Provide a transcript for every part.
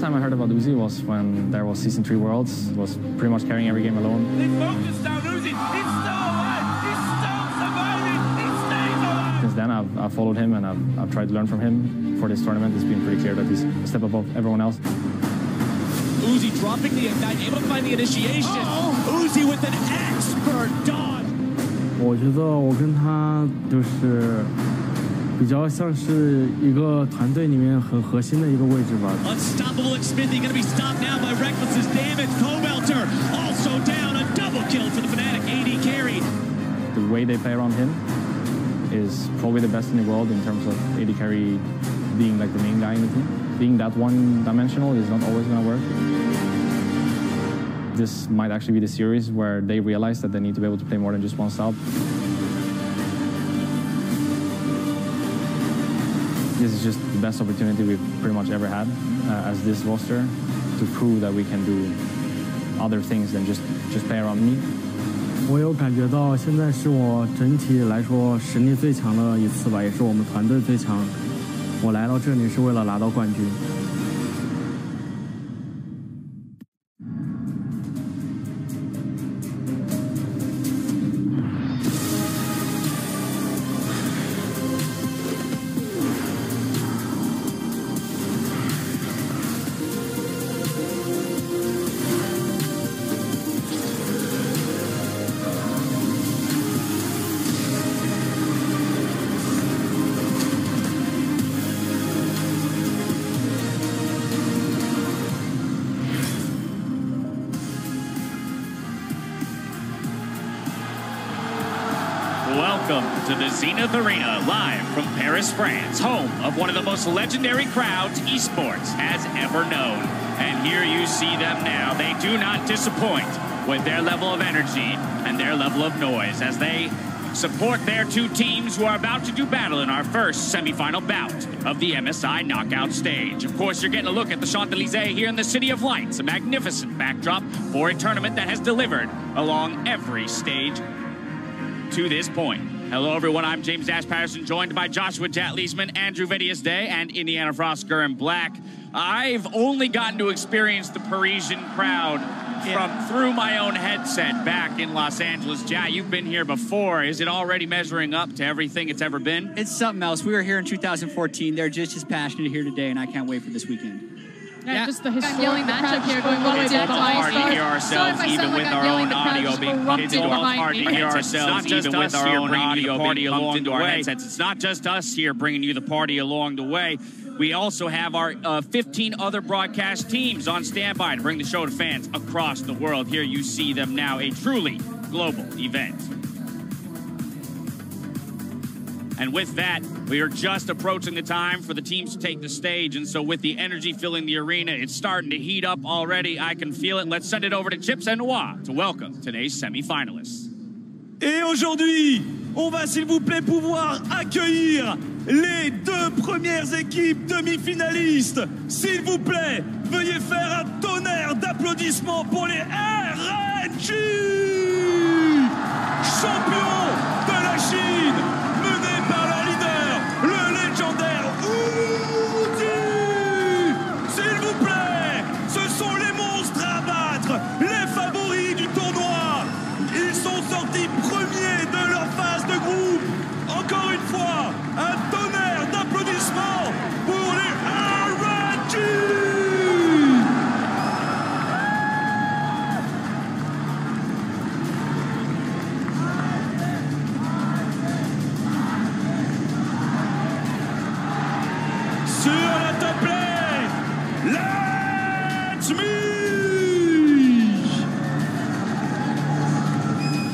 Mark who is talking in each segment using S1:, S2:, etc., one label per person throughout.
S1: time I heard about Uzi was when there was Season 3 Worlds. Was pretty much carrying every game alone.
S2: They focused on Uzi. He's still alive. He's still surviving. He stays alive.
S1: Since then, I've followed him and I've tried to learn from him. For this tournament, it's been pretty clear that he's a step above everyone else.
S3: Uzi dropping the ignite, able to find the initiation. Uzi with an expert dodge.
S4: 我觉得我跟他就是比较像是一个团队里面很核心的一个位置吧。
S3: Unstoppable Xfinity going to be stopped now by Reckless's damage. Comelter also down, a double kill for the Fnatic AD carry.
S1: The way they play around him is probably the best in the world in terms of AD carry being like the main guy in the team. Being that one-dimensional is not always going to work. This might actually be the series where they realize that they need to be able to play more than just one style. This is just the best opportunity we've pretty much ever had as this roster to prove that we can do other things than just play around me.
S4: 我有感觉到现在是我整体来说实力最强的一次吧，也是我们团队最强。我来到这里是为了拿到冠军。
S5: Welcome to the Zenith Arena, live from Paris, France, home of one of the most legendary crowds esports has ever known. And here you see them now. They do not disappoint with their level of energy and their level of noise as they support their two teams who are about to do battle in our first semifinal bout of the MSI knockout stage. Of course, you're getting a look at the Champs-Élysées here in the City of Lights, a magnificent backdrop for a tournament that has delivered along every stage to this point. Hello, everyone. I'm James Dash Patterson, joined by Joshua Jat Leesman, Andrew Vedius Day, and Indiana Frosker in black. I've only gotten to experience the Parisian crowd through my own headset back in Los Angeles. Jat, you've been here before. Is it already measuring up to everything it's ever been?
S6: It's something else. We were here in 2014. They're just as passionate here today, and I can't wait for this weekend.
S7: Yeah, just the historic matchup here going all the way
S5: It's
S7: back to
S5: hard to hear ourselves even with our own audio being pumped into our headsets. It's not just us here bringing you the party along the way. It's not just us here bringing you the party along the way. We also have our 15 other broadcast teams on standby to bring the show to fans across the world. Here you see them now, a truly global event. And with that, we are just approaching the time for the teams to take the stage. And so with the energy filling the arena, it's starting to heat up already. I can feel it. Let's send it over to Chips and Noir to welcome today's semi-finalists.
S3: Et aujourd'hui, on va s'il vous plaît pouvoir accueillir les deux premières équipes demi-finalistes. S'il vous plaît, veuillez faire un tonnerre d'applaudissements pour les RNG, champions de la Chine, menés par leur leader, le légendaire Uzi. S'il vous plaît, ce sont les monstres à battre, les favoris du tournoi. Ils sont sortis premiers de leur phase de groupe. Encore une fois, un tonnerre d'applaudissements pour les RNG. Sur la top lane, let's meet.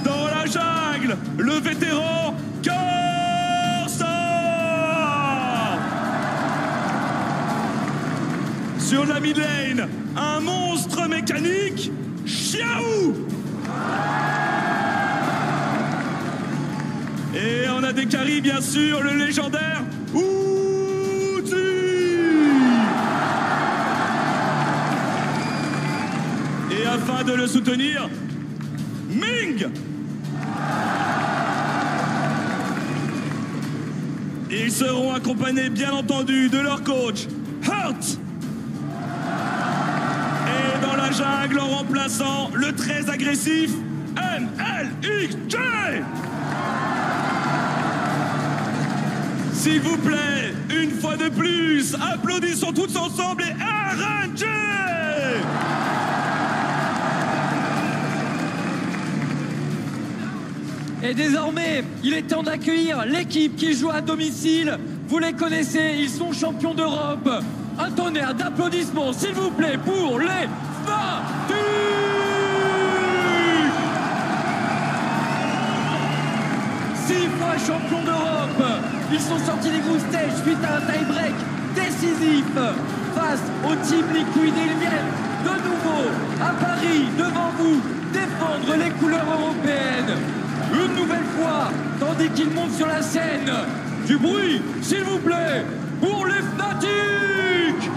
S3: Dans la jungle, le vétéran Corsa. Sur la mid lane, un monstre mécanique, Xiao. Et on a des carries, bien sûr, le légendaire Uzi. Et afin de le soutenir, Ming. Ils seront accompagnés, bien entendu, de leur coach, Hurt. la jungle en remplaçant le très agressif MLXG. S'il vous plaît, une fois de plus, applaudissons tous ensemble les RNG.
S8: Et désormais, il est temps d'accueillir l'équipe qui joue à domicile. Vous les connaissez, ils sont champions d'Europe. Un tonnerre d'applaudissements, s'il vous plaît, pour les Fnatic. 6 fois champions d'Europe. Ils sont sortis des group stage suite à un tie-break décisif face au team QUYYN. Ils viennent de nouveau à Paris, devant vous, défendre les couleurs européennes. Une nouvelle fois, tandis qu'ils montent sur la scène. Du bruit, s'il vous plaît, pour les Fnatic.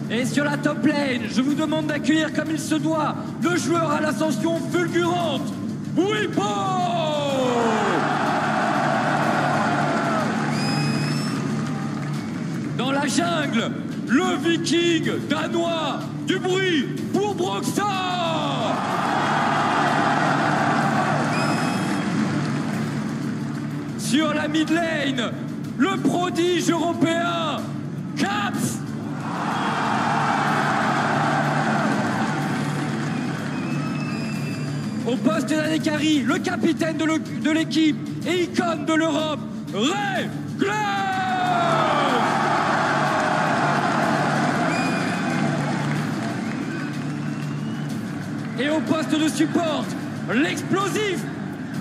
S8: Et sur la top lane, je vous demande d'accueillir comme il se doit le joueur à l'ascension fulgurante, QUYYN. Dans la jungle, le viking danois, du bruit pour Broxa. Sur la mid lane, le prodige européen, Caps. Au poste d'Anekari, le capitaine de l'équipe et icône de l'Europe, RNG. Et au poste de support, l'explosif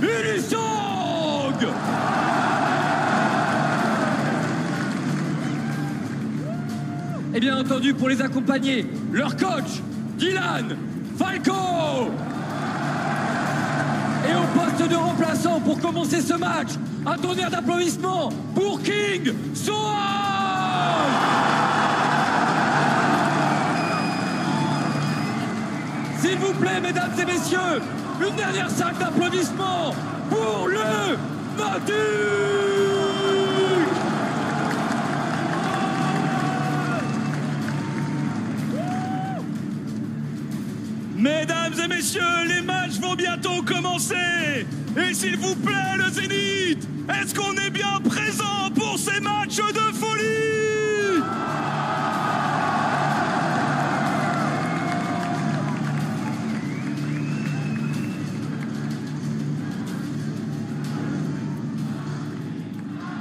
S8: Unisong. Et bien entendu, pour les accompagner, leur coach, Dylan Falco. Et au poste de remplaçant, pour commencer ce match, un tonnerre d'applaudissements pour QUYYN. S'il vous plaît, mesdames et messieurs, une dernière salle d'applaudissements pour le Fnatic.
S3: Mesdames et messieurs, les matchs vont bientôt commencer. Et s'il vous plaît, le Zénith, est-ce qu'on est bien présent pour ces matchs de folie?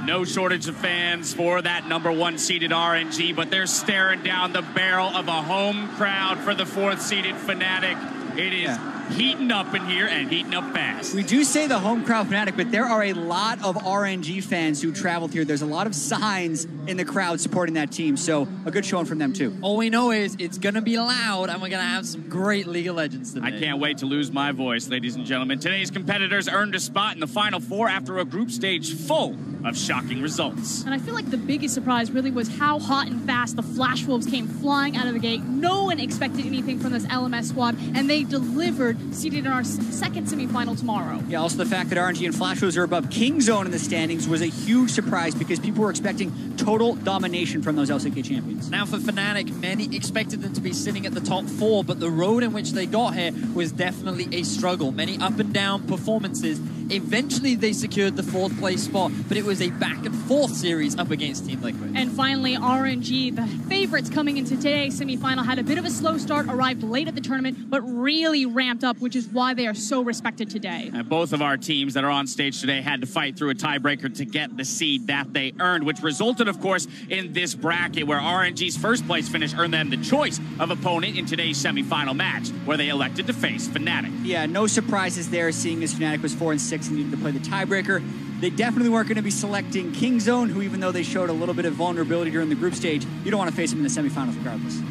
S5: No shortage of fans for that #1 seeded RNG, but they're staring down the barrel of a home crowd for the 4th seeded Fnatic. It is heating up in here and heating up fast.
S6: We do say the home crowd Fnatic, but there are a lot of RNG fans who traveled here. There's a lot of signs in the crowd supporting that team, so a good showing from them too.
S8: All we know is it's going to be loud and we're going to have some great League of Legends today.
S5: I can't wait to lose my voice, ladies and gentlemen. Today's competitors earned a spot in the Final Four after a group stage full of shocking results.
S7: And I feel like the biggest surprise really was how hot and fast the Flash Wolves came flying out of the gate. No one expected anything from this LMS squad, and they delivered, seated in our second semifinal tomorrow.
S6: Yeah, also the fact that RNG and Flash Wolves are above KingZone in the standings was a huge surprise because people were expecting total domination from those LCK champions.
S8: Now for Fnatic, many expected them to be sitting at the top 4, but the road in which they got here was definitely a struggle. Many up and down performances. Eventually they secured the 4th place spot, but it was a back and forth series up against Team Liquid.
S7: And finally, RNG, the favorites coming into today's semifinal, had a bit of a slow start, arrived late at the tournament, but really ramped up, which is why they are so respected today.
S5: And both of our teams that are on stage today had to fight through a tiebreaker to get the seed that they earned, which resulted, of course, in this bracket where RNG's first place finish earned them the choice of opponent in today's semifinal match, where they elected to face Fnatic.
S6: Yeah, no surprises there, seeing as Fnatic was 4 and 6 and needed to play the tiebreaker. They definitely weren't going to be selecting KingZone, who, even though they showed a little bit of vulnerability during the group stage, you don't want to face them in the semifinals regardless.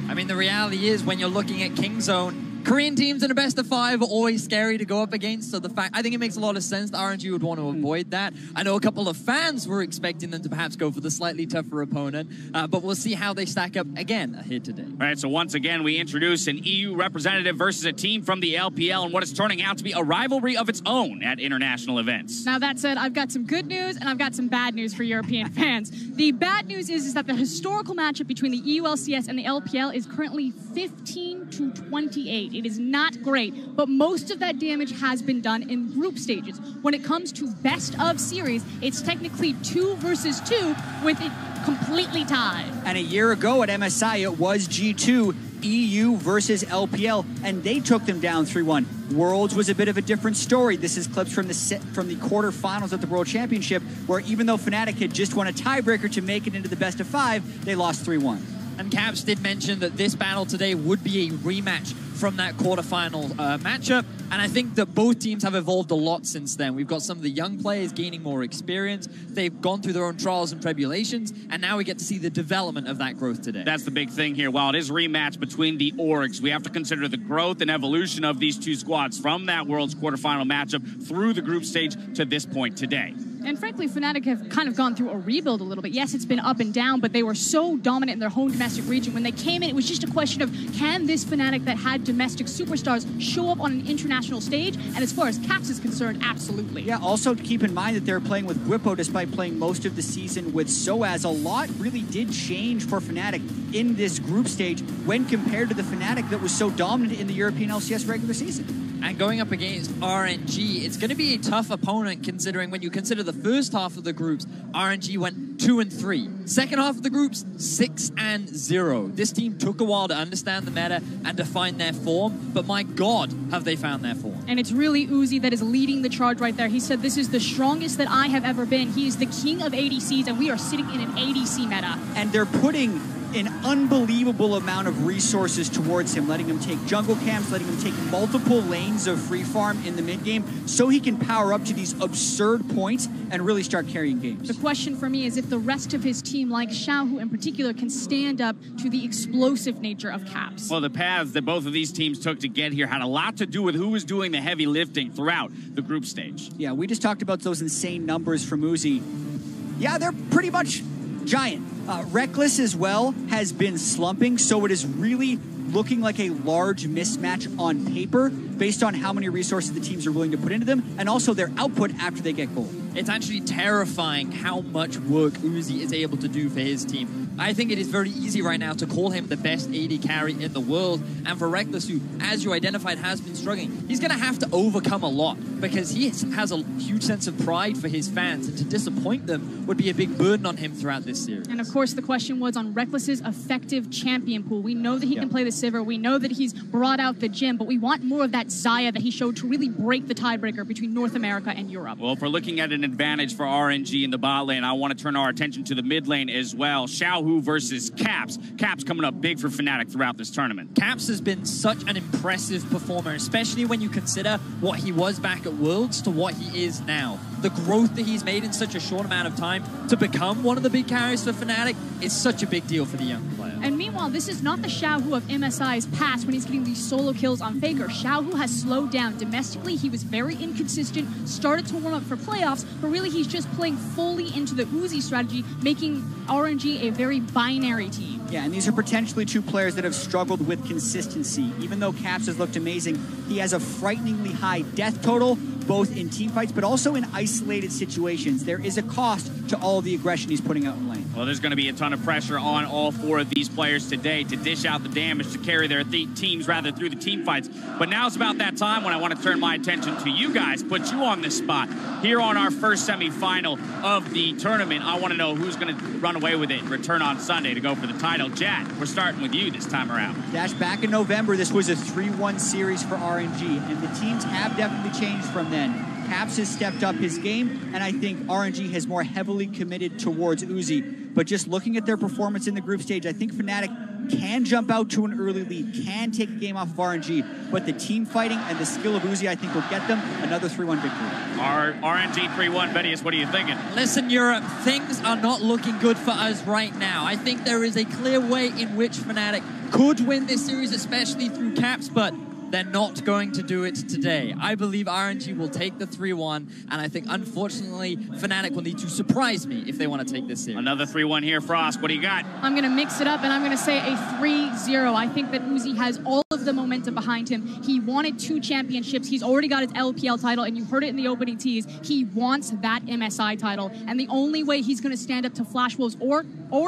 S8: I mean, the reality is when you're looking at KingZone,
S9: Korean teams in a best of 5 are always scary to go up against, so I think it makes a lot of sense that RNG would want to avoid that. I know a couple of fans were expecting them to perhaps go for the slightly tougher opponent, but we'll see how they stack up again here today.
S5: All right, so once again, we introduce an EU representative versus a team from the LPL and what is turning out to be a rivalry of its own at international events.
S7: Now, that said, I've got some good news and I've got some bad news for European fans. The bad news is that the historical matchup between the EU LCS and the LPL is currently 15-28. It is not great, but most of that damage has been done in group stages. When it comes to best of series, it's technically 2 versus 2 with it completely tied.
S6: And a year ago at MSI, it was G2, EU versus LPL, and they took them down 3-1. Worlds was a bit of a different story. This is clips from the quarterfinals at the World Championship, where even though Fnatic had just won a tiebreaker to make it into the best of 5, they lost 3-1.
S9: And Caps did mention that this battle today would be a rematch from that quarterfinal matchup, and I think that both teams have evolved a lot since then. We've got some of the young players gaining more experience. They've gone through their own trials and tribulations, and now we get to see the development of that growth today.
S5: That's the big thing here. While it is a rematch between the orgs, we have to consider the growth and evolution of these two squads from that World's quarterfinal matchup through the group stage to this point today.
S7: And frankly, Fnatic have kind of gone through a rebuild a little bit. Yes, it's been up and down, but they were so dominant in their home domestic region. When they came in, it was just a question of, can this Fnatic that had domestic superstars show up on an international stage? And as far as Caps is concerned, absolutely.
S6: Yeah, also keep in mind that they're playing with QUYYN despite playing most of the season with SOAS. A lot really did change for Fnatic in this group stage when compared to the Fnatic that was so dominant in the European LCS regular season.
S9: And going up against RNG, it's going to be a tough opponent considering when you consider the first half of the groups, RNG went 2-3. Second half of the groups, 6-0. This team took a while to understand the meta and to find their form, but my God, have they found their form.
S7: And it's really Uzi that is leading the charge right there. He said, this is the strongest that I have ever been. He is the king of ADCs, and we are sitting in an ADC meta.
S6: And they're putting an unbelievable amount of resources towards him, letting him take jungle camps, letting him take multiple lanes of free farm in the mid game so he can power up to these absurd points and really start carrying games.
S7: The question for me is if the rest of his team, like Xiaohu in particular, can stand up to the explosive nature of Caps.
S5: Well, the paths that both of these teams took to get here had a lot to do with who was doing the heavy lifting throughout the group stage.
S6: Yeah, we just talked about those insane numbers from Uzi. Yeah, they're pretty much giant. Reckless as well has been slumping, so it is really looking like a large mismatch on paper based on how many resources the teams are willing to put into them and also their output after they get gold.
S9: It's actually terrifying how much work Uzi is able to do for his team. I think it is very easy right now to call him the best AD carry in the world, and for Reckless, who, as you identified, has been struggling, he's going to have to overcome a lot because he has a huge sense of pride for his fans, and to disappoint them would be a big burden on him throughout this series.
S7: And of course, the question was on Reckless's effective champion pool. We know that he can play the Sivir, we know that he's brought out the Jhin, but we want more of that Xayah that he showed to really break the tiebreaker between North America and Europe.
S5: Well, if we're looking at an advantage for RNG in the bot lane, I want to turn our attention to the mid lane as well. Xiaohu versus Caps. Caps coming up big for Fnatic throughout this tournament.
S9: Caps has been such an impressive performer, especially when you consider what he was back at Worlds to what he is now. The growth that he's made in such a short amount of time to become one of the big carries for Fnatic is such a big deal for the young player.
S7: And meanwhile, this is not the Xiaohu of MSI's past when he's getting these solo kills on Faker. Xiaohu has slowed down. Domestically, he was very inconsistent, started to warm up for playoffs, but really he's just playing fully into the Uzi strategy, making RNG a very binary team.
S6: Yeah, and these are potentially two players that have struggled with consistency. Even though Caps has looked amazing, he has a frighteningly high death total, both in team fights, but also in isolated situations. There is a cost to all of the aggression he's putting out in lane.
S5: Well, there's going to be a ton of pressure on all four of these players today to dish out the damage, to carry their teams rather through the team fights. But now it's about that time when I want to turn my attention to you guys, put you on this spot. Here on our first semifinal of the tournament, I want to know who's going to run away with it and return on Sunday to go for the title. Jack, we're starting with you this time around.
S6: Dash, back in November, this was a 3-1 series for RNG, and the teams have definitely changed from then. Caps has stepped up his game, and I think RNG has more heavily committed towards Uzi. But just looking at their performance in the group stage, I think Fnatic can jump out to an early lead, can take a game off of RNG, but the team fighting and the skill of Uzi, I think, will get them another 3-1 victory.
S5: Our RNG 3-1, Bettius, what are you thinking?
S9: Listen, Europe, things are not looking good for us right now. I think there is a clear way in which Fnatic could win this series, especially through Caps, but they're not going to do it today. I believe RNG will take the 3-1, and I think, unfortunately, Fnatic will need to surprise me if they want to take this series.
S5: Another 3-1 here, Frost. What do you got?
S7: I'm going to mix it up, and I'm going to say a 3-0. I think that Uzi has all of the momentum behind him. He wanted 2 championships. He's already got his LPL title, and you heard it in the opening tease. He wants that MSI title, and the only way he's going to stand up to Flash Wolves or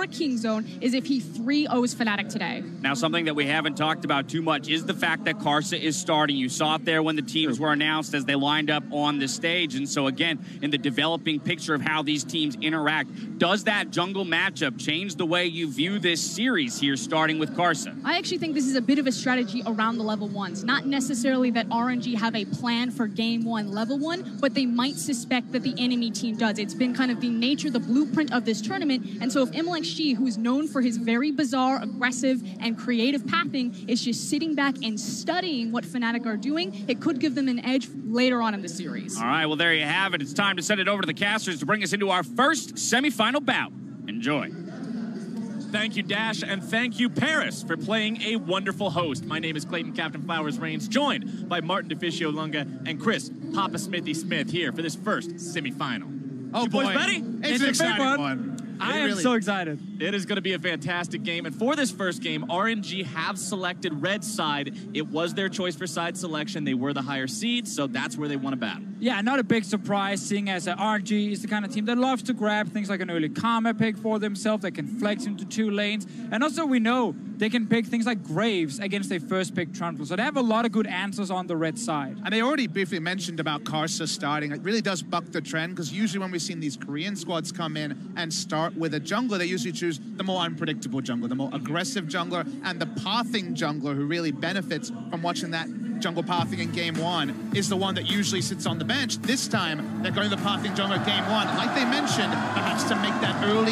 S7: Kingzone is if he 3-0s Fnatic today.
S5: Now, something that we haven't talked about too much is the fact that Karsa is starting. You saw it there when the teams were announced as they lined up on the stage. And so, again, in the developing picture of how these teams interact, does that jungle matchup change the way you view this series here, starting with Karsa?
S7: I actually think this is a bit of a strategy around the level 1s. Not necessarily that RNG have a plan for game 1, level 1, but they might suspect that the enemy team does. It's been kind of the nature, the blueprint of this tournament. And so if MLXG, who is known for his very bizarre, aggressive, and creative pathing, is just sitting back and studying what Fnatic are doing, it could give them an edge later on in the series.
S5: All right, well, there you have it. It's time to send it over to the casters to bring us into our first semifinal bout. Enjoy.
S10: Thank you, Dash, and thank you, Paris, for playing a wonderful host. My name is Clayton Captain Flowers Reigns, joined by Martin DeFicio Lunga and Chris Papa Smithy Smith here for this first semifinal.
S11: Oh,
S10: you
S11: boy.
S10: boys ready?
S11: It's an exciting one.
S4: I am so excited.
S10: It is going to be a fantastic game. And for this first game, RNG have selected red side. It was their choice for side selection. They were the higher seed, so that's where they want to battle.
S12: Yeah, not a big surprise, seeing as RNG is the kind of team that loves to grab things like an early Karma pick for themselves. They can flex into 2 lanes. And also we know they can pick things like Graves against their first pick Trundle. So they have a lot of good answers on the red side.
S11: And they already briefly mentioned about Karsa starting. It really does buck the trend, because usually when we've seen these Korean squads come in and start with a jungler, they usually choose the more unpredictable jungler, the more aggressive jungler, and the pathing jungler who really benefits from watching that jungle pathing in game 1 is the one that usually sits on the bench. This time, they're going to the pathing jungler game 1. Like they mentioned, perhaps to make that early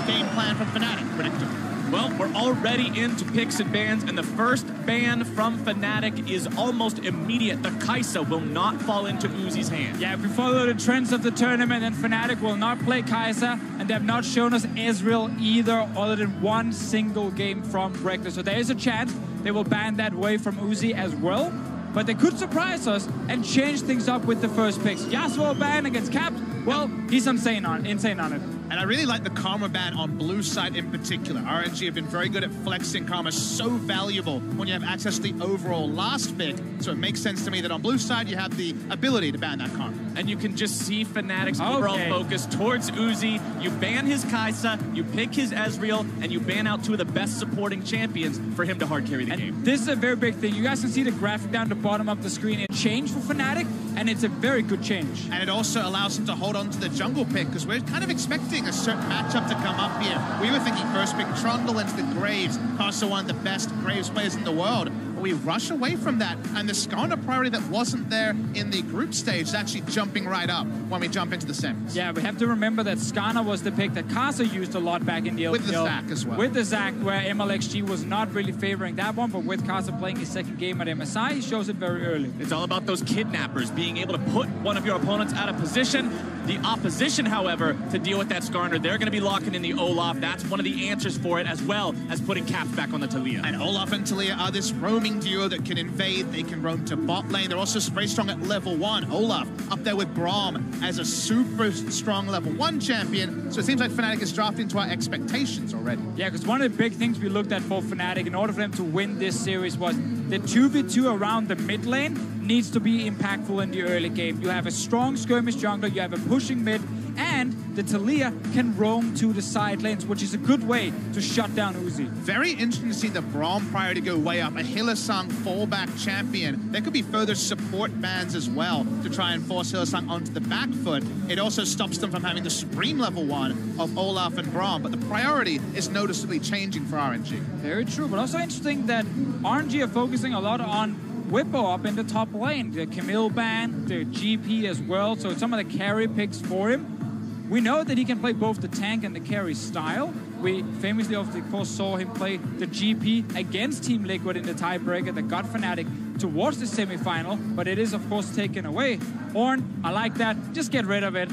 S11: game plan from Fnatic predictable.
S10: Well, we're already into picks and bans, and the first ban from Fnatic is almost immediate. The Kai'Sa will not fall into Uzi's hand.
S12: Yeah, if we follow the trends of the tournament, then Fnatic will not play Kai'Sa, and they have not shown us Ezreal either, other than 1 single game from Reckless. So there is a chance they will ban that way from Uzi as well. But they could surprise us and change things up with the first picks. Yasuo ban against Cap, well, he's insane on it.
S11: And I really like the Karma ban on blue side in particular. RNG have been very good at flexing Karma, so valuable when you have access to the overall last pick. So it makes sense to me that on blue side, you have the ability to ban that Karma.
S10: And you can just see Fnatic's overall focus towards Uzi. You ban his Kai'Sa, you pick his Ezreal, and you ban out 2 of the best supporting champions for him to hard carry the game.
S12: This is a very big thing. You guys can see the graphic down the bottom of the screen. It changed for Fnatic, and it's a very good change.
S11: And it also allows him to hold on to the jungle pick, because we're kind of expecting a certain matchup to come up here. We were thinking first pick Trundle into the Graves. Karsa, one of the best Graves players in the world. But we rush away from that, and the Skarner priority that wasn't there in the group stage is actually jumping right up when we jump into the semis.
S12: Yeah, we have to remember that Skarner was the pick that Karsa used a lot back in the LPL.
S11: With the Zac as well.
S12: With the Zac, where MLXG was not really favoring that one, but with Karsa playing his second game at MSI, he shows it very early.
S10: It's all about those kidnappers, being able to put one of your opponents out of position. The opposition, however, to deal with that Skarner, they're going to be locking in the Olaf. That's one of the answers for it, as well as putting Caps back on the Taliyah.
S11: And Olaf and Taliyah are this roaming duo that can invade. They can roam to bot lane. They're also very strong at level 1. Olaf up there with Braum as a super strong level 1 champion. So it seems like Fnatic is drafting to our expectations already.
S12: Yeah, because one of the big things we looked at for Fnatic in order for them to win this series was the 2v2 around the mid lane needs to be impactful in the early game. You have a strong skirmish jungler, you have a pushing mid, and the Taliyah can roam to the side lanes, which is a good way to shut down Uzi.
S11: Very interesting to see the Braum priority go way up. A Hylissang fallback champion. There could be further support bans as well to try and force Hylissang onto the back foot. It also stops them from having the Supreme level 1 of Olaf and Braum, but the priority is noticeably changing for RNG.
S12: Very true, but also interesting that RNG are focusing a lot on Whippo up in the top lane. The Camille ban, the GP as well, so some of the carry picks for him. We know that he can play both the tank and the carry style. We famously, of course, saw him play the GP against Team Liquid in the tiebreaker that got Fnatic towards the semifinal, but it is, of course, taken away. Ornn, I like that. Just get rid of it.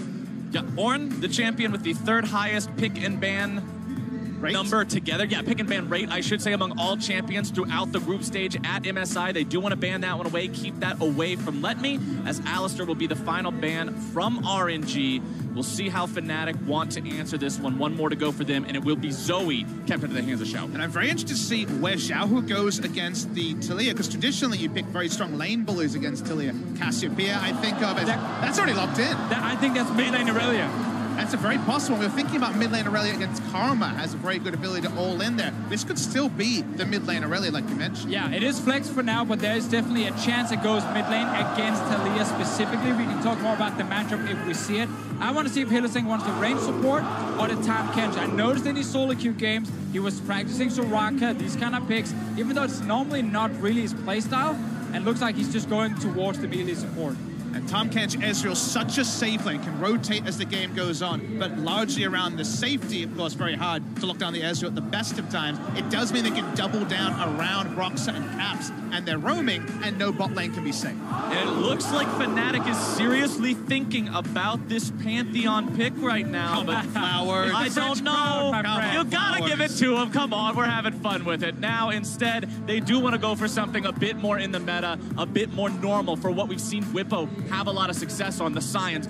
S10: Yeah, Ornn, the champion with the 3rd highest pick and ban number together. Yeah, pick and ban rate, I should say, among all champions throughout the group stage at MSI. They do want to ban that one away, keep that away from Let Me, as Alistair will be the final ban from RNG. We'll see how Fnatic want to answer this one. One more to go for them, and it will be Zoe kept into the hands of Xiao.
S11: And I'm very interested to see where Xiaohu goes against the Taliyah, because traditionally you pick very strong lane bullies against Taliyah. Cassiopeia, I think of as that's already locked in.
S12: I think that's mid lane Aurelia.
S11: That's a very possible. We were thinking about mid lane Aurelia against Karma, has a very good ability to all in there. This could still be the mid lane Aurelia, like you mentioned.
S12: Yeah, it is flex for now, but there is definitely a chance it goes mid lane against Taliyah specifically. We can talk more about the matchup if we see it. I want to see if Hylissang wants the range support or the Tahm Kench. I noticed in his solo queue games, he was practicing Soraka, these kind of picks, even though it's normally not really his playstyle, and looks like he's just going towards the melee support.
S11: And Tahm Kench Ezreal, such a safe lane, can rotate as the game goes on, but largely around the safety, of course, very hard to lock down the Ezreal at the best of times. It does mean they can double down around Broxah and Caps, and they're roaming, and no bot lane can be safe.
S10: And it looks like Fnatic is seriously thinking about this Pantheon pick right now. But
S11: Flowers.
S10: I don't know. You gotta give it to them. Come on, we're having fun with it. Now, instead, they do want to go for something a bit more in the meta, a bit more normal for what we've seen Whippo have a lot of success on. The Scion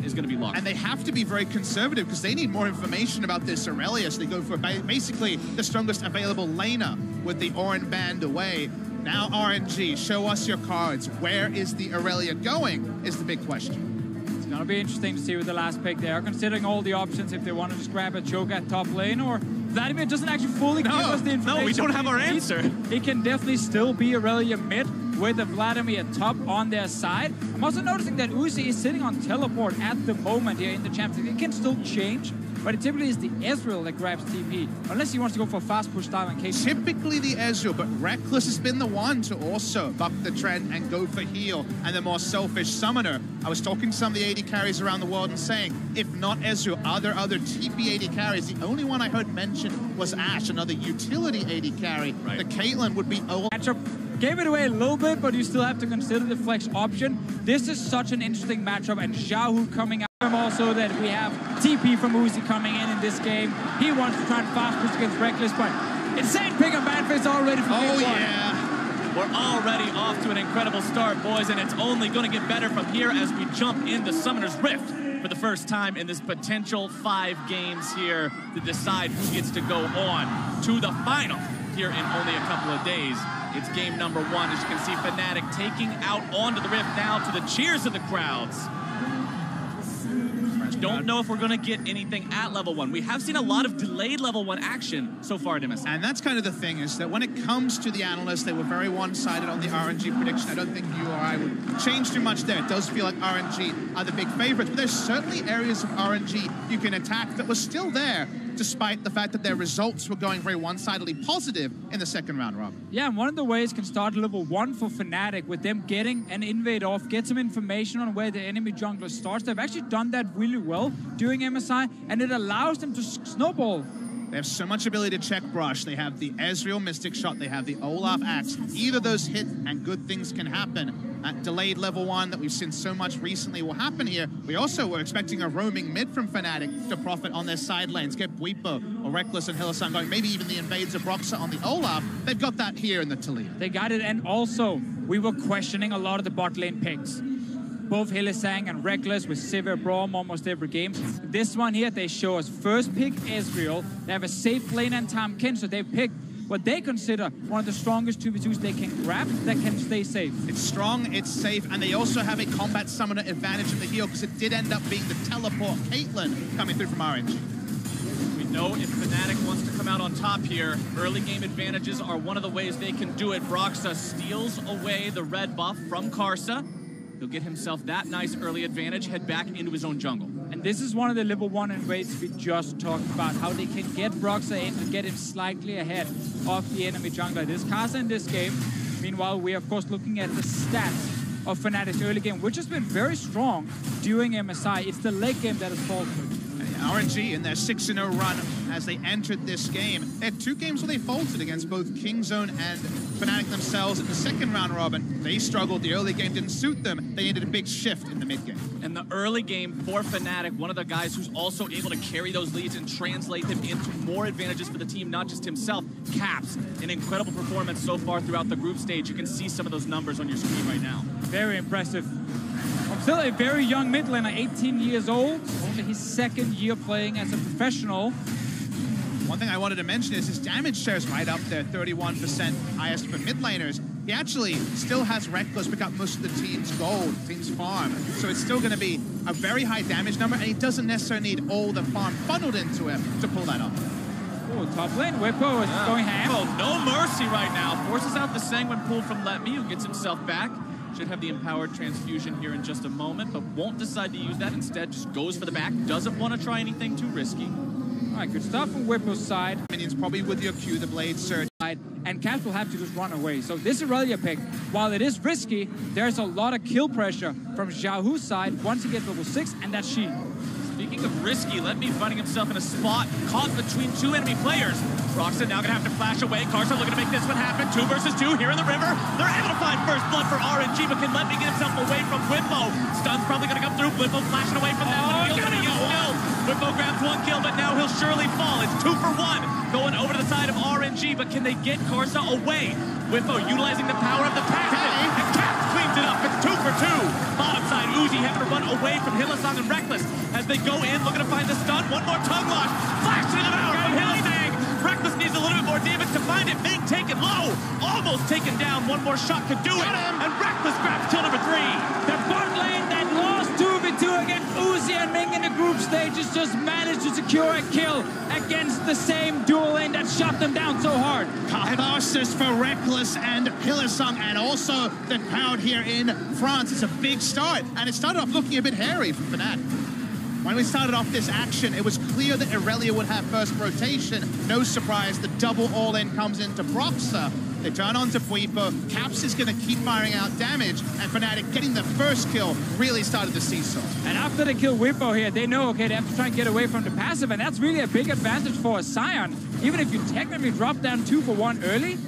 S10: is going to be locked.
S11: And they have to be very conservative because they need more information about this Aurelia, so they go for basically the strongest available laner with the Orin band away. Now RNG, show us your cards. Where is the Aurelia going is the big question.
S12: It's going to be interesting to see with the last pick there, considering all the options if they want to just grab a choke at top lane, or Vladimir doesn't actually fully give us the information.
S10: No, we don't have our answer.
S12: It can definitely still be Aurelia mid with the Vladimir top on their side. I'm also noticing that Uzi is sitting on teleport at the moment here in the champions. It can still change, but it typically is the Ezreal that grabs TP, unless he wants to go for fast push style in case.
S11: Typically the Ezreal, but Reckless has been the one to also buck the trend and go for heal and the more selfish summoner. I was talking to some of the AD carries around the world and saying, if not Ezreal, are there other TP AD carries? The only one I heard mentioned was Ashe, another utility AD carry. Right. The Caitlyn would be
S12: matchup. Gave it away a little bit, but you still have to consider the flex option. This is such an interesting matchup, and Xiaohu coming out. Also that we have TP from Uzi coming in this game. He wants to try and fast push against Reckless, but insane pick and ban phase already from game one.
S10: Yeah. We're already off to an incredible start, boys, and it's only going to get better from here as we jump into Summoner's Rift for the first time in this potential 5 games here to decide who gets to go on to the final here in only a couple of days. It's game number 1. As you can see, Fnatic taking out onto the Rift now to the cheers of the crowds. Don't know if we're going to get anything at level 1. We have seen a lot of delayed level 1 action so far at MSI.
S11: And that's kind of the thing, is that when it comes to the analysts, they were very one-sided on the RNG prediction. I don't think you or I would change too much there. It does feel like RNG are the big favorites, but there's certainly areas of RNG you can attack that were still there, despite the fact that their results were going very one-sidedly positive in the second round, Rob.
S12: Yeah, and one of the ways can start level 1 for Fnatic with them getting an invade off, get some information on where the enemy jungler starts. They've actually done that really well during MSI, and it allows them to snowball.
S11: They have so much ability to check brush. They have the Ezreal Mystic Shot. They have the Olaf Axe. Either of those hit and good things can happen. That delayed level 1 that we've seen so much recently will happen here. We also were expecting a roaming mid from Fnatic to profit on their side lanes. Get Bwipo or Reckless and Hylissang going. Maybe even the invades of Broxah on the Olaf. They've got that here in the Taliyah.
S12: They got it, and also we were questioning a lot of the bot lane picks. Both Hylissang and Reckless with Sivir Braum almost every game. This one here, they show us first pick Ezreal. They have a safe lane and Tahm Kench, so they picked what they consider one of the strongest 2v2s they can grab that can stay safe.
S11: It's strong, it's safe, and they also have a combat summoner advantage in the heal because it did end up being the teleport Caitlyn coming through from RNG.
S10: We know if Fnatic wants to come out on top here, early game advantages are one of the ways they can do it. Broxah steals away the red buff from Karsa. He'll get himself that nice early advantage, head back into his own jungle.
S12: And this is one of the level 1 invades we just talked about, how they can get Broxah in to get him slightly ahead of the enemy jungler. This Karsa in this game. Meanwhile, we're of course looking at the stats of Fnatic's early game, which has been very strong during MSI. It's the late game that has faltered.
S11: RNG in their 6-0 run as they entered this game. They had 2 games where they faltered against both Kingzone and Fnatic themselves in the second round robin. They struggled. The early game didn't suit them. They needed a big shift in the mid game.
S10: And the early game for Fnatic, one of the guys who's also able to carry those leads and translate them into more advantages for the team, not just himself, Caps. An incredible performance so far throughout the group stage. You can see some of those numbers on your screen right now.
S12: Very impressive. I'm still a very young mid laner, 18 years old, only his 2nd year playing as a professional.
S11: One thing I wanted to mention is his damage share is right up there, 31% highest for mid laners. He actually still has Reckless pick up most of the team's gold, team's farm. So it's still going to be a very high damage number, and he doesn't necessarily need all the farm funneled into him to pull that off.
S12: Oh, top lane, Whippo is going ham.
S10: Oh, no mercy right now. Forces out the Sanguine pull from Let Me, who gets himself back. Should have the empowered transfusion here in just a moment, but won't decide to use that. Instead, just goes for the back. Doesn't want to try anything too risky.
S12: All right, good stuff from Whippo's side.
S11: Minions probably with your Q, the blade surge.
S12: And Caps will have to just run away. So this Irelia pick, while it is risky, there's a lot of kill pressure from Xiaohu's side once he gets level 6, and that's Xin.
S10: Speaking of risky, Let Me finding himself in a spot caught between 2 enemy players. Roxanne now gonna have to flash away. Karsa looking to make this one happen. 2 versus 2 here in the river. They're able to find first blood for RNG, but can Let Me get himself away from Whippo. Stun's probably gonna come through. Whippo flashing away from them. But he's gonna get killed. Whippo grabs 1 kill, but now he'll surely fall. It's 2 for 1 going over to the side of RNG, but can they get Karsa away? Whippo utilizing the power of the passive, and Caps cleans it up. It's 2 for 2. Bottom side, Uzi having to run away from Hylissang and Reckless as they go in, looking to find the stun. 1 more tongue lock. Flashing it out from Hylissang. Reckless needs a little bit more damage to find it. Ming taken low. Almost taken down. 1 more shot could do it. And Reckless grabs kill number 3.
S12: The bot lane that lost 2v2 against Uzi and Ming in the group stages just managed to secure a kill against the same dual lane that shot them down so hard.
S11: Catharsis for Reckless and Hylissang, and also the crowd here in France. It's a big start, and it started off looking a bit hairy for Fnatic. When we started off this action, it was clear that Irelia would have first rotation. No surprise, the double all-in comes into Broxa. They turn on to Puipo. Caps is going to keep firing out damage, and Fnatic getting the first kill really started the seesaw.
S12: And after they kill Whippo here, they know, okay, they have to try and get away from the passive, and that's really a big advantage for a Sion. Even if you technically drop down 2 for 1 early,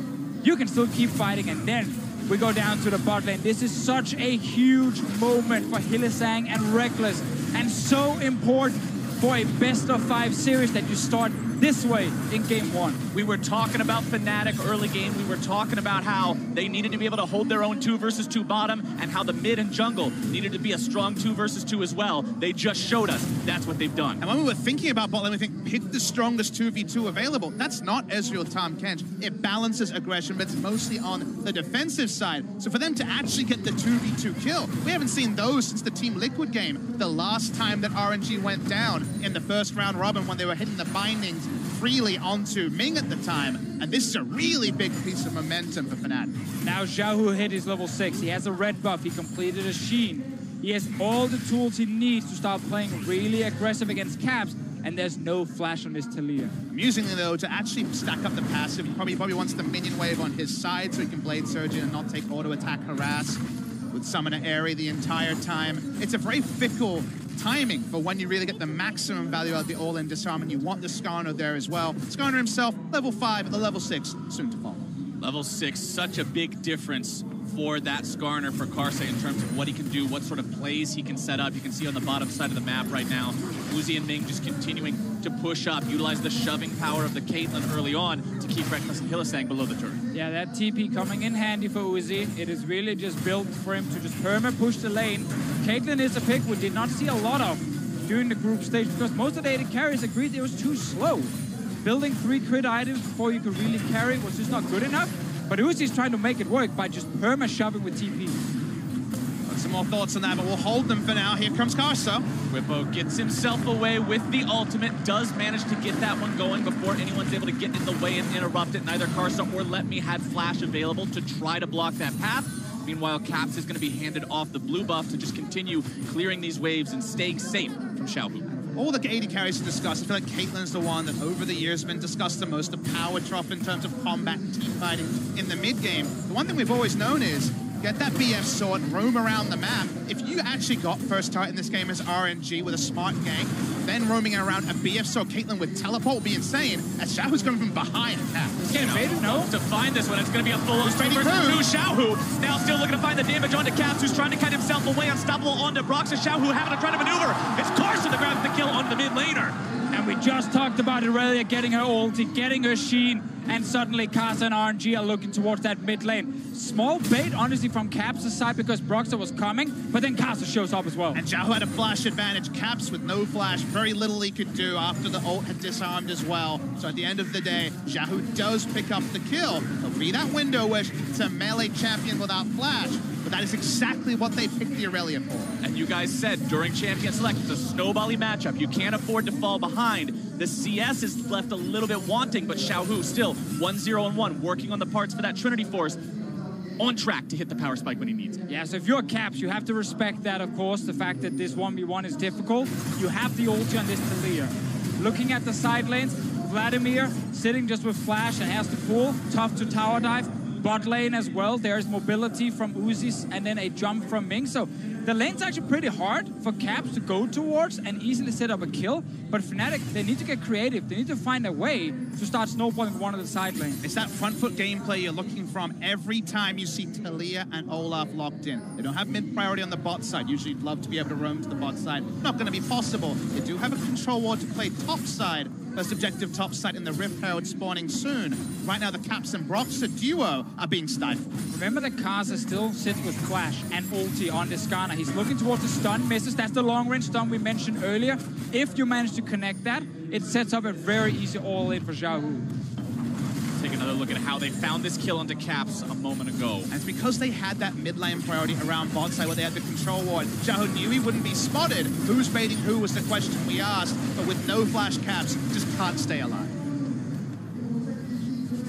S12: you can still keep fighting, and then we go down to the bot lane. This is such a huge moment for Hylissang and Reckless, and so important for a best-of-5 series that you start this way in game 1.
S10: We were talking about Fnatic early game. We were talking about how they needed to be able to hold their own 2 versus 2 bottom, and how the mid and jungle needed to be a strong 2 versus 2 as well. They just showed us that's what they've done.
S11: And when we were thinking about bot lane, we think pick the strongest 2v2 available. That's not Ezreal Tahm Kench. It balances aggression, but it's mostly on the defensive side. So for them to actually get the 2v2 kill, we haven't seen those since the Team Liquid game. The last time that RNG went down in the first round robin when they were hitting the bindings freely onto Ming at the time, and this is a really big piece of momentum for Fnatic.
S12: Now Xiaohu hit his level 6. He has a red buff. He completed a Xin. He has all the tools he needs to start playing really aggressive against Caps, and there's no flash on this Talia.
S11: Amusingly though, to actually stack up the passive, he probably wants the minion wave on his side so he can Blade Surge in and not take auto attack harass with Summoner Airy the entire time. It's a very fickle timing for when you really get the maximum value out of the all-in disarm, and you want the Skarner there as well. Skarner himself, level 5 at the level 6, soon to follow.
S10: Level 6, such a big difference for that Skarner for Karsa in terms of what he can do, what sort of plays he can set up. You can see on the bottom side of the map right now, Uzi and Ming just continuing to push up, utilize the shoving power of the Caitlyn early on to keep Reckless and Hylissang below the turret.
S12: Yeah, that TP coming in handy for Uzi. It is really just built for him to just perma push the lane. Caitlyn is a pick we did not see a lot of during the group stage because most of the AD carries agreed it was too slow. Building 3 crit items before you could really carry was just not good enough. But Uzi's trying to make it work by just perma shoving with TP.
S11: Some more thoughts on that, but we'll hold them for now. Here comes Karsa.
S10: Whippo gets himself away with the ultimate, does manage to get that one going before anyone's able to get in the way and interrupt it. Neither Karsa or Let Me had flash available to try to block that path. Meanwhile, Caps is going to be handed off the blue buff to just continue clearing these waves and staying safe from Xiaohu.
S11: All the AD carries to discuss, I feel like Caitlyn's the one that over the years has been discussed the most, the power drop in terms of combat and team fighting in the mid game. The one thing we've always known is get that BF sword, roam around the map. If you actually got first target in this game as RNG with a smart gank, then roaming around a BF sword, Caitlyn with teleport would be insane, as Xiaohu's coming from behind Caps.
S10: To find this one, it's going to be a full-on versus 2. Xiaohu now still looking to find the damage onto Caps, who's trying to cut himself away, unstoppable onto Brox, and Xiaohu having to try to maneuver. It's Carson that grabs the kill onto the mid laner.
S12: And we just talked about Irelia getting her ulti, getting her sheen, and suddenly Kasa and RNG are looking towards that mid lane. Small bait, honestly, from Caps' side because Broxer was coming, but then Kasa shows up as well.
S11: And Xiaohu had a flash advantage. Caps with no flash, very little he could do after the ult had disarmed as well. So at the end of the day, Xiaohu does pick up the kill. It'll be that window wish to melee champion without flash. But that is exactly what they picked the Irelia for.
S10: And you guys said during Champion Select, it's a snowbally matchup. You can't afford to fall behind. The CS is left a little bit wanting, but Xiaohu still 1-0-1, working on the parts for that Trinity Force, on track to hit the power spike when he needs it.
S12: Yeah, so if you're Caps, you have to respect that, of course, the fact that this 1v1 is difficult. You have the ulti on this Talia. Looking at the side lanes, Vladimir sitting just with flash and has the pull, tough to tower dive. Bot lane as well, there's mobility from Uzi's and then a jump from Ming. So the lane's actually pretty hard for Caps to go towards and easily set up a kill. But Fnatic, they need to get creative. They need to find a way to start snowballing one of the side lanes.
S11: It's that front foot gameplay you're looking from every time you see Talia and Olaf locked in. They don't have mid priority on the bot side. Usually you'd love to be able to roam to the bot side. Not going to be possible. They do have a control ward to play top side. First objective top side in the Rift Herald spawning soon. Right now the Caps and Broxer duo are being stifled.
S12: Remember that Kasa still sits with flash and ulti on Descana. He's looking towards the stun, misses. That's the long range stun we mentioned earlier. If you manage to connect that, it sets up a very easy all-in for Xiaohu.
S10: Take another look at how they found this kill onto Caps a moment ago.
S11: And it's because they had that mid lane priority around bot side where they had the control ward. Xiaohu knew he wouldn't be spotted. Who's baiting who was the question we asked. But with no flash, Caps just can't stay alive.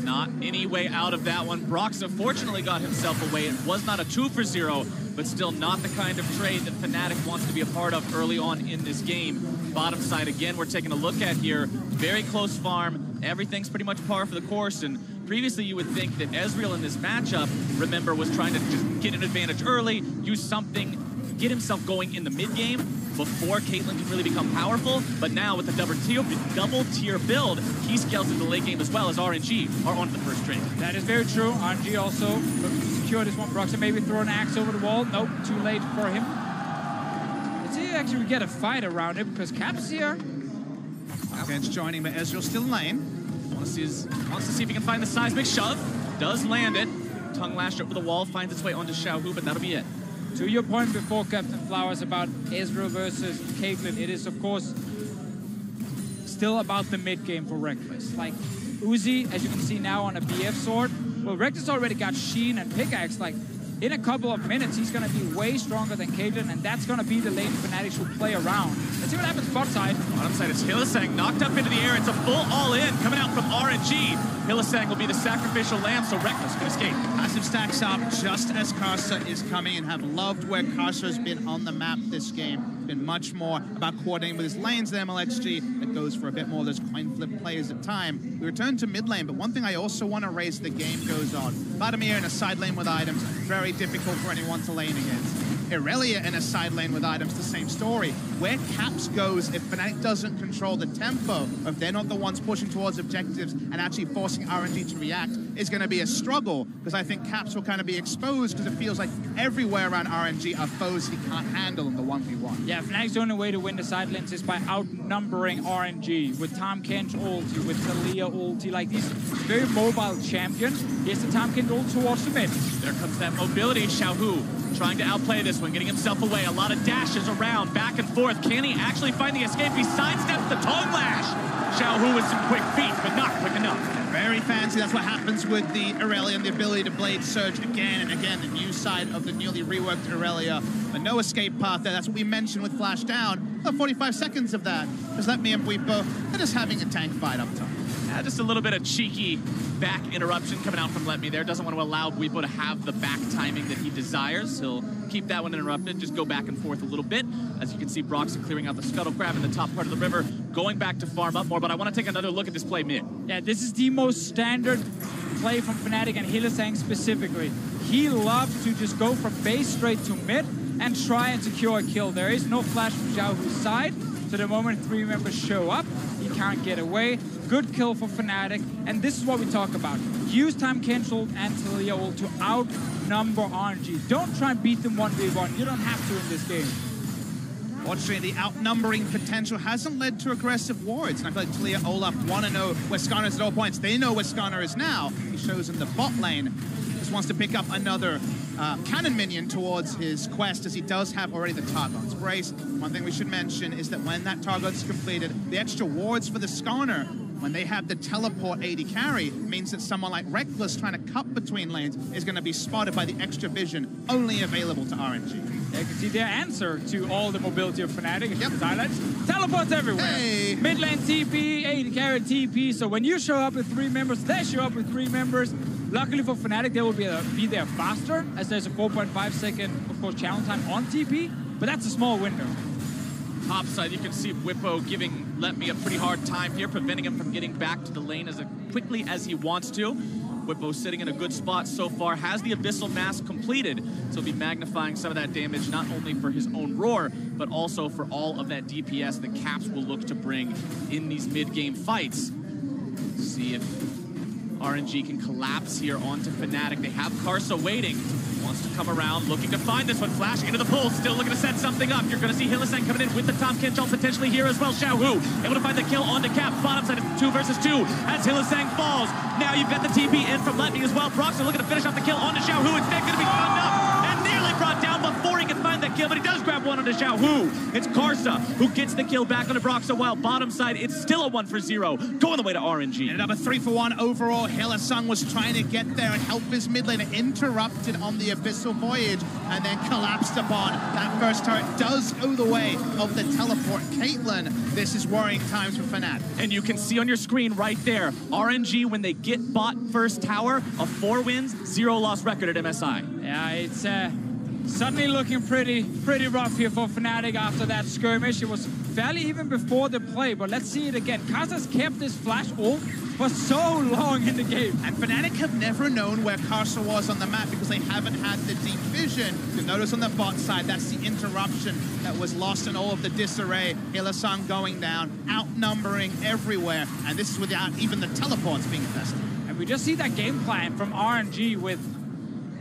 S10: Not any way out of that one. Brox unfortunately got himself away. It was not a 2 for 0, but still not the kind of trade that Fnatic wants to be a part of early on in this game. Bottom side again, we're taking a look at here. Very close farm. Everything's pretty much par for the course. And previously you would think that Ezreal in this matchup, remember, was trying to just get an advantage early, use something, get himself going in the mid game before Caitlyn can really become powerful. But now with the double tier build, he scales into the late game as well as RNG are on to the first trade.
S12: That is very true. RNG also looking to secure this one. Broxer maybe throw an axe over the wall. Nope, too late for him. Let's see if actually we get a fight around it because Caps here.
S11: Bench joining, but Ezreal still in lane.
S10: Wants to see if he can find the seismic shove. Does land it. Tongue lashed over the wall, finds its way onto Xiaohu, but that'll be it.
S12: To your point before, Captain Flowers, about Ezreal versus Caitlyn, it is, of course, still about the mid game for Reckless. Like, Uzi, as you can see now on a BF sword, well, Reckless already got Sheen and Pickaxe. Like, in a couple of minutes, he's going to be way stronger than Caitlyn, and that's going to be the lane Fnatic should play around. Let's see what happens bot side.
S10: Bottom side is Hylissang knocked up into the air. It's a full all-in coming out from RNG. Hylissang will be the sacrificial lamb, so Reckless can escape.
S11: Passive stacks up just as Karsa is coming, and have loved where Karsa has been on the map this game. It's been much more about coordinating with his lanes than MLXG. That goes for a bit more of those coin flip plays at time. We return to mid lane, but one thing I also want to raise, the game goes on. Vladimir in a side lane with items, very difficult for anyone to lane against. Irelia in a side lane with items, the same story. Where Caps goes, if Fnatic doesn't control the tempo, or if they're not the ones pushing towards objectives and actually forcing RNG to react, is going to be a struggle, because I think Caps will kind of be exposed, because it feels like everywhere around RNG are foes he can't handle in the 1v1.
S12: Yeah, Fnatic's only way to win the side lanes is by outnumbering RNG, with Tahm Kench ulti, with Talia ulti, like these very mobile champions. Here's the Tahm Kench ult towards the mid.
S10: There comes that mobility, Xiaohu trying to outplay this one, getting himself away. A lot of dashes around, back and forth. Can he actually find the escape? He sidesteps the tongue lash. Xiaohu with some quick feet, but not quick enough.
S11: Very fancy. That's what happens with the Irelia and the ability to blade surge again and again. The new side of the newly reworked Irelia. But no escape path there. That's what we mentioned with flash down. 45 seconds of that. Just let me and Weepo, they're just having a tank fight up top.
S10: Just a little bit of cheeky back interruption coming out from Let Me there. Doesn't want to allow Weepo to have the back timing that he desires. He'll keep that one interrupted, just go back and forth a little bit. As you can see, Broxer clearing out the Scuttle Crab in the top part of the river, going back to farm up more, but I want to take another look at this play mid.
S12: Yeah, this is the most standard play from Fnatic and HyLiSang specifically. He loves to just go from base straight to mid and try and secure a kill. There is no flash from Xiaohu's side, so the moment 3 members show up, he can't get away. Good kill for Fnatic, and this is what we talk about. Use time cancel and Taliyah ult to outnumber RNG. Don't try and beat them 1v1. You don't have to in this game.
S11: Fortunately, the outnumbering potential hasn't led to aggressive wards. And I feel like Taliyah Olaf want to know where Skarner is at all points. They know where Skarner is now. He shows in the bot lane. Just wants to pick up another cannon minion towards his quest, as he does have already the Targon's Brace. One thing we should mention is that when that Targon's completed, the extra wards for the Skarner, when they have the teleport AD carry, means that someone like Reckless trying to cut between lanes is going to be spotted by the extra vision only available to RNG.
S12: Yeah, you can see their answer to all the mobility of Fnatic. Yep. Highlights. Teleports everywhere. Hey. Mid lane TP, AD carry TP. So when you show up with 3 members, they show up with 3 members. Luckily for Fnatic, they will be there faster, as there's a 4.5 second, of course, challenge time on TP, but that's a small window.
S10: Top side, you can see QUYYN giving Letme a pretty hard time here, preventing him from getting back to the lane as quickly as he wants to. QUYYN sitting in a good spot so far, has the Abyssal Mask completed, so he'll be magnifying some of that damage, not only for his own roar, but also for all of that DPS that Caps will look to bring in these mid-game fights. See if RNG can collapse here onto Fnatic. They have Karsa waiting. Wants to come around, looking to find this one. Flash into the pole, still looking to set something up. You're going to see HyLiSang coming in with the Tom Kenchel potentially here as well. Xiaohu able to find the kill onto Cap. Bottom side is 2 versus 2 as HyLiSang falls. Now you've got the TP in from Letme as well. Broxer looking to finish off the kill onto Xiaohu. Instead going to be stunned up and nearly brought down before he can find that kill, but he does grab one onto Xiaohu. It's Karsa who gets the kill back onto Broxer, while bottom side, it's still a 1 for 0. Going the way to RNG.
S11: Ended up a 3 for 1 overall. HyLiSang was trying to get there and help his mid laner, interrupted on the Abyssal Voyage, and then collapsed upon. That first turret does go the way of the teleport. Caitlyn, this is worrying times for Fnatic.
S10: And you can see on your screen right there, RNG, when they get bot first tower, a 4 wins, 0 loss record at MSI.
S12: Yeah, it's suddenly looking pretty rough here for Fnatic after that skirmish. It was fairly even before the play, but let's see it again. Karsa's kept this flash ult for so long in the game.
S11: And Fnatic have never known where Karsa was on the map because they haven't had the deep vision. You'll notice on the bot side, that's the interruption that was lost in all of the disarray. HyLiSang going down, outnumbering everywhere, and this is without even the teleports being tested.
S12: And we just see that game plan from RNG with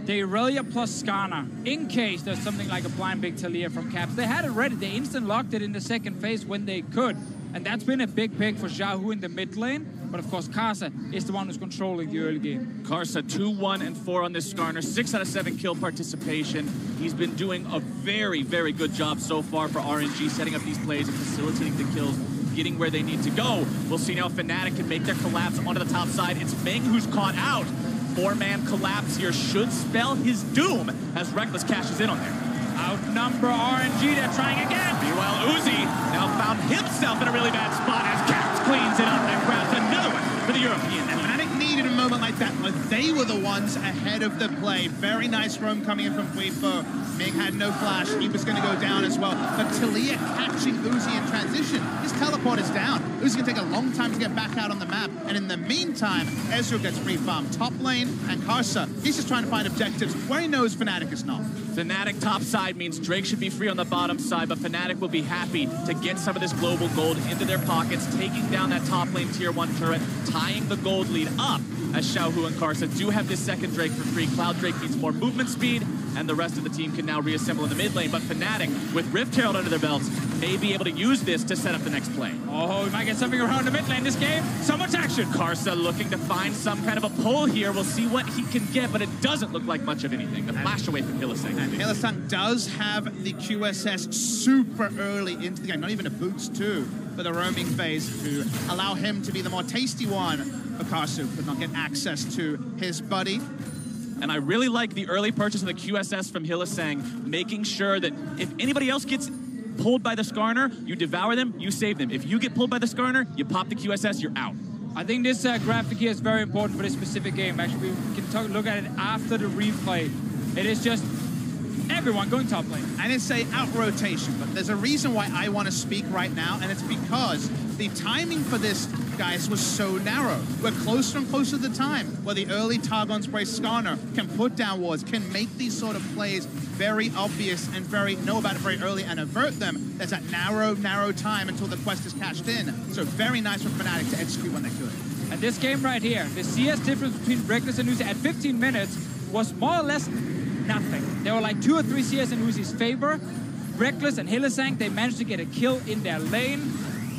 S12: the Irelia plus Skarner, in case there's something like a blind big Taliyah from Caps. They had it ready. They instant locked it in the second phase when they could. And that's been a big pick for Xiaohu in the mid lane. But of course, Karsa is the one who's controlling the early game.
S10: Karsa 2-1 and 4 on this Skarner. 6 out of 7 kill participation. He's been doing a very, very good job so far for RNG, setting up these plays and facilitating the kills, getting where they need to go. We'll see now if Fnatic can make their collapse onto the top side. It's Meng who's caught out. 4-man collapse here should spell his doom as Reckless cashes in on there.
S12: Outnumber RNG, they're trying again.
S10: Meanwhile, Uzi now found himself in a really bad spot as Caps cleans it up and grabs another one for the European.
S11: And Fnatic needed a moment like that where they were the ones ahead of the play. Very nice roam coming in from QUYYN. Ming had no flash. He was going to go down as well. But Taliyah catching Uzi in transition. His teleport is down. Uzi's going to take a long time to get back out on the map. And in the meantime, Ezreal gets re-farmed top lane, and Karsa, he's just trying to find objectives where he knows Fnatic is not.
S10: Fnatic top side means Drake should be free on the bottom side, but Fnatic will be happy to get some of this global gold into their pockets, taking down that top lane tier 1 turret, tying the gold lead up, as Xiaohu and Karsa do have this second Drake for free. Cloud Drake needs more movement speed, and the rest of the team can now reassemble in the mid lane, but Fnatic, with Rift Herald under their belts, may be able to use this to set up the next play.
S12: Oh, we might get something around the mid lane this game. So much action.
S10: Karsa looking to find some kind of a pull here. We'll see what he can get, but it doesn't look like much of anything. The flash away from HyLiSang.
S11: And HyLiSang does have the QSS super early into the game, not even a boost too, for the roaming phase to allow him to be the more tasty one. But Karsa could not get access to his buddy.
S10: And I really like the early purchase of the QSS from HyLiSang, making sure that if anybody else gets pulled by the Skarner, you devour them, you save them. If you get pulled by the Skarner, you pop the QSS, you're out.
S12: I think this graphic here is very important for this specific game. Actually, we can look at it after the replay. It is just everyone going top lane.
S11: And it's a out-rotation, but there's a reason why I want to speak right now, and it's because the timing for this guys, was so narrow. We're closer and closer to the time where the early Targon Spray Skarner can put down wards, can make these sort of plays very obvious and know about it very early and avert them. There's that narrow time until the quest is cashed in. So very nice for Fnatic to execute when they could.
S12: And this game right here, the CS difference between Reckless and Uzi at 15 minutes was more or less nothing. There were like 2 or 3 CS in Uzi's favor. Reckless and Hylissang, they managed to get a kill in their lane.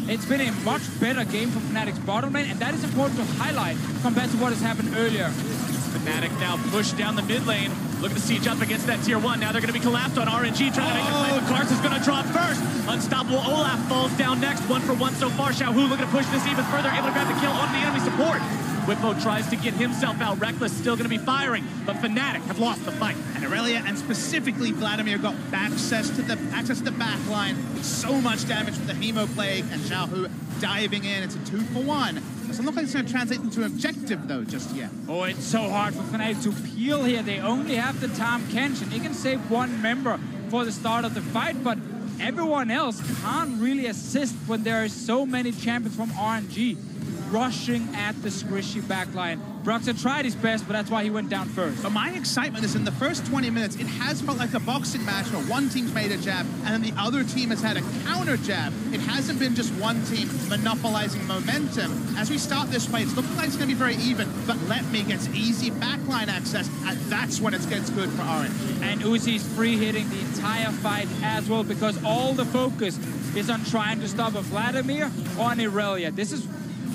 S12: It's been a much better game for Fnatic's bottom lane, and that is important to highlight compared to what has happened earlier.
S10: Fnatic now pushed down the mid lane. Look at the siege up against that tier 1. Now they're going to be collapsed on RNG, trying to make a play, but Karsa's going to drop first. Unstoppable Olaf falls down next. 1 for 1 so far. Xiaohu looking to push this even further, able to grab the kill on the enemy support. QUYYN tries to get himself out. Reckless still going to be firing, but Fnatic have lost the fight.
S11: And Aurelia and specifically Vladimir got access to the back line. So much damage from the Hemo Plague, and Xiaohu diving in. It's a 2 for 1. Doesn't look like it's going to translate into objective, though, just yet.
S12: Oh, it's so hard for Fnatic to peel here. They only have the Tahm Kench, and he can save 1 member for the start of the fight, but everyone else can't really assist when there are so many champions from RNG rushing at the squishy backline. Broxah tried his best, but that's why he went down first.
S11: But my excitement is in the first 20 minutes, it has felt like a boxing match where one team's made a jab and then the other team has had a counter jab. It hasn't been just one team monopolizing momentum. As we start this fight, it's looking like it's going to be very even, but Letme gets easy backline access, and that's when it gets good for RNG.
S12: And Uzi's free hitting the entire fight as well, because all the focus is on trying to stop a Vladimir or an Aurelia. This is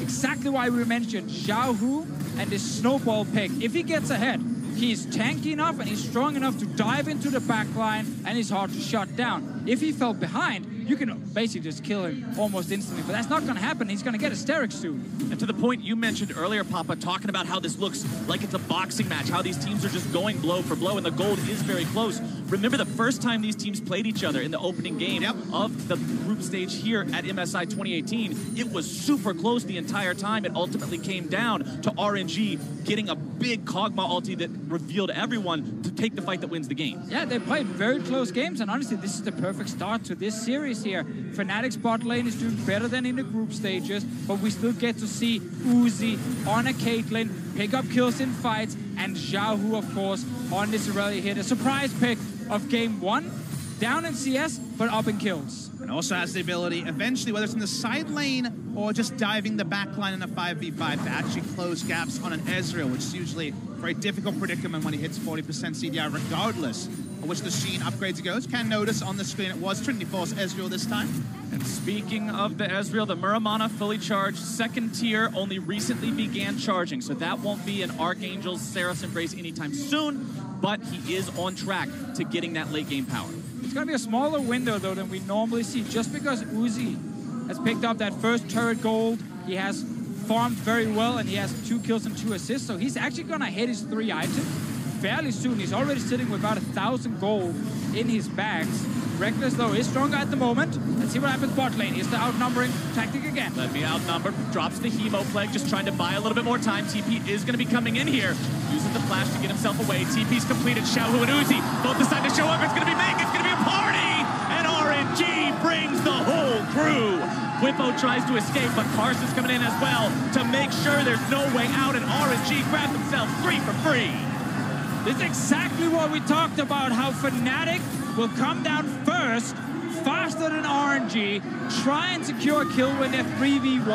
S12: exactly why we mentioned Xiaohu and his snowball pick. If he gets ahead, he's tanky enough and he's strong enough to dive into the back line, and he's hard to shut down. If he fell behind, you can basically just kill him almost instantly, but that's not going to happen. He's going to get hysterics soon.
S10: And to the point you mentioned earlier, Papa, talking about how this looks like it's a boxing match, how these teams are just going blow for blow, and the gold is very close. Remember the first time these teams played each other in the opening game of the group stage here at MSI 2018, it was super close the entire time. It ultimately came down to RNG getting a big Kog'Maw ulti that revealed everyone to take the fight that wins the game.
S12: Yeah, they played very close games, and honestly, this is the perfect start to this series here. Fnatic's bot lane is doing better than in the group stages, but we still get to see Uzi on a Caitlyn pick up kills in fights, and Xiaohu, of course, on this Aurelia hit. A surprise pick of game 1, down in CS, but up in kills.
S11: And also has the ability, eventually, whether it's in the side lane or just diving the back line in a 5v5, to actually close gaps on an Ezreal, which is usually a very difficult predicament when he hits 40% CDI, regardless of which the Xin upgrades he goes. Can notice on the screen it was Trinity Force Ezreal this time.
S10: And speaking of the Ezreal, the Muramana fully charged, 2nd tier, only recently began charging, so that won't be an Archangel's Saros Embrace anytime soon, but he is on track to getting that late game power.
S12: It's going to be a smaller window, though, than we normally see, just because Uzi has picked up that first turret gold. He has farmed very well, and he has 2 kills and 2 assists, so he's actually going to hit his 3 items fairly soon. He's already sitting with about 1,000 gold in his bags. Reckless, though, is stronger at the moment. Let's see what happens bot lane. Here's the outnumbering tactic again.
S10: Let me outnumber. Drops the Hemo Plague, just trying to buy a little bit more time. TP is going to be coming in here. Uses the flash to get himself away. TP's completed. Xiaohu and Uzi both decide to show up. It's going to be big. It's going to be a party. And RNG brings the whole crew. QUYYN tries to escape, but Karsa's coming in as well to make sure there's no way out. And RNG grabs themselves 3 for free.
S12: This is exactly what we talked about, how Fnatic will come down first, faster than RNG, try and secure a kill when they're 3v1.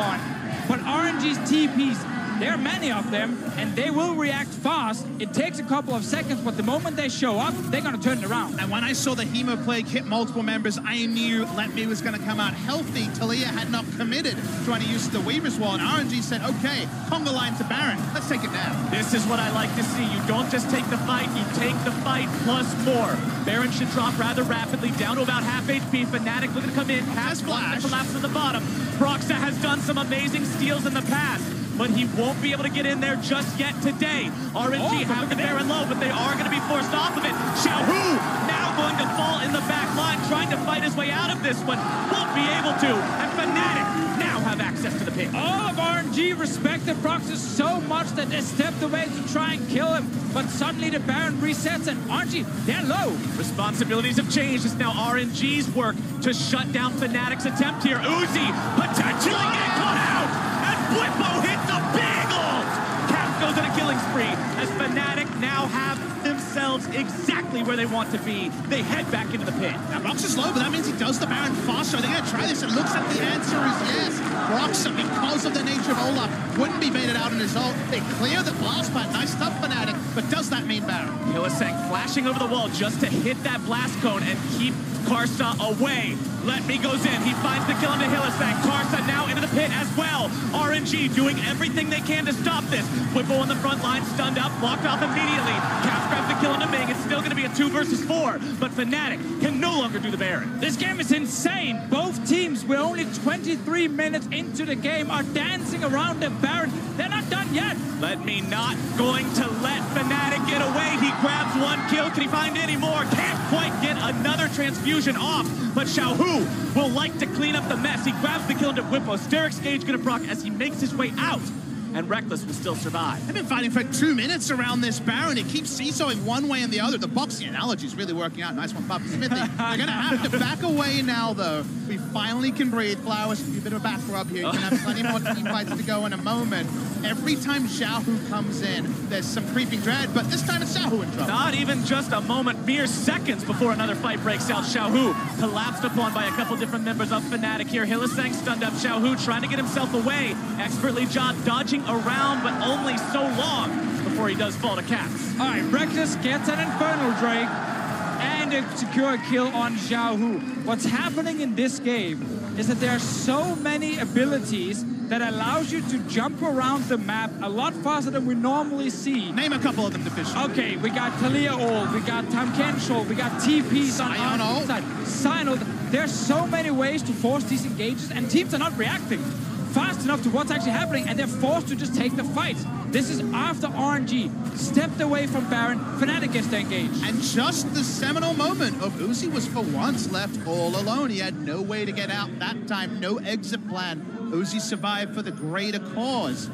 S12: But RNG's TPs, there are many of them, and they will react fast. It takes a couple of seconds, but the moment they show up, they're going to turn it around.
S11: And when I saw the Hemo Plague hit multiple members, I knew Letme was going to come out healthy. Talia had not committed trying to use the Weaver's Wall, and RNG said, okay, conga line to Baron, let's take it down.
S10: This is what I like to see. You don't just take the fight, you take the fight plus more. Baron should drop rather rapidly, down to about half HP. Fnatic looking to come in, pass flash, collapse on the bottom. Broxah has done some amazing steals in the past, but he won't be able to get in there just yet today. RNG have the Baron low, but they are going to be forced off of it. Xiaohu now going to fall in the back line, trying to fight his way out of this one. Won't be able to, and Fnatic now have access to the pick.
S12: All of RNG respected Broxah so much that they stepped away to try and kill him, but suddenly the Baron resets, and RNG, they're low.
S10: Responsibilities have changed. It's now RNG's work to shut down Fnatic's attempt here. Uzi potentially getting caught out, and Whippo hits a big ult! Caps goes on a killing spree as Fnatic now have themselves exactly where they want to be. They head back into the pit.
S11: Now, Rox is low, but that means he does the Baron faster. Are they going to try this? It looks like the answer is yes. Rox, because of the nature of Olaf, wouldn't be baited out in his ult. They clear the blast pad. Nice stuff, Fnatic, but does that mean Baron?
S10: Hylissang flashing over the wall just to hit that blast cone and keep Karsa away. Let Me goes in. He finds the kill into Hylissang. Karsa now into the pit as well. RNG doing everything they can to stop this. Whippo on the front line, stunned up, blocked off immediately. Caps grabs the kill into Ming. It's still going to be a 2 versus 4, but Fnatic can no longer do the Baron.
S12: This game is insane. Both teams, we're only 23 minutes into the game, are dancing around the Baron. They're not done yet.
S10: Let Me not going to let Fnatic get away. He grabs 1 kill. Can he find any more? Can't quite get another transfusion off, but Xiaohu will like to clean up the mess. He grabs the kill into Whippo. Steric's Gage gonna proc as he makes his way out, and Reckless will still survive.
S11: They've been fighting for 2 minutes around this Baron. It keeps seesawing one way and the other. The boxing analogy is really working out. Nice one, Papa Smithy. They're going to have to back away now, though. We finally can breathe. Flowers, a bit of a back rub here. You can have plenty more team fights to go in a moment. Every time Xiaohu comes in, there's some creeping dread, but this time it's Xiaohu in trouble.
S10: Not even just a moment, mere seconds before another fight breaks out. Xiaohu collapsed upon by a couple different members of Fnatic here. Hylissang stunned up Xiaohu, trying to get himself away. Expertly dodging around, but only so long before he does fall to Caps.
S12: All right, Reckless gets an Infernal Drake and a secure kill on Xiaohu. What's happening in this game is that there are so many abilities that allows you to jump around the map a lot faster than we normally see.
S11: Name a couple of them, Division.
S12: Okay, we got Talia ult, we got Tamkenshul, we got TPs on our side. Sion ult. There's so many ways to force these engages, and teams are not reacting fast enough to what's actually happening, and they're forced to just take the fight. This is after RNG stepped away from Baron. Fnatic gets to engage.
S11: And just the seminal moment of Uzi was for once left all alone. He had no way to get out that time, no exit plan. Uzi survived for the greater cause.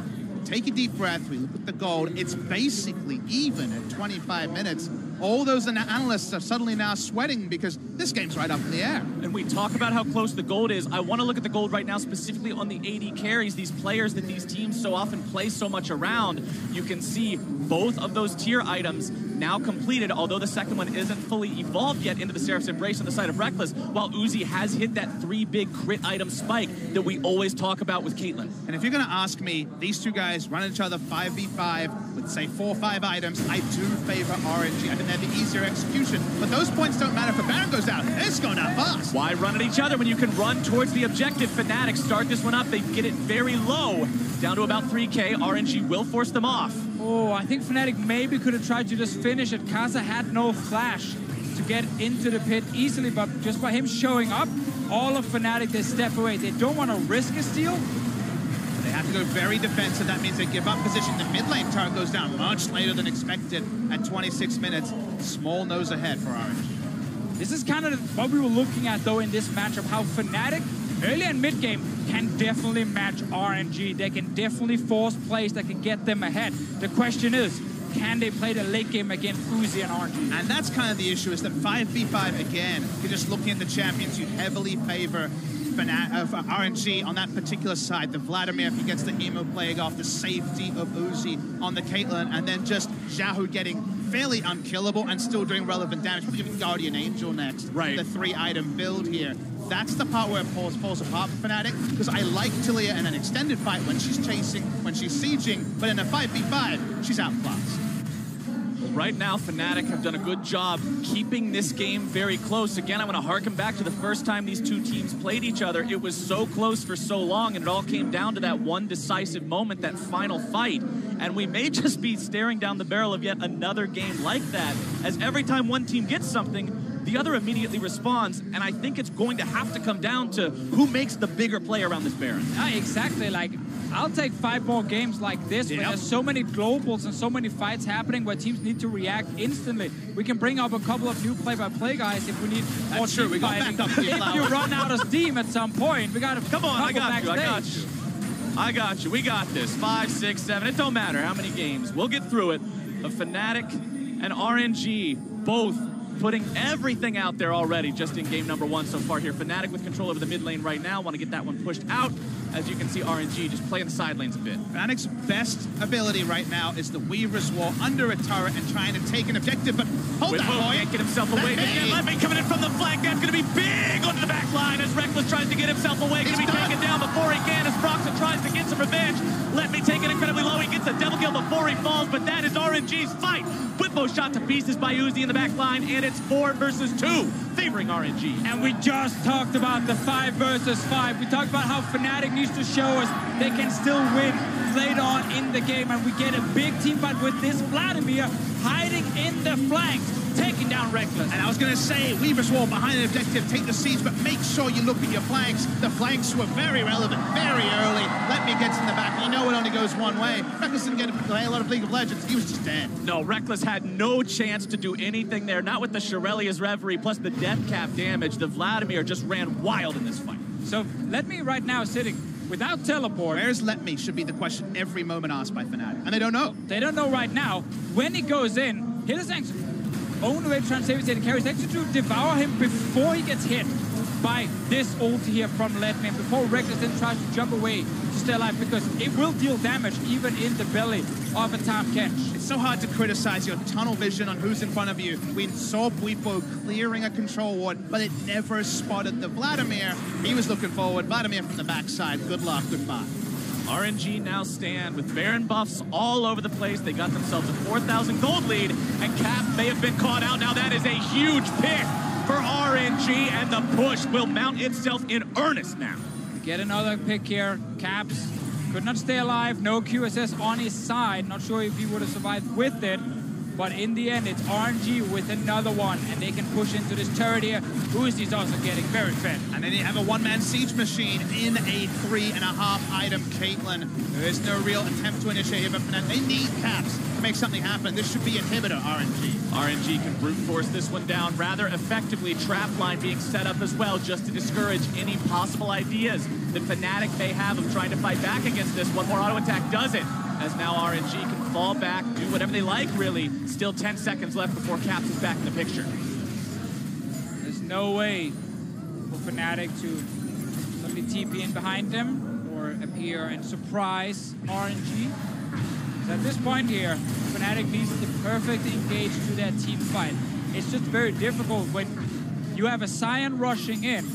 S11: Take a deep breath, we look at the gold. It's basically even at 25 minutes. All those analysts are suddenly now sweating because this game's right up in the air.
S10: And we talk about how close the gold is. I want to look at the gold right now specifically on the AD carries, these players that these teams so often play so much around. You can see both of those tier items now completed, although the second one isn't fully evolved yet into the Seraph's Embrace on the side of Reckless, while Uzi has hit that 3 big crit item spike that we always talk about with Caitlyn.
S11: And if you're going to ask me, these two guys run each other 5v5 with, say, 4 or 5 items, I do favor RNG. I think they're the easier execution, but those points don't matter if a Baron goes down. It's going down fast.
S10: Why run at each other when you can run towards the objective? Fnatic start this one up. They get it very low, down to about 3K. RNG will force them off.
S12: Oh, I think Fnatic maybe could have tried to just finish it. Kaza had no flash to get into the pit easily, but just by him showing up, all of Fnatic, they step away. They don't want to risk a steal.
S11: They have to go very defensive. That means they give up position. The mid lane turret goes down much later than expected at 26 minutes. Small nose ahead for RNG.
S12: This is kind of what we were looking at, though, in this matchup, how Fnatic, early and mid game, can definitely match RNG. They can definitely force plays that can get them ahead. The question is, can they play the late game against Uzi and RNG?
S11: And that's kind of the issue, is that 5v5, again, you're just looking at the champions, you heavily favor RNG on that particular side. The Vladimir, if he gets the Emo Plague off, the safety of Uzi on the Caitlyn, and then just Xiaohu getting fairly unkillable and still doing relevant damage. Probably giving Guardian Angel next.
S10: Right.
S11: The 3-item build here. That's the part where it falls apart for Fnatic, because I like Talia in an extended fight when she's chasing, when she's sieging, but in a 5v5, she's outclassed.
S10: Right now, Fnatic have done a good job keeping this game very close. Again, I want to harken back to the first time these two teams played each other. It was so close for so long, and it all came down to that one decisive moment, that final fight. And we may just be staring down the barrel of yet another game like that, as every time one team gets something, the other immediately responds, and I think it's going to have to come down to who makes the bigger play around this Baron.
S12: Exactly. Like, I'll take 5 more games like this, where there's so many globals and so many fights happening where teams need to react instantly. We can bring up a couple of new play-by-play guys if we need more team fighting. If you run out of steam at some point, we got to
S10: come on, I got you. I got you. We got this. 5, 6, 7. It don't matter how many games. We'll get through it. But Fnatic and RNG both putting everything out there already just in game number 1 so far here. Fnatic with control over the mid lane right now. Want to get that one pushed out. As you can see, RNG just playing the side lanes a bit.
S11: Fnatic's best ability right now is the Weaver's Wall under a turret and trying to take an objective, but hold that, boy.
S10: Can't get himself away. Let me coming in from the flank. That's going to be big onto the back line as Reckless tries to get himself away. Going to be taken down before he can as Proxen tries to get some revenge. Let me take it incredibly low. He gets a double kill before he falls, but that is RNG's fight. Whippo shot to pieces by Uzi in the back line, and it's 4 versus 2, favoring RNG.
S12: And we just talked about the 5 versus 5. We talked about how Fnatic needs to show us they can still win later on in the game, and we get a big team fight with this Vladimir hiding in the flanks, taking down Reckless.
S11: And I was going to say, Weaver's Wall behind an objective, take the siege, but make sure you look at your flanks. The flanks were very relevant, very early. Let me get in the back. You know it only goes one way. Reckless didn't get to play a lot of League of Legends. He was just dead.
S10: No, Reckless had no chance to do anything there. Not with the Shirelia's Reverie plus the death cap damage. The Vladimir just ran wild in this fight.
S12: So Let Me right now sitting without teleport.
S11: Where's Let Me should be the question every moment asked by Fnatic. And they don't know.
S12: They don't know right now. When he goes in, hiliSang's only way to try and save his carry is actually to devour him before he gets hit by this ult here from Let Me, before Reckless then tries to jump away to stay alive, because it will deal damage even in the belly of a Tahm Kench.
S11: It's so hard to criticize your tunnel vision on who's in front of you. We saw Bwipo clearing a control ward, but it never spotted the Vladimir. He was looking forward. Vladimir from the backside. Good luck, goodbye.
S10: RNG now stand with Baron buffs all over the place. They got themselves a 4,000 gold lead, and Cap may have been caught out. Now that is a huge pick for RNG, and the push will mount itself in earnest now.
S12: Get another pick here. Caps could not stay alive. No QSS on his side. Not sure if he would have survived with it. But in the end, it's RNG with another one, and they can push into this turret here. Uzi's also getting very fed.
S11: And then you have a one-man siege machine in a 3.5 item Caitlyn. There is no real attempt to initiate here, but they need Caps to make something happen. This should be inhibitor, RNG.
S10: RNG can brute force this one down rather effectively. Trap line being set up as well just to discourage any possible ideas that Fnatic may have of trying to fight back against this. One more auto attack does it, as now RNG can fall back, do whatever they like, really. Still 10 seconds left before Caps is back in the picture.
S12: There's no way for Fnatic to suddenly TP in behind them or appear and surprise RNG. So at this point here, Fnatic needs the perfect engage to their team fight. It's just very difficult when you have a Sion rushing in,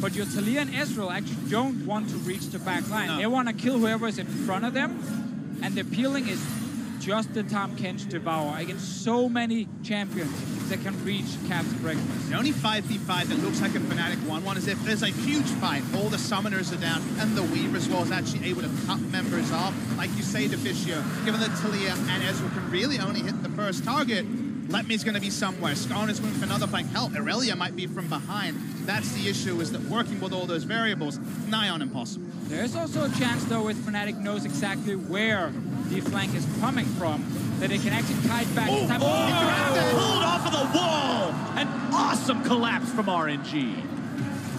S12: but your Taliyah and Ezreal actually don't want to reach the back line. No. They want to kill whoever is in front of them, and the peeling is just the Tahm Kench Devour against so many champions that can reach Caps and Reckless.
S11: The only 5v5 that looks like a Fnatic 1-1 is if there's a huge fight, all the summoners are down, and the Weaver as well is actually able to cut members off. Like you say, Deficio, given that Taliyah and Ezreal can really only hit the first target, Let Me's going to be somewhere. Skarn is going for another flank. Hell, Irelia might be from behind. That's the issue, is that working with all those variables, nigh on impossible.
S12: There's also a chance, though, if Fnatic knows exactly where the flank is coming from, that they can actually kite back.
S10: Pulled off of the wall! An awesome collapse from RNG.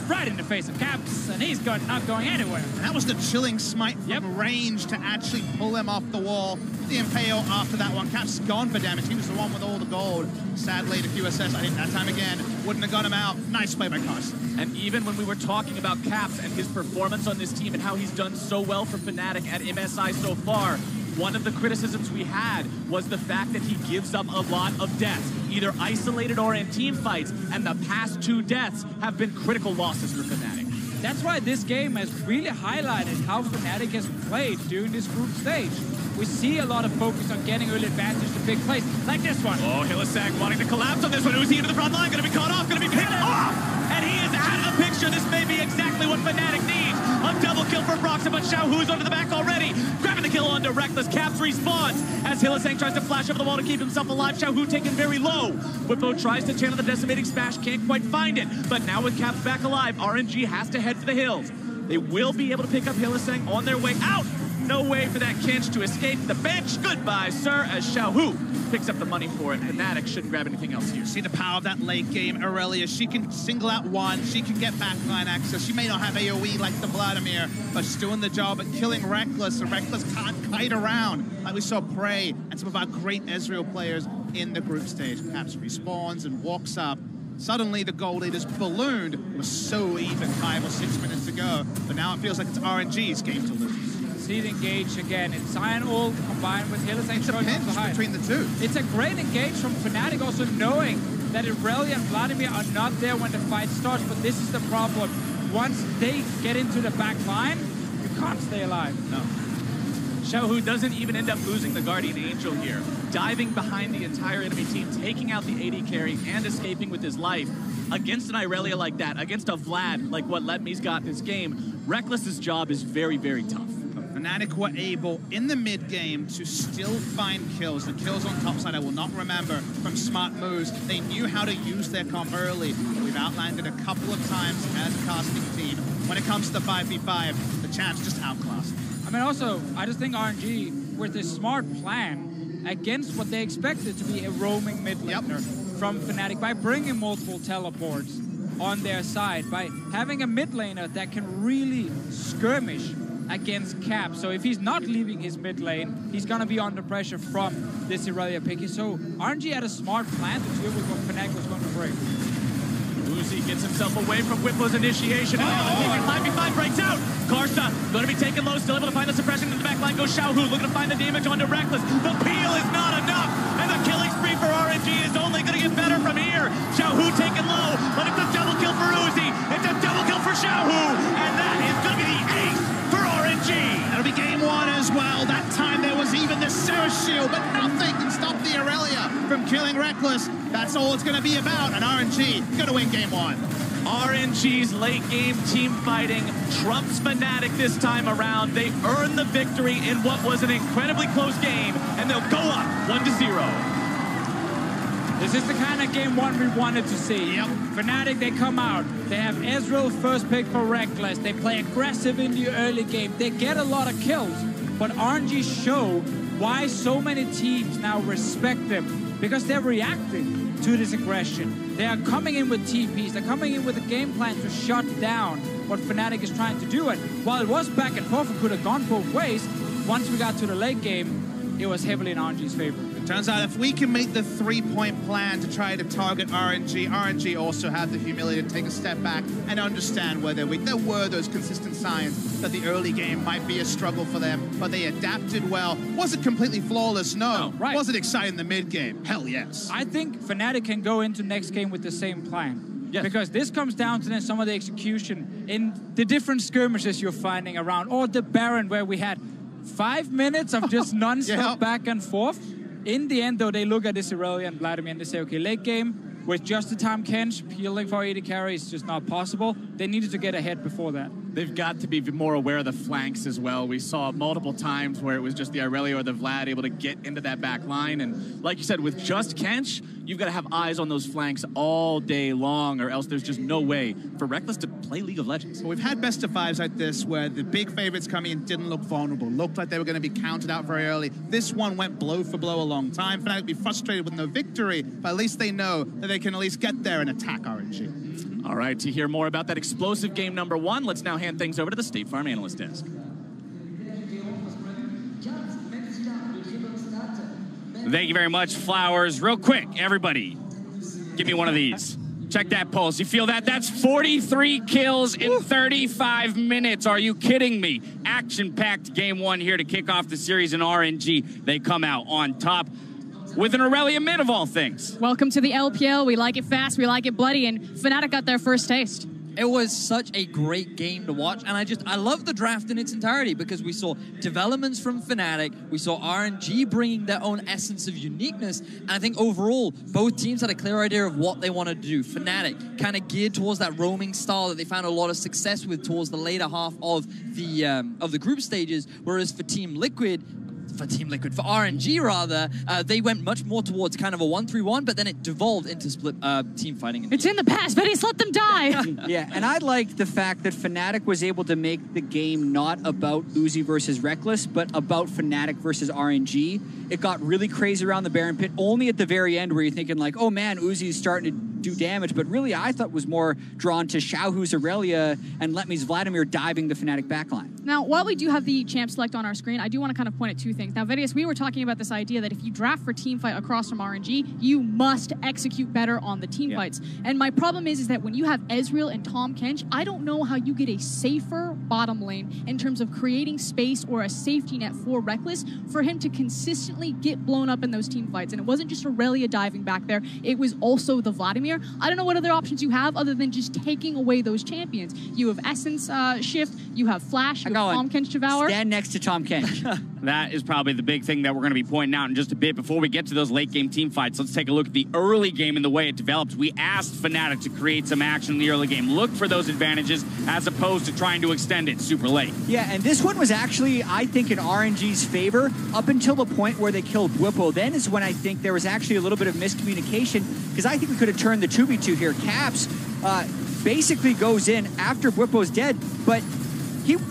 S12: Right in the face of Caps, and he's not going anywhere.
S11: And that was the chilling smite from range to actually pull him off the wall. The Impale after that one. Caps gone for damage. He was the one with all the gold. Sadly, the QSS, I think that time again, wouldn't have got him out. Nice play by Carson.
S10: And even when we were talking about Caps and his performance on this team and how he's done so well for Fnatic at MSI so far, one of the criticisms we had was the fact that he gives up a lot of deaths, either isolated or in team fights, and the past 2 deaths have been critical losses for Fnatic.
S12: That's why this game has really highlighted how Fnatic has played during this group stage. We see a lot of focus on getting early advantage to big plays, like this one.
S10: Oh, hiliSang wanting to collapse on this one. Uzi into the front line, gonna be caught off, gonna be picked off! And he is out of the picture. This may be exactly what Fnatic needs. A double kill for Proxen, but Xiaohu's onto the back already. Grabbing the kill onto Reckless. Caps respawns as hiliSang tries to flash over the wall to keep himself alive. Xiaohu taken very low. Whippo tries to channel the decimating smash, can't quite find it. But now with Caps back alive, RNG has to head for the hills. They will be able to pick up hiliSang on their way out. No way for that Kinch to escape the bench. Goodbye, sir, as Xiaohu picks up the money for it. Fnatic shouldn't grab anything else here.
S11: See the power of that late game Aurelia. She can single out one. She can get backline access. She may not have AoE like the Vladimir, but she's doing the job at killing Reckless. So Reckless can't kite around like we saw Prey and some of our great Ezreal players in the group stage. Caps respawns and walks up. Suddenly the goal leaders ballooned. It was so even 5 or 6 minutes ago, but now it feels like it's RNG's game to lose.
S12: See it engage again. It's Cyan ult combined with Hylissang.
S11: It's a pinch between the two.
S12: It's a great engage from Fnatic, also knowing that Aurelia and Vladimir are not there when the fight starts, but this is the problem. Once they get into the back line, you can't stay alive.
S10: No. Xiaohu doesn't even end up losing the Guardian Angel here. Diving behind the entire enemy team, taking out the AD carry, and escaping with his life. Against an Irelia like that, against a Vlad like what Letme's got this game, Reckless's job is very, very tough.
S11: Fnatic were able, in the mid-game, to still find kills. The kills on top side I will not remember from smart moves. They knew how to use their comp early. We've outlined it a couple of times as a casting team. When it comes to the 5v5, the champs just outclassed.
S12: I mean, also, I just think RNG, with this smart plan against what they expected to be a roaming mid laner from Fnatic, by bringing multiple teleports on their side, by having a mid laner that can really skirmish against Cap. So if he's not leaving his mid lane, he's going to be under pressure from this Aurelia pick. So RNG had a smart plan to deal with what Fnatic was going to bring.
S10: Uzi gets himself away from Whipplo's initiation, and now the 5v5 breaks out. Karsa going to be taken low, still able to find the suppression in the back line. Goes Xiaohu, looking to find the damage onto Reckless. The peel is not enough, and the killing spree for RNG is only going to get better from here. Xiaohu taken low, but it's a double kill for Uzi. It's a double kill for Xiaohu, and that is going to be the ace for RNG.
S11: That'll be game one as well. That time there was even the Ceres shield, but nothing can stop the Aurelia from killing Reckless. That's all it's going to be about, and RNG going to win game one.
S10: RNG's late game team fighting trumps Fnatic this time around. They earned the victory in what was an incredibly close game, and they'll go up 1-0.
S12: This is the kind of game one we wanted to see.
S11: Yep.
S12: Fnatic, they come out. They have Ezreal first pick for Reckless. They play aggressive in the early game. They get a lot of kills, but RNG show why so many teams now respect them, because they're reacting to this aggression. They are coming in with TPs. They're coming in with a game plan to shut down what Fnatic is trying to do. And while it was back and forth, it could have gone both ways. Once we got to the late game, it was heavily in RNG's favor.
S11: It turns out if we can make the three-point plan to try to target RNG also had the humility to take a step back and understand where they're weak. There were those consistent signs that the early game might be a struggle for them, but they adapted well. Was it completely flawless? No.
S12: Right.
S11: Was it exciting in the mid-game? Hell yes.
S12: I think Fnatic can go into next game with the same plan.
S10: Yes.
S12: Because this comes down to then some of the execution in the different skirmishes you're finding around, or the Baron where we had 5 minutes of just non-stop back and forth. In the end, though, they look at this Aurelia and Vladimir and they say, okay, late game, with just-in-time Kench, peeling for 80 carry is just not possible. They needed to get ahead before that.
S10: They've got to be more aware of the flanks as well. We saw multiple times where it was just the Aurelia or the Vlad able to get into that back line. And like you said, with just Kench, you've got to have eyes on those flanks all day long, or else there's just no way for Reckless to play League of Legends.
S11: Well, we've had best of fives like this where the big favorites coming in didn't look vulnerable, looked like they were going to be counted out very early. This one went blow for blow a long time. Fnatic will be frustrated with no victory, but at least they know that they can at least get there and attack RNG.
S10: All right, to hear more about that explosive game number one, let's now hand things over to the State Farm Analyst Desk.
S5: Thank you very much, Flowers. Real quick, everybody, give me one of these. Check that pulse. You feel that? That's 43 kills in 35 minutes. Are you kidding me? Action-packed game one here to kick off the series in RNG. They come out on top with an Aurelia mid of all things.
S7: Welcome to the LPL. We like it fast, we like it bloody, and Fnatic got their first taste.
S9: It was such a great game to watch, and I love the draft in its entirety because we saw developments from Fnatic, we saw RNG bringing their own essence of uniqueness, and I think overall, both teams had a clear idea of what they wanted to do. Fnatic kind of geared towards that roaming style that they found a lot of success with towards the later half of the group stages, whereas for Team Liquid, for Team Liquid, for RNG rather, they went much more towards kind of a 1-3-1, but then it devolved into split team fighting.
S7: It's in the past, but he's let them die.
S6: Yeah, and I like the fact that Fnatic was able to make the game not about Uzi versus Reckless, but about Fnatic versus RNG. It got really crazy around the Baron pit, only at the very end where you're thinking like, oh man, Uzi's starting to do damage, but really I thought was more drawn to Xiaohu's Aurelia and Letme's Vladimir diving the Fnatic backline.
S7: Now, while we do have the champ select on our screen, I do want to kind of point at two things. Now, Vedius, we were talking about this idea that if you draft for team fight across from RNG, you must execute better on the team fights. And my problem is that when you have Ezreal and Tahm Kench, I don't know how you get a safer bottom lane in terms of creating space or a safety net for Reckless for him to consistently get blown up in those team fights. And it wasn't just Aurelia diving back there, it was also the Vladimir. I don't know what other options you have other than just taking away those champions. You have Essence Shift, you have Flash, you have Tahm Kench Devour.
S6: Stand next to Tahm Kench.
S5: That is probably the big thing that we're going to be pointing out in just a bit. Before we get to those late game team fights, let's take a look at the early game and the way it developed. We asked Fnatic to create some action in the early game. Look for those advantages as opposed to trying to extend it super late.
S6: Yeah, and this one was actually, I think, in RNG's favor up until the point where they killed Whippo. Then is when I think there was actually a little bit of miscommunication, because I think we could have turned the 2v2 here. Caps basically goes in after Whippo's dead, but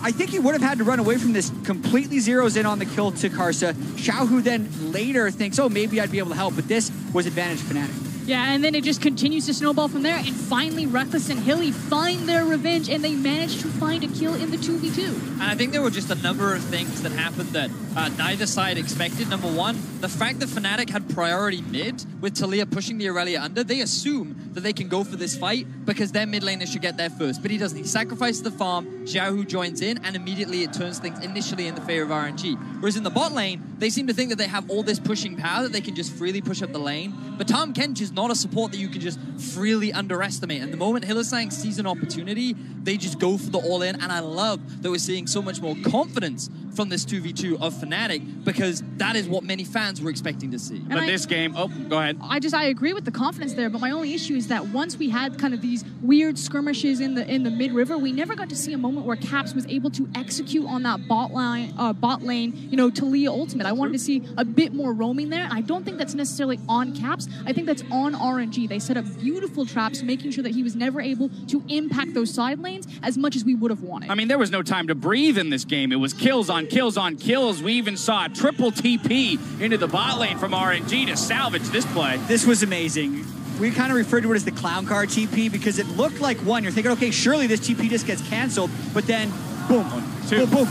S6: I think he would have had to run away from this, completely zeroes in on the kill to Karsa. Xiaohu then later thinks, oh, maybe I'd be able to help, but this was advantage Fnatic.
S7: Yeah, and then it just continues to snowball from there, and finally Reckless and Hilly find their revenge, and they manage to find a kill in the 2v2.
S9: And I think there were just a number of things that happened that neither side expected. Number one, the fact that Fnatic had priority mid with Taliyah pushing the Aurelia under, they assume that they can go for this fight because their mid laner should get there first. But he doesn't. He sacrifices the farm, Xiaohu joins in, and immediately it turns things initially in the favor of RNG. Whereas in the bot lane, they seem to think that they have all this pushing power that they can just freely push up the lane. But Tahm Kench is not a support that you can just freely underestimate. And the moment Hylissang sees an opportunity, they just go for the all-in. And I love that we're seeing so much more confidence from this 2v2 of Fnatic, because that is what many fans were expecting to see.
S5: But this game, oh, go ahead.
S7: I agree with the confidence there, but my only issue is that once we had kind of these weird skirmishes in the mid-river, we never got to see a moment where Caps was able to execute on that bot lane, you know, Taliyah ultimate. I wanted to see a bit more roaming there, and I don't think that's necessarily on Caps. I think that's on RNG. They set up beautiful traps, making sure that he was never able to impact those side lanes as much as we would have wanted.
S5: I mean, there was no time to breathe in this game. It was kills on kills on kills. We even saw a triple TP into the bot lane from RNG to salvage this play.
S6: This was amazing. We kind of referred to it as the clown car TP because it looked like one. You're thinking, okay, surely this TP just gets canceled, but then boom, boom, boom.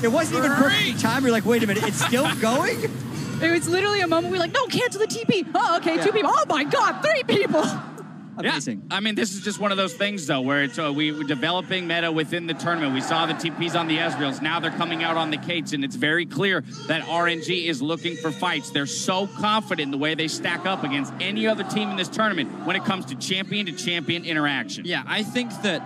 S6: It wasn't even perfectly timed. You're like, wait a minute, it's still going?
S7: It was literally a moment we were like, no, cancel the TP. Oh, okay, 2 people. Oh my God, 3 people.
S6: Amazing.
S5: Yeah, I mean, this is just one of those things, though, where it's we were developing meta within the tournament. We saw the TPs on the Ezreals. Now they're coming out on the Kates, and it's very clear that RNG is looking for fights. They're so confident in the way they stack up against any other team in this tournament when it comes to champion interaction.
S9: Yeah, I think that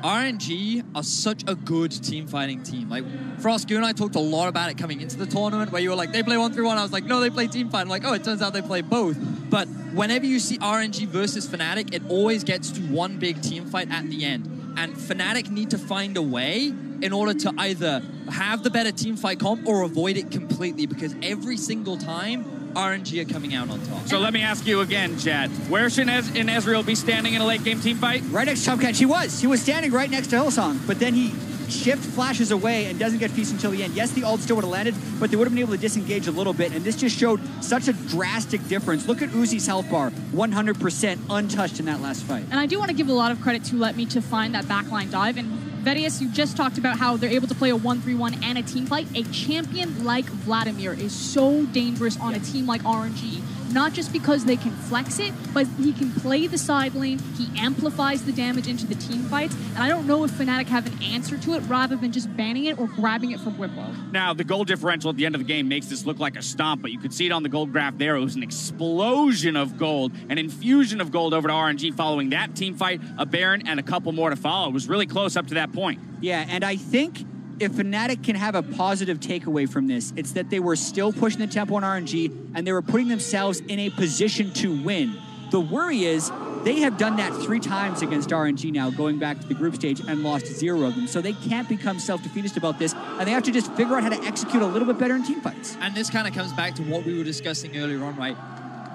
S9: RNG are such a good team fighting team. Like, Frost, you and I talked a lot about it coming into the tournament, where you were like, they play 1-3-1. I was like, no, they play team fight. I'm like, oh, it turns out they play both. But whenever you see RNG versus Fnatic, it always gets to one big team fight at the end. And Fnatic need to find a way in order to either have the better team fight comp or avoid it completely, because every single time, RNG are coming out on top.
S5: So let me ask you again, Chad. Where should Ezreal be standing in a late game team fight?
S6: Right next to Tahm Kench. He was standing right next to Hylissang, but then he shift flashes away and doesn't get feast until the end. Yes, the ult still would have landed, but they would have been able to disengage a little bit, and this just showed such a drastic difference. Look at Uzi's health bar, 100% untouched in that last fight.
S7: And I do want to give a lot of credit to Let Me to find that backline dive, and Vedius, you just talked about how they're able to play a 1-3-1 and a team fight. A champion like Vladimir is so dangerous on a team like RNG. Not just because they can flex it, but he can play the side lane, he amplifies the damage into the team fights, and I don't know if Fnatic have an answer to it rather than just banning it or grabbing it from Whippo.
S5: Now, the gold differential at the end of the game makes this look like a stomp, but you could see it on the gold graph there. It was an explosion of gold, an infusion of gold over to RNG following that team fight, a Baron, and a couple more to follow. It was really close up to that point.
S6: Yeah, and I think if Fnatic can have a positive takeaway from this, it's that they were still pushing the tempo on RNG and they were putting themselves in a position to win. The worry is They have done that 3 times against RNG now, going back to the group stage, and lost 0 of them. So they can't become self-defeatist about this, and they have to just figure out how to execute a little bit better in team fights.
S9: And this kind of comes back to what we were discussing earlier on, right?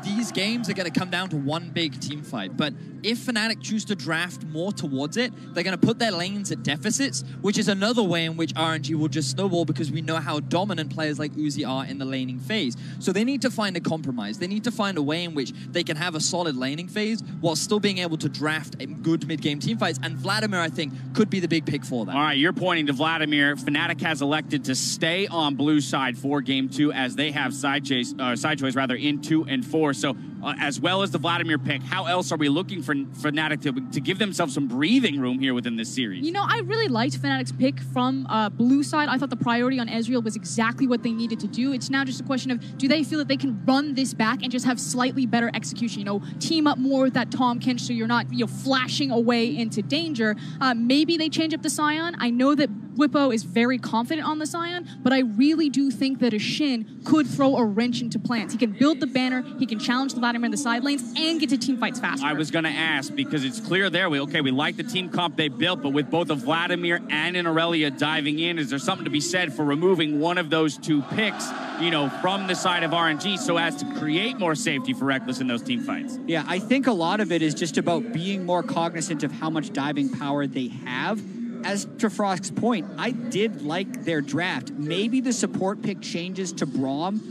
S9: These games are going to come down to one big team fight. But if Fnatic choose to draft more towards it, they're going to put their lanes at deficits, which is another way in which RNG will just snowball because we know how dominant players like Uzi are in the laning phase. So they need to find a compromise. They need to find a way in which they can have a solid laning phase while still being able to draft good mid-game team fights. And Vladimir, I think, could be the big pick for that.
S5: All right, you're pointing to Vladimir. Fnatic has elected to stay on blue side for game 2 as they have side choice in 2 and 4. So as well as the Vladimir pick, how else are we looking for Fnatic to give themselves some breathing room here within this series?
S7: You know, I really liked Fnatic's pick from blue side. I thought the priority on Ezreal was exactly what they needed to do. It's now just a question of, do they feel that they can run this back and just have slightly better execution? You know, team up more with that Tom Kench so you're not, you know, flashing away into danger. Maybe they change up the Sion. I know that QUYYN is very confident on the Sion, but I really do think that a Xin could throw a wrench into plans. He can build the banner, he can challenge the Vladimir in the side lanes, and get to team fights faster.
S5: I was going to ask, because it's clear there, we like the team comp they built, but with both a Vladimir and an Aurelia diving in, is there something to be said for removing one of those 2 picks, you know, from the side of RNG so as to create more safety for Reckless in those team fights?
S6: Yeah, I think a lot of it is just about being more cognizant of how much diving power they have. As to Frost's point, I did like their draft. Maybe the support pick changes to Braum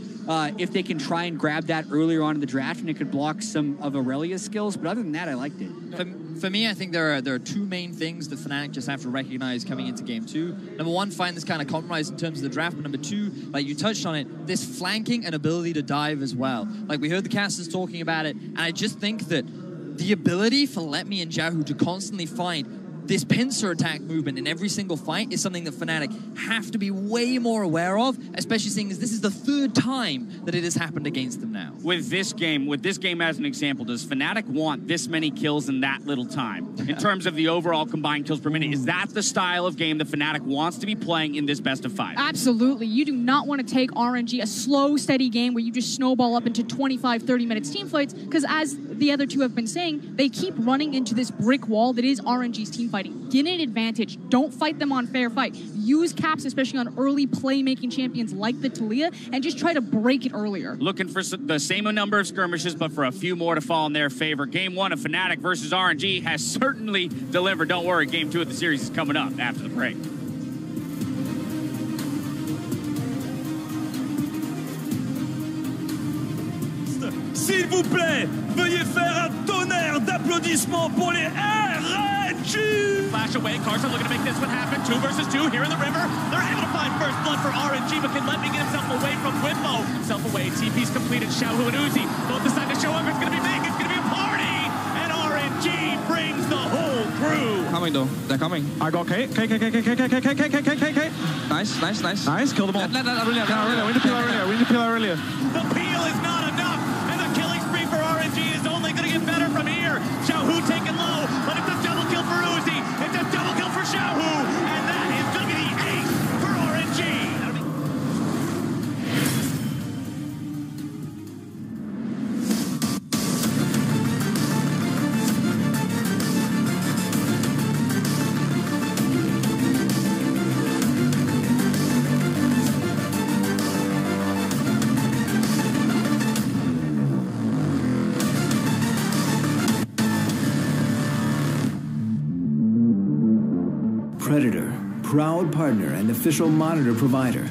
S6: if they can try and grab that earlier on in the draft and it could block some of Aurelia's skills. But other than that, I liked it.
S9: For me, I think there are 2 main things that Fnatic just have to recognize coming into game 2. Number 1, find this kind of compromise in terms of the draft. But number 2, like you touched on it, this flanking and ability to dive as well. Like we heard the casters talking about it, and I just think that the ability for Letme and Xiaohu to constantly find this pincer attack movement in every single fight is something that Fnatic have to be way more aware of, especially seeing as this is the 3rd time that it has happened against them now.
S5: With this game as an example, does Fnatic want this many kills in that little time? In terms of the overall combined kills per minute, is that the style of game that Fnatic wants to be playing in this best of 5?
S7: Absolutely. You do not want to take RNG, a slow, steady game where you just snowball up into 25, 30 minutes team fights, because as the other 2 have been saying, they keep running into this brick wall that is RNG's team fighting. Get an advantage. Don't fight them on fair fight. Use caps, especially on early playmaking champions like the Talia, and just try to break it earlier.
S5: Looking for the same number of skirmishes, but for a few more to fall in their favor. Game 1 of Fnatic versus RNG has certainly delivered. Don't worry, game 2 of the series is coming up after the break.
S3: S'il vous plaît, veuillez faire un tonnerre d'applaudissements pour les RNG!
S10: Flash away, Carson looking to make this one happen. 2 versus 2 here in the river. They're able to find first blood for RNG, but can Letme get himself away from QUYYN. Himself away, TP's completed, Xiaohu and Uzi both decide to show up. It's going to be big, it's going to be a party! And RNG brings the whole crew!
S13: Coming though, they're coming. I got K. Nice, kill them all. We need to peel Aurelia.
S10: The peel is not enough, and the killing spree for RNG is only going to get better from here. Xiaohu taken low, but it's a double kill for Uzi. It's a double kill for Xiaohu, and that is going to be the 8th for RNG.
S14: Predator, proud partner and official monitor provider.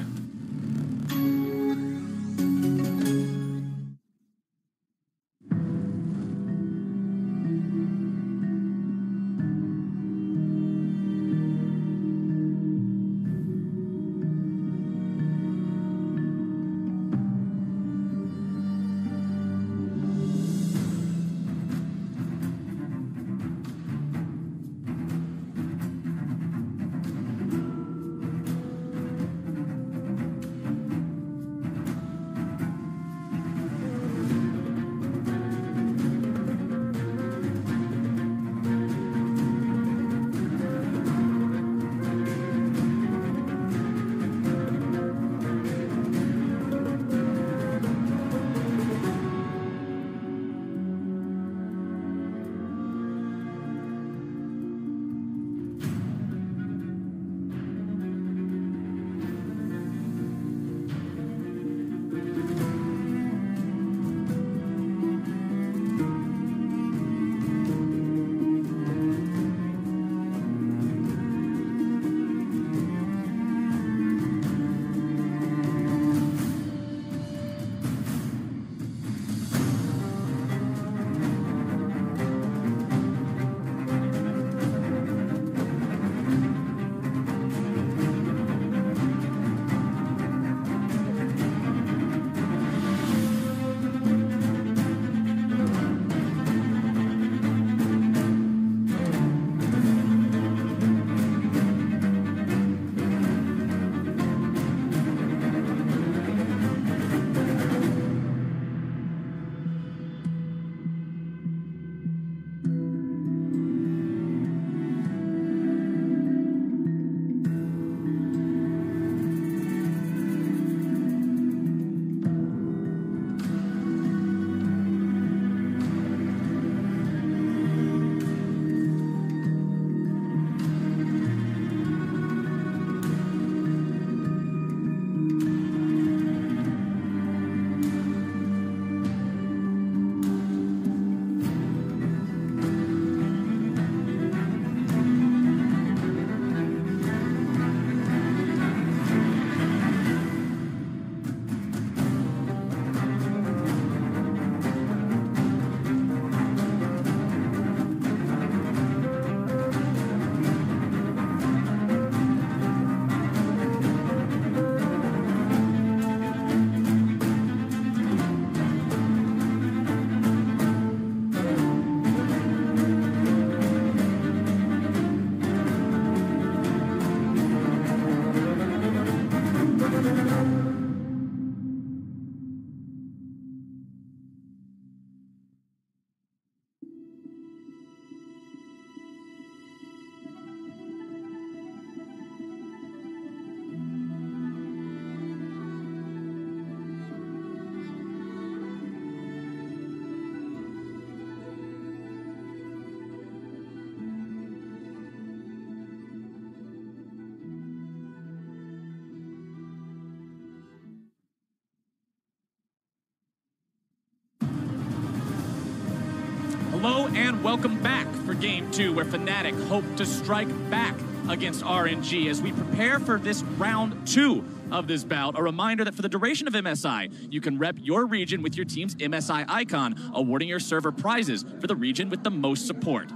S10: and welcome back for Game 2, where Fnatic hope to strike back against RNG as we prepare for this round 2 of this bout. A reminder that for the duration of MSI, you can rep your region with your team's MSI icon, awarding your server prizes for the region with the most support.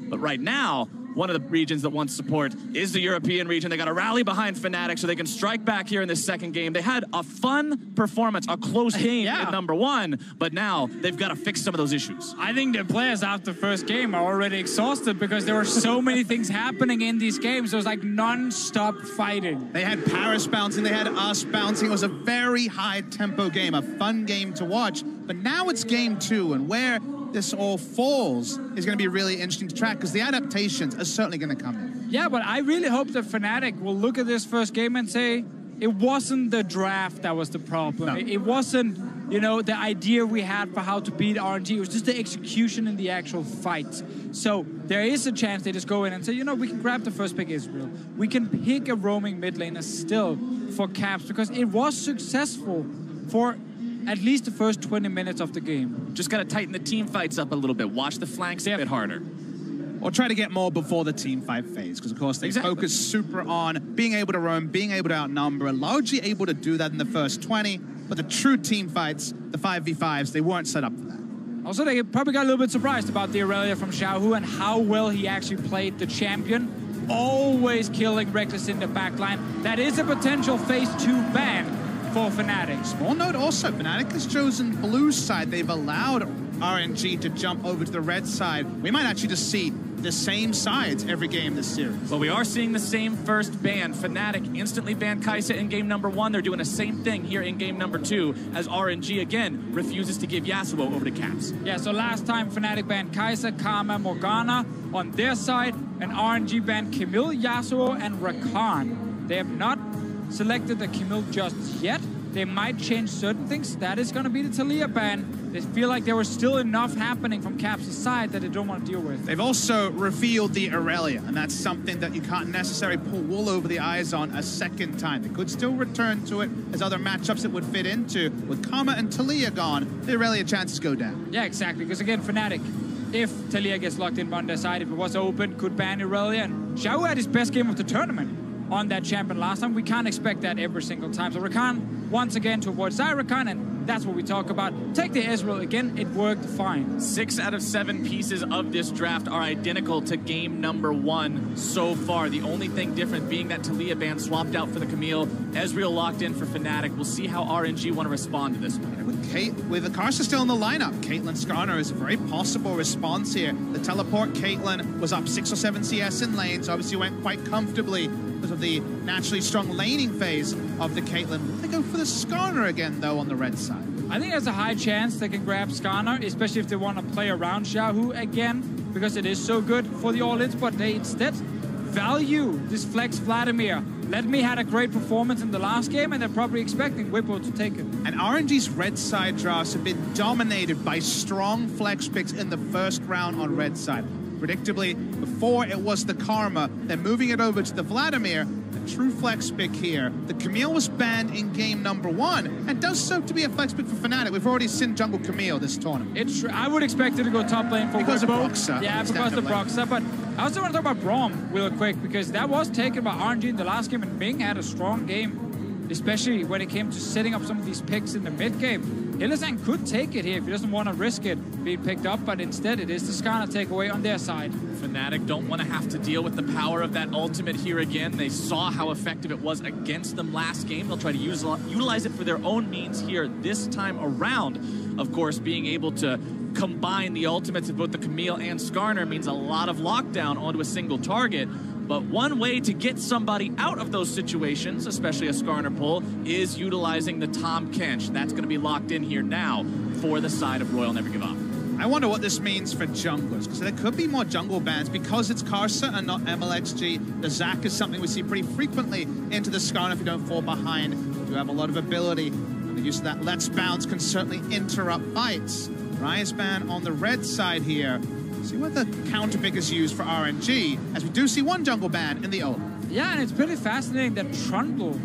S10: But right now, one of the regions that wants support is the European region. They got to rally behind Fnatic so they can strike back here in this second game. They had a fun performance, a close game in number 1, but now they've got to fix some of those issues.
S12: I think the players after the first game are already exhausted because there were so many things happening in these games. It was like non-stop fighting.
S11: They had Paris bouncing, they had us bouncing. It was a very high-tempo game, a fun game to watch. But now it's game 2, and where this all falls is going to be really interesting to track because the adaptations are certainly going to come in.
S12: Yeah, but I really hope that Fnatic will look at this first game and say, it wasn't the draft that was the problem.
S11: No.
S12: It wasn't, you know, the idea we had for how to beat RNG. It was just the execution in the actual fight. So there is a chance they just go in and say, you know, we can grab the first pick Israel. We can pick a roaming mid laner still for Caps because it was successful for at least the first 20 minutes of the game.
S10: Just got to tighten the team fights up a little bit. Watch the flanks a bit harder.
S11: Or try to get more before the team fight phase, because of course they focus super on being able to roam, being able to outnumber, and largely able to do that in the first 20, but the true team fights, the 5v5s, they weren't set up for that.
S12: Also, they probably got a little bit surprised about the Aurelia from Xiaohu and how well he actually played the champion, always killing Reckless in the backline. That is a potential phase 2 ban for Fnatic.
S11: Small note also, Fnatic has chosen blue side. They've allowed RNG to jump over to the red side. We might actually just see the same sides every game this series.
S10: Well, we are seeing the same first ban. Fnatic instantly banned Kai'Sa in game number 1. They're doing the same thing here in game number 2 as RNG again refuses to give Yasuo over to Caps.
S12: Yeah, so last time Fnatic banned Kai'Sa, Karma, Morgana on their side, and RNG banned Camille, Yasuo, and Rakan. They have not selected the Camille just yet. They might change certain things. That is going to be the Taliyah ban. They feel like there was still enough happening from Caps' side that they don't want to deal with.
S11: They've also revealed the Aurelia, and that's something that you can't necessarily pull wool over the eyes on a second time. They could still return to it as other matchups it would fit into. With Karma and Taliyah gone, the Aurelia chances go down.
S12: Yeah, exactly, because again, Fnatic, if Taliyah gets locked in on their side, if it was open, could ban Aurelia, and Xiao had his best game of the tournament on that champion last time. We can't expect that every single time. So Rakan, once again, to avoid Zyrakan, and that's what we talk about. Take the Ezreal again, it worked fine.
S10: 6 out of 7 pieces of this draft are identical to game number 1 so far. The only thing different being that Taliyah ban swapped out for the Camille. Ezreal locked in for Fnatic. We'll see how RNG want to respond to this one.
S11: With the Karsa still in the lineup, Caitlyn Skarner is a very possible response here. The teleport Caitlyn was up 6 or 7 CS in lane, so obviously went quite comfortably because of the naturally strong laning phase of the Caitlyn. They go for the Skarner again, though, on the red side.
S12: I think there's a high chance they can grab Skarner, especially if they want to play around Xiaohu again, because it is so good for the all-ins, but they instead value this flex Vladimir. Let me had a great performance in the last game, and they're probably expecting QUYYN to take it.
S11: And RNG's red side drafts have been dominated by strong flex picks in the first round on red side. Predictably, before it was the Karma, then moving it over to the Vladimir, the true flex pick here. The Camille was banned in game number 1, and does so to be a flex pick for Fnatic. We've already seen Jungle Camille this tournament.
S12: It's true. I would expect it to go top lane for
S11: because
S12: Wippo.
S11: of Broxa.
S12: Yeah, because of Broxa, but I also want to talk about Braum real quick, because that was taken by RNG in the last game, and Ming had a strong game, especially when it came to setting up some of these picks in the mid game. Hylissang could take it here if he doesn't want to risk it being picked up, but instead it is the Skarner takeaway on their side.
S10: Fnatic don't want to have to deal with the power of that ultimate here again. They saw how effective it was against them last game. They'll try to utilize it for their own means here this time around. Of course, being able to combine the ultimates of both the Camille and Skarner means a lot of lockdown onto a single target. But one way to get somebody out of those situations, especially a Skarner pull, is utilizing the Tahm Kench. That's going to be locked in here now for the side of Royal Never Give Up.
S11: I wonder what this means for junglers, because there could be more jungle bans because it's Karsa and not MLXG. The Zac is something we see pretty frequently into the Skarner if you don't fall behind. You have a lot of ability, and the use of that Let's Bounce can certainly interrupt fights. Rise ban on the red side here. See what the counter pick is used for RNG, as we do see one jungle ban in the Olaf.
S12: Yeah, and it's pretty fascinating that Trundle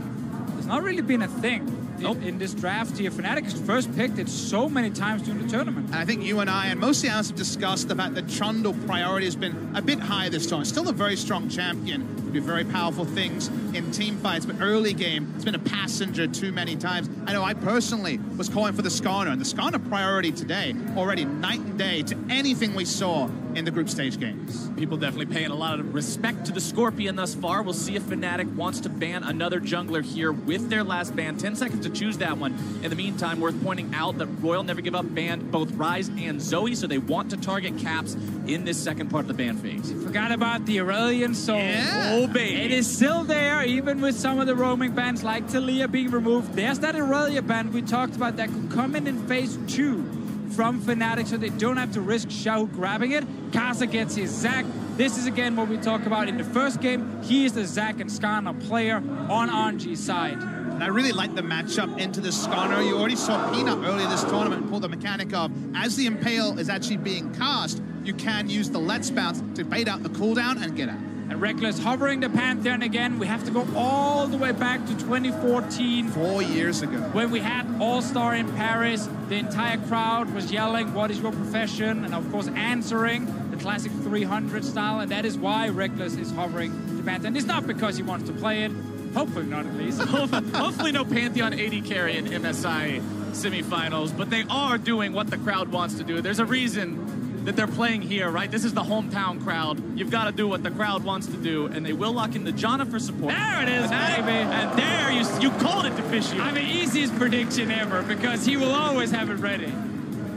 S12: has not really been a thing in this draft here. Fnatic first picked it so many times during the tournament.
S11: And I think you and I, and mostly us, have discussed the fact that Trundle priority has been a bit higher this time. Still a very strong champion, do very powerful things in team fights, but early game, it's been a passenger too many times. I know I personally was calling for the Skarner, and the Skarner priority today, already night and day to anything we saw in the group stage games.
S10: People definitely paying a lot of respect to the Scorpion thus far. We'll see if Fnatic wants to ban another jungler here with their last ban. 10 seconds to choose that one. In the meantime, worth pointing out that Royal Never Give Up banned both Ryze and Zoe, so they want to target Caps in this second part of the ban phase.
S12: Forgot about the Aurelion Soul.
S11: Yeah.
S10: Oh, baby.
S12: It is still there, even with some of the roaming bans like Talia being removed. There's that Aurelion ban we talked about that could come in phase 2 from Fnatic, so they don't have to risk Xiao grabbing it. Kasa gets his Zac. This is again what we talked about in the first game. He is the Zac and Skarner player on RNG's side.
S11: And I really like the matchup into the Skarner. You already saw Peanut earlier this tournament pull the mechanic of, as the Impale is actually being cast, you can use the Let's Bounce to bait out the cooldown and get out.
S12: And Reckless hovering the Pantheon again. We have to go all the way back to 2014.
S11: 4 years ago.
S12: When we had All-Star in Paris, the entire crowd was yelling, "What is your profession?" And of course answering the classic 300 style. And that is why Reckless is hovering the Pantheon. It's not because he wants to play it. Hopefully not, at least.
S10: Hopefully no Pantheon AD carry in MSI semifinals, but they are doing what the crowd wants to do. There's a reason that they're playing here, right? This is the hometown crowd. You've got to do what the crowd wants to do, and they will lock in the Janna for support.
S12: There it is, baby.
S10: And there, you called it, Deficio.
S12: I mean, easiest prediction ever, because he will always have it ready.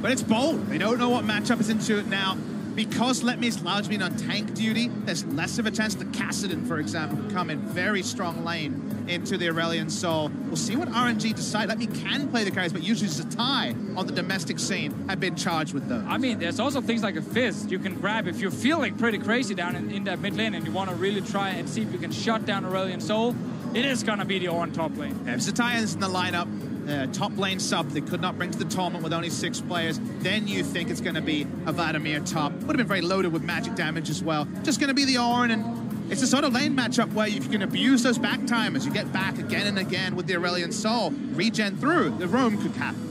S11: But it's bold. They don't know what matchup is into it now. Because Let Me's largely been on tank duty, there's less of a chance that Kassadin, for example, will come in very strong lane into the Aurelion Soul. We'll see what RNG decide. Let Me can play the carries, but usually Zatai on the domestic scene have been charged with those.
S12: I mean, there's also things like a fist you can grab if you're feeling pretty crazy down in that mid lane and you want to really try and see if you can shut down Aurelion Soul. It is going to be the Ornn top lane.
S11: If Zatai is in the lineup, top lane sub they could not bring to the tournament with only 6 players, then you think it's going to be a Vladimir top. Would have been very loaded with magic damage as well. Just going to be the Ornn, and it's a sort of lane matchup where if you can abuse those back timers, you get back again and again with the Aurelion Soul, regen through, the roam could happen.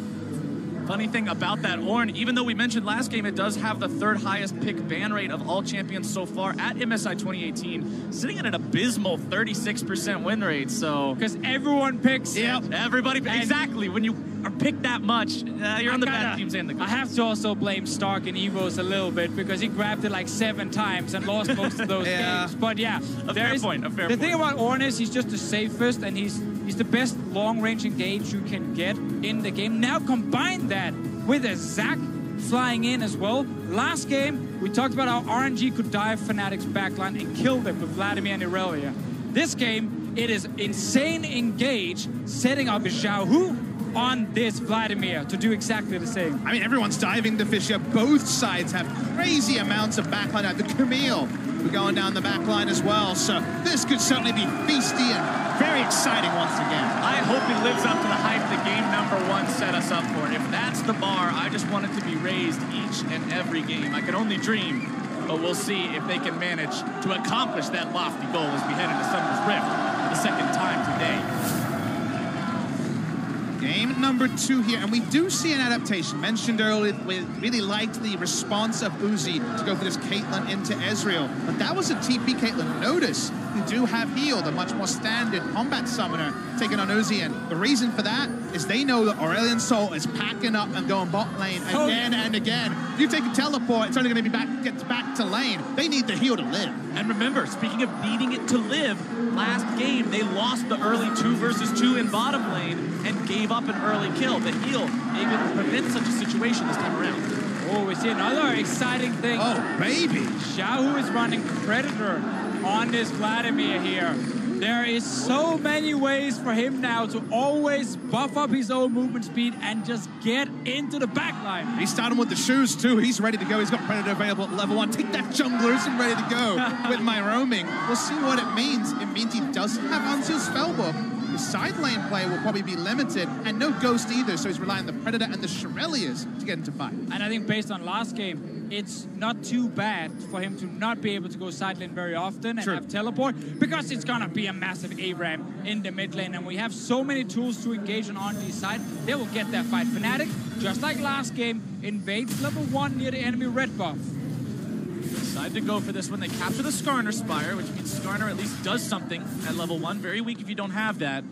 S10: Funny thing about that Ornn, even though we mentioned last game, it does have the 3rd highest pick ban rate of all champions so far at MSI 2018, sitting at an abysmal 36% win rate, so...
S12: Because everyone picks
S10: it. Everybody, exactly. When you are picked that much, you're on the bad teams and the good
S12: I have to also blame Stark and Evos a little bit, because he grabbed it like 7 times and lost most of those games. But yeah,
S10: a fair point.
S12: The thing about Ornn is he's just the safest, and he's the best long-range engage you can get in the game. Now combine that with a Zac flying in as well. Last game, we talked about how RNG could dive Fnatic's backline and kill them with Vladimir and Irelia. This game, it is insane engage, setting up Xiao Hu on this Vladimir to do exactly the same.
S11: I mean, everyone's diving to Fisher. Both sides have crazy amounts of backline. The Camille, we're going down the backline as well. So this could certainly be feisty and very exciting once again.
S10: I hope he lives up to the hype that game #1 set us up for. If that's the bar, I just want it to be raised each and every game. I can only dream, but we'll see if they can manage to accomplish that lofty goal as we head into Summer's Rift for the 2nd time today.
S11: Game #2 here, and we do see an adaptation. Mentioned earlier, we really liked the response of Uzi to go for this Caitlyn into Ezreal, but that was a TP Caitlyn. Notice we do have Heal, the much more standard combat summoner, taking on Uzi, and the reason for that is they know that Aurelion Soul is packing up and going bot lane again and again. If you take a teleport, it's only going to be gets back to lane. They need the Heal to live.
S10: And remember, speaking of needing it to live, last game they lost the early 2 versus 2 in bottom lane and gave up an early kill. The Heal able to prevent such a situation this time around.
S12: Oh, we see another exciting thing.
S11: Oh, baby.
S12: Xiao Hu is running Predator on this Vladimir here. There is so many ways for him now to always buff up his own movement speed and just get into the backline.
S11: He's starting with the shoes too. He's ready to go. He's got Predator available at level 1. Take that, junglers, and ready to go with my roaming. We'll see what it means. It means he doesn't have Unsealed Spellbook. His side lane play will probably be limited, and no Ghost either, so he's relying on the Predator and the Shurelias to get into fight.
S12: And I think based on last game, it's not too bad for him to not be able to go side lane very often and have teleport, because it's gonna be a massive ARAM in the mid lane, and we have so many tools to engage on RNG's side. They will get that fight. Fnatic, just like last game, invades level 1 near the enemy red buff.
S10: Decide to go for this one. They capture the Skarner Spire, which means Skarner at least does something at level 1. Very weak if you don't have that.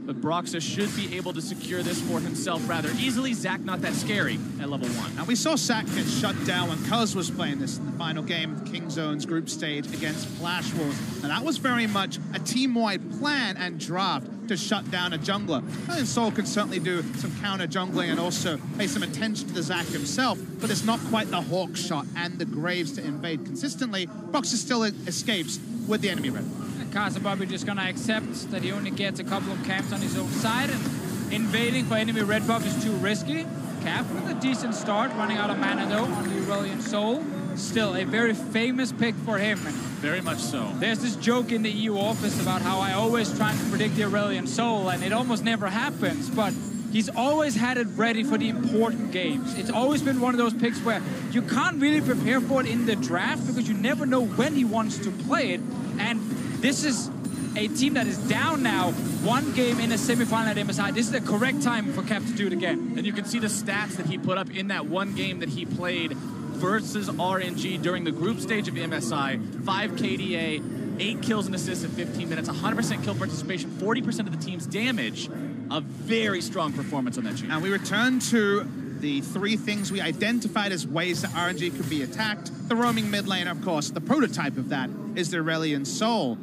S10: But Broxah should be able to secure this for himself rather easily. Zac not that scary at level 1.
S11: And we saw Zac get shut down when Cuz was playing this in the final game of Kingzone's group stage against Flash Wars. And that was very much a team-wide plan and draft to shut down a jungler. And Soul can certainly do some counter jungling and also pay some attention to the Zac himself, but it's not quite the Hawk shot and the Graves to invade consistently. Broxah still escapes with the enemy red.
S12: Kazababi just gonna accept that he only gets a couple of camps on his own side, and invading for enemy red buff is too risky. Cap with a decent start, running out of mana though on the Aurelion Soul. Still a very famous pick for him. And
S10: very much so.
S12: There's this joke in the EU office about how I always try to predict the Aurelion Soul, and it almost never happens, but he's always had it ready for the important games. It's always been one of those picks where you can't really prepare for it in the draft because you never know when he wants to play it. And this is a team that is down now, 1 game in a semifinal at MSI. This is the correct time for Cap to do it again.
S10: And you can see the stats that he put up in that 1 game that he played versus RNG during the group stage of MSI. 5 KDA, 8 kills and assists in 15 minutes, 100% kill participation, 40% of the team's damage. A very strong performance on that team.
S11: And we return to the 3 things we identified as ways that RNG could be attacked. The roaming mid lane, of course, the prototype of that is the Aurelion Soul.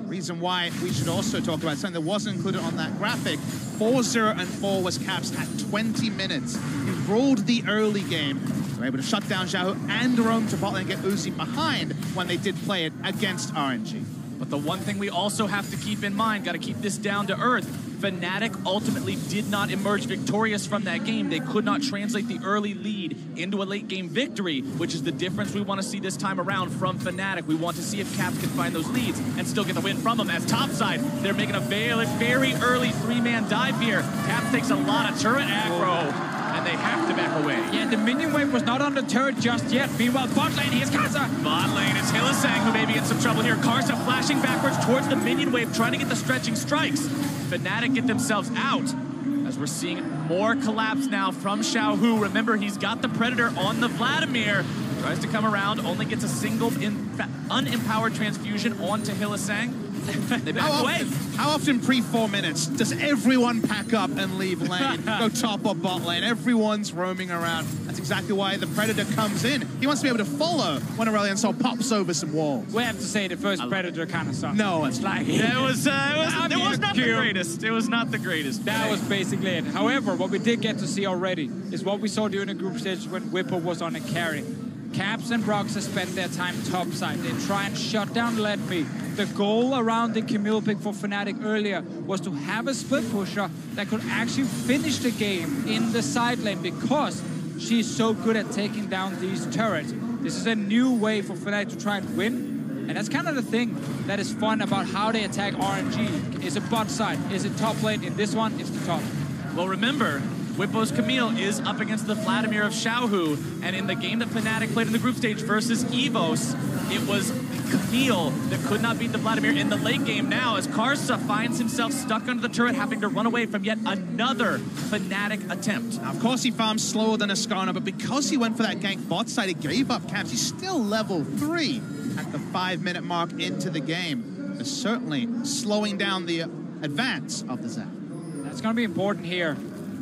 S11: Reason why we should also talk about something that wasn't included on that graphic. 4-0 and 4 was Caps at 20 minutes. He ruled the early game. They were able to shut down Xiaohu and roam to bot lane and get Uzi behind when they did play it against RNG.
S10: But the one thing we also have to keep in mind, got to keep this down to earth, Fnatic ultimately did not emerge victorious from that game. They could not translate the early lead into a late game victory, which is the difference we want to see this time around from Fnatic. We want to see if Caps can find those leads and still get the win from them. As topside, they're making a very early 3-man dive here. Caps takes a lot of turret aggro, and they have to back away.
S12: Yeah, the minion wave was not on the turret just yet. Meanwhile, bot lane, here's Karsa.
S10: Bot lane is Hylissang, who may be in some trouble here. Karsa flashing backwards towards the minion wave, trying to get the stretching strikes. Fnatic get themselves out, as we're seeing more collapse now from Xiaohu. Remember, he's got the Predator on the Vladimir. Tries to come around, only gets a single unempowered transfusion onto Hylissang. They back away.
S11: How often pre-4 minutes does everyone pack up and leave lane, go top or bot lane? Everyone's roaming around. That's exactly why the Predator comes in. He wants to be able to follow when Aurelion Soul pops over some walls.
S12: We have to say the first Predator kind of sucked.
S11: No, it's like...
S10: Yeah, it was not the greatest. It was not the greatest.
S12: That was basically it. However, what we did get to see already is what we saw during the group stage when QUYYN was on a carry. Caps and Broxah spend their time topside. They try and shut down Let Me. The goal around the Camille pick for Fnatic earlier was to have a split pusher that could actually finish the game in the side lane because she's so good at taking down these turrets. This is a new way for Fnatic to try and win. And that's kind of the thing that is fun about how they attack RNG. Is it bot side? Is it top lane? In this one, it's the top.
S10: Well, remember, Whippo's Camille is up against the Vladimir of Xiaohu, and in the game that Fnatic played in the group stage versus EVOS, it was Camille that could not beat the Vladimir in the late game now, as Karsa finds himself stuck under the turret, having to run away from yet another Fnatic attempt.
S11: Now, of course, he farms slower than Ascana, but because he went for that gank bot side, he gave up Caps. He's still level 3 at the 5-minute mark into the game. But certainly slowing down the advance of the Zac.
S12: That's going to be important here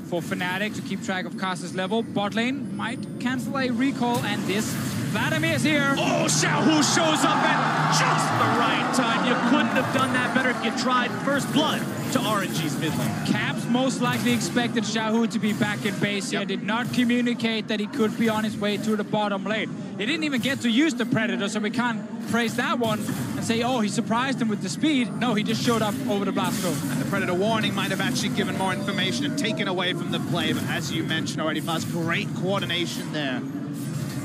S12: for Fnatic to keep track of Karsa's level. Bot lane might cancel a recall, and this Vladimir is here.
S10: Oh, Xiaohu shows up at just the right time. You couldn't have done that better if you tried. First blood to RNG's mid lane.
S12: Caps most likely expected Xiaohu to be back in base here. Did not communicate that he could be on his way to the bottom lane. He didn't even get to use the Predator, so we can't praise that one and say, oh, he surprised him with the speed. No, he just showed up over the blast zone.
S11: And the Predator warning might have actually given more information and taken away from the play, but as you mentioned already, Faz, great coordination there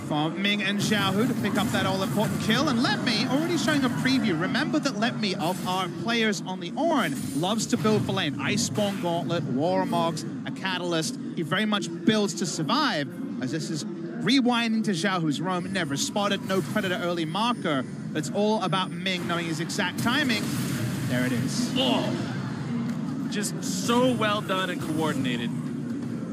S11: from Ming and Xiaohu to pick up that all-important kill. And Let Me already showing a preview. Remember that Let Me, of our players on the Orin, loves to build for lane. Iceborne Gauntlet, Warmogs, a Catalyst. He very much builds to survive, as this is Rewinding to Xiao, who's roam, never spotted, no predator early marker. It's all about Ming knowing his exact timing. There it is.
S10: Oh, just so well done and coordinated.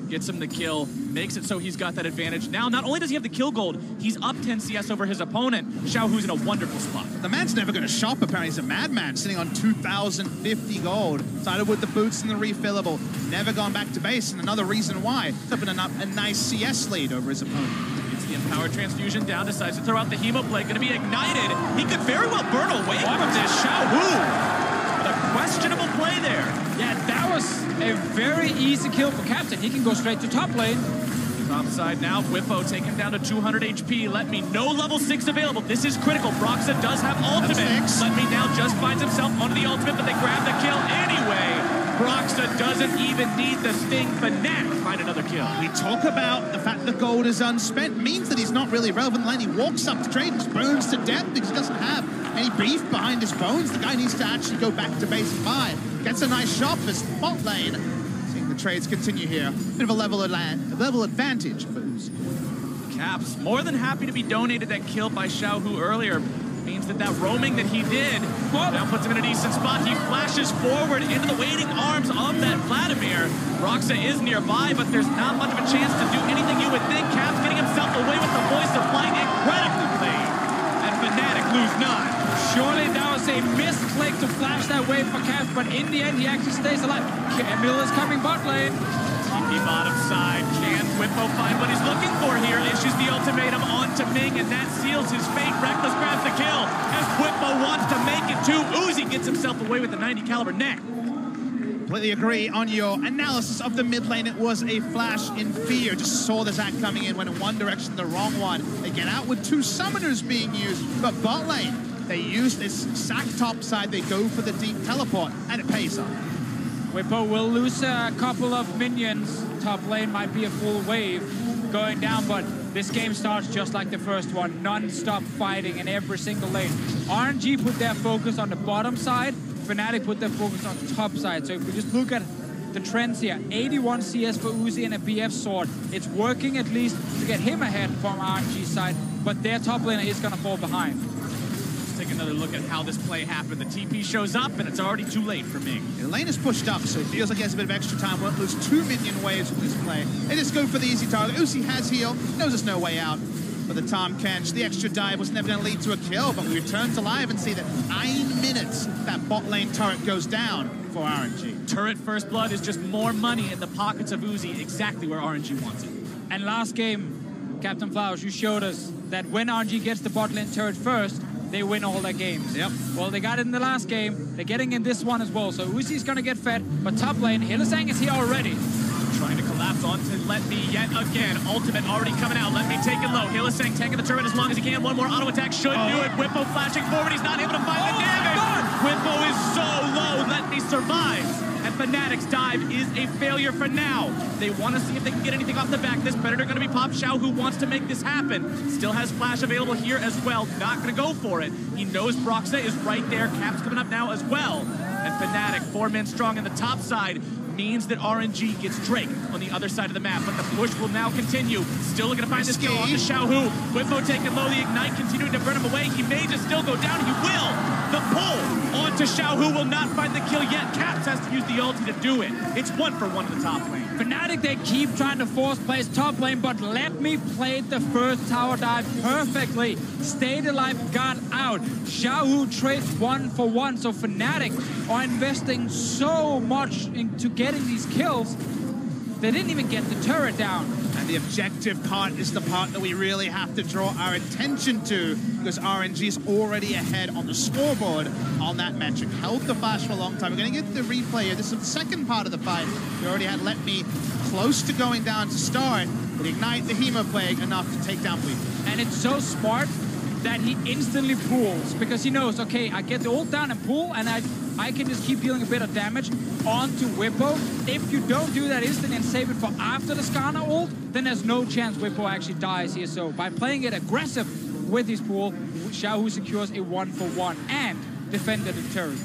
S10: Gets him the kill, makes it so he's got that advantage. Now, not only does he have the kill gold, he's up 10 CS over his opponent. Xiao Hu's in a wonderful spot.
S11: The man's never going to shop, apparently. He's a madman, sitting on 2,050 gold. Started with the boots and the refillable. Never gone back to base, and another reason why. It's opening up a nice CS lead over his opponent.
S10: Gets the Empowered Transfusion down, decides to throw out the Hemo Blade. Going to be ignited. He could very well burn away from this Xiao Hu. With a questionable play there.
S12: Yeah, that was a very easy kill for Captain. He can go straight to top lane.
S10: Top side now, QUYYN taken down to 200 HP. Let me know level 6 available. This is critical. Broxa does have ultimate. Let me now just finds himself onto the ultimate, but they grab the kill anyway. Broxa doesn't even need the sting. FNC find another kill.
S11: We talk about the fact that the gold is unspent means that he's not really relevant in the lane. He walks up to trade and just burns to death because he doesn't have any beef behind his bones. The guy needs to actually go back to base and buy. Gets a nice shot for bot lane. Seeing the trades continue here. Bit of a level advantage for Uzi.
S10: Caps more than happy to be donated that kill by Xiao Hu earlier. Means that roaming that he did now puts him in a decent spot. He flashes forward into the waiting arms of that Vladimir. Broxa is nearby, but there's not much of a chance to do anything you would think. Caps getting himself away with the voice of flying incredibly played. And Fnatic lose none.
S12: Surely that was a misclick to flash that wave for Caps, but in the end he actually stays alive. Camille is coming bot lane.
S10: TP bottom side. Can QUYYN find what he's looking for here? Issues the ultimatum onto Ming, and that seals his fate. Reckless grabs the kill as QUYYN wants to make it too. Uzi gets himself away with the 90 caliber neck.
S11: Completely agree on your analysis of the mid lane. It was a flash in fear. Just saw the Zac coming in, went in one direction, the wrong one. They get out with 2 summoners being used, but bot lane, they use this Zac top side. They go for the deep teleport, and it pays off.
S12: QUYYN will lose a couple of minions. Top lane might be a full wave going down, but this game starts just like the first one. Non-stop fighting in every single lane. RNG put their focus on the bottom side. Fnatic put their focus on the top side. So if we just look at the trends here, 81 CS for Uzi and a BF sword. It's working at least to get him ahead from RNG side, but their top laner is going to fall behind.
S10: Take another look at how this play happened. The TP shows up, and it's already too late for Ming.
S11: The lane is pushed up, so it feels like he has a bit of extra time. Won't lose 2 minion waves with this play. They just go for the easy target. Uzi has heal, knows there's no way out. For the Tom Kench, the extra dive was never going to lead to a kill, but we return to live and see that 9 minutes that bot lane turret goes down for RNG.
S10: Turret first blood is just more money in the pockets of Uzi, exactly where RNG wants it.
S12: And last game, Captain Flowers, you showed us that when RNG gets the bot lane turret first, they win all their games.
S11: Yep.
S12: Well, they got it in the last game. They're getting in this one as well. So Uzi's going to get fed, but top lane, Hylissang is here already.
S10: Trying to collapse onto Let Me yet again. Ultimate already coming out. Let Me take it low. Hylissang tanking the turret as long as he can. One more auto attack should do it. QUYYN flashing forward. He's not able to find the damage. QUYYN is so low. Let Me survives. And Fnatic's dive is a failure for now. They want to see if they can get anything off the back. This Predator going to be Pop Xiao, who wants to make this happen. Still has flash available here as well. Not going to go for it. He knows Broxa is right there. Cap's coming up now as well. And Fnatic, 4 men strong in the top side, means that RNG gets Drake on the other side of the map, but the push will now continue. Still looking to find this kill onto Xiao Hu. QUYYN taking low, the Ignite continuing to burn him away. He may just still go down. He will. The pull onto Xiao Hu will not find the kill yet. Caps has to use the ulti to do it. It's 1 for 1 in the top lane.
S12: Fnatic, they keep trying to force plays top lane, but Let Me played the first tower dive perfectly. Stayed alive, got out. Xiao Hu trades 1 for 1, so Fnatic are investing so much into getting these kills. They didn't even get the turret down.
S11: And the objective part is the part that we really have to draw our attention to, because RNG is already ahead on the scoreboard on that metric. Held the flash for a long time. We're going to get the replay here. This is the second part of the fight. We already had Let Me close to going down to start, but Ignite the Hemo Plague enough to take down QUYYN.
S12: And it's so smart that he instantly pulls, because he knows, okay, I get the ult down and pull, and I can just keep dealing a bit of damage onto QUYYN. If you don't do that instantly and save it for after the Skarner ult, then there's no chance QUYYN actually dies here. So by playing it aggressive with his pool, Xiao Hu secures a 1 for 1 and defended the turret.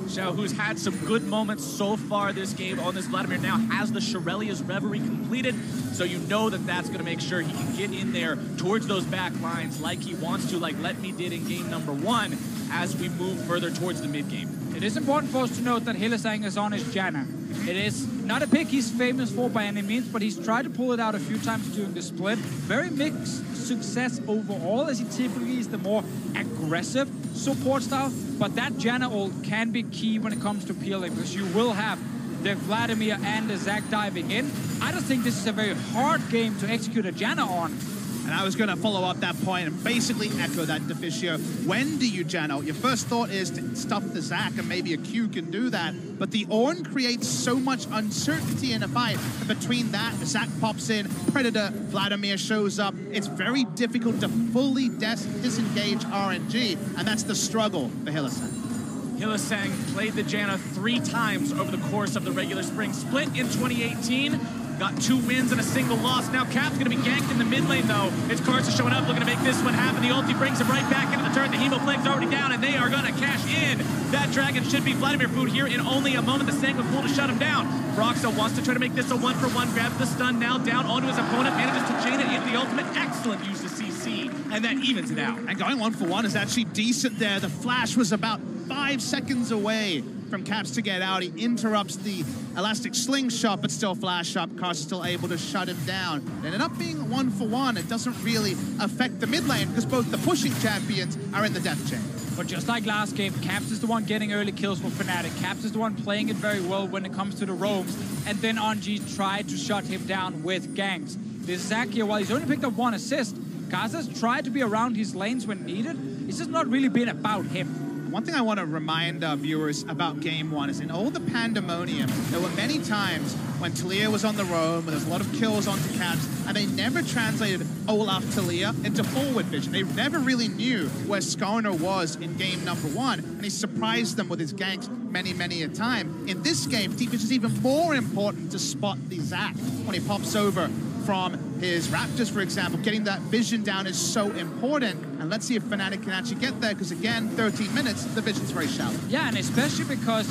S10: Xiaohu's had some good moments so far this game on this. Vladimir now has the Shirelia's Reverie completed, so you know that that's going to make sure he can get in there towards those back lines like he wants to, like Let Me did in game number 1 as we move further towards the mid-game.
S12: It is important for us to note that Hylissang is on his Janna. It is not a pick he's famous for by any means, but he's tried to pull it out a few times during the split. Very mixed success overall, as he typically is the more aggressive support style. But that Janna ult can be key when it comes to peeling, because you will have the Vladimir and the Zac diving in. I just think this is a very hard game to execute a Janna on.
S11: And I was going to follow up that point and basically echo that, Deficio. When do you Janna out? Your first thought is to stuff the Zac, and maybe a Q can do that. But the Ornn creates so much uncertainty in a fight. And between that, the Zac pops in, Predator, Vladimir shows up. It's very difficult to fully disengage RNG, and that's the struggle for Hylissang.
S10: Hylissang played the Janna 3 times over the course of the regular spring split in 2018. Got 2 wins and a single loss. Now Cap's going to be ganked in the mid lane, though. It's Karsa showing up, looking to make this one happen. The ulti brings him right back into the turret. The Hemo Plague's already down, and they are going to cash in. That dragon should be Vladimir food here in only a moment. The Sanguine Pool to shut him down. Broxah wants to try to make this a 1-for-1. Grabs the stun now down onto his opponent. Manages to chain it into the ultimate. Excellent use of CC, and that evens it out.
S11: And going 1-for-1 is actually decent there. The flash was about 5 seconds away from Caps to get out. He interrupts the elastic slingshot, but still flash up. Karsa's still able to shut him down. It ended up being 1-for-1. It doesn't really affect the mid lane because both the pushing champions are in the death chain.
S12: But just like last game, Caps is the one getting early kills for Fnatic. Caps is the one playing it very well when it comes to the roams. And then RNG tried to shut him down with ganks. This Zac here, while he's only picked up 1 assist, Karsa's tried to be around his lanes when needed. It's just not really been about him.
S11: One thing I want to remind viewers about Game 1 is in all the pandemonium, there were many times when Taliyah was on the roam, and there's a lot of kills onto Caps, and they never translated Olaf Taliyah into forward vision. They never really knew where Skarner was in game number 1, and he surprised them with his ganks many a time. In this game, deep vision is even more important to spot the Zac when he pops over from his Raptors, for example. Getting that vision down is so important. And let's see if Fnatic can actually get there, because again, 13 minutes, the vision's very shallow.
S12: Yeah, and especially because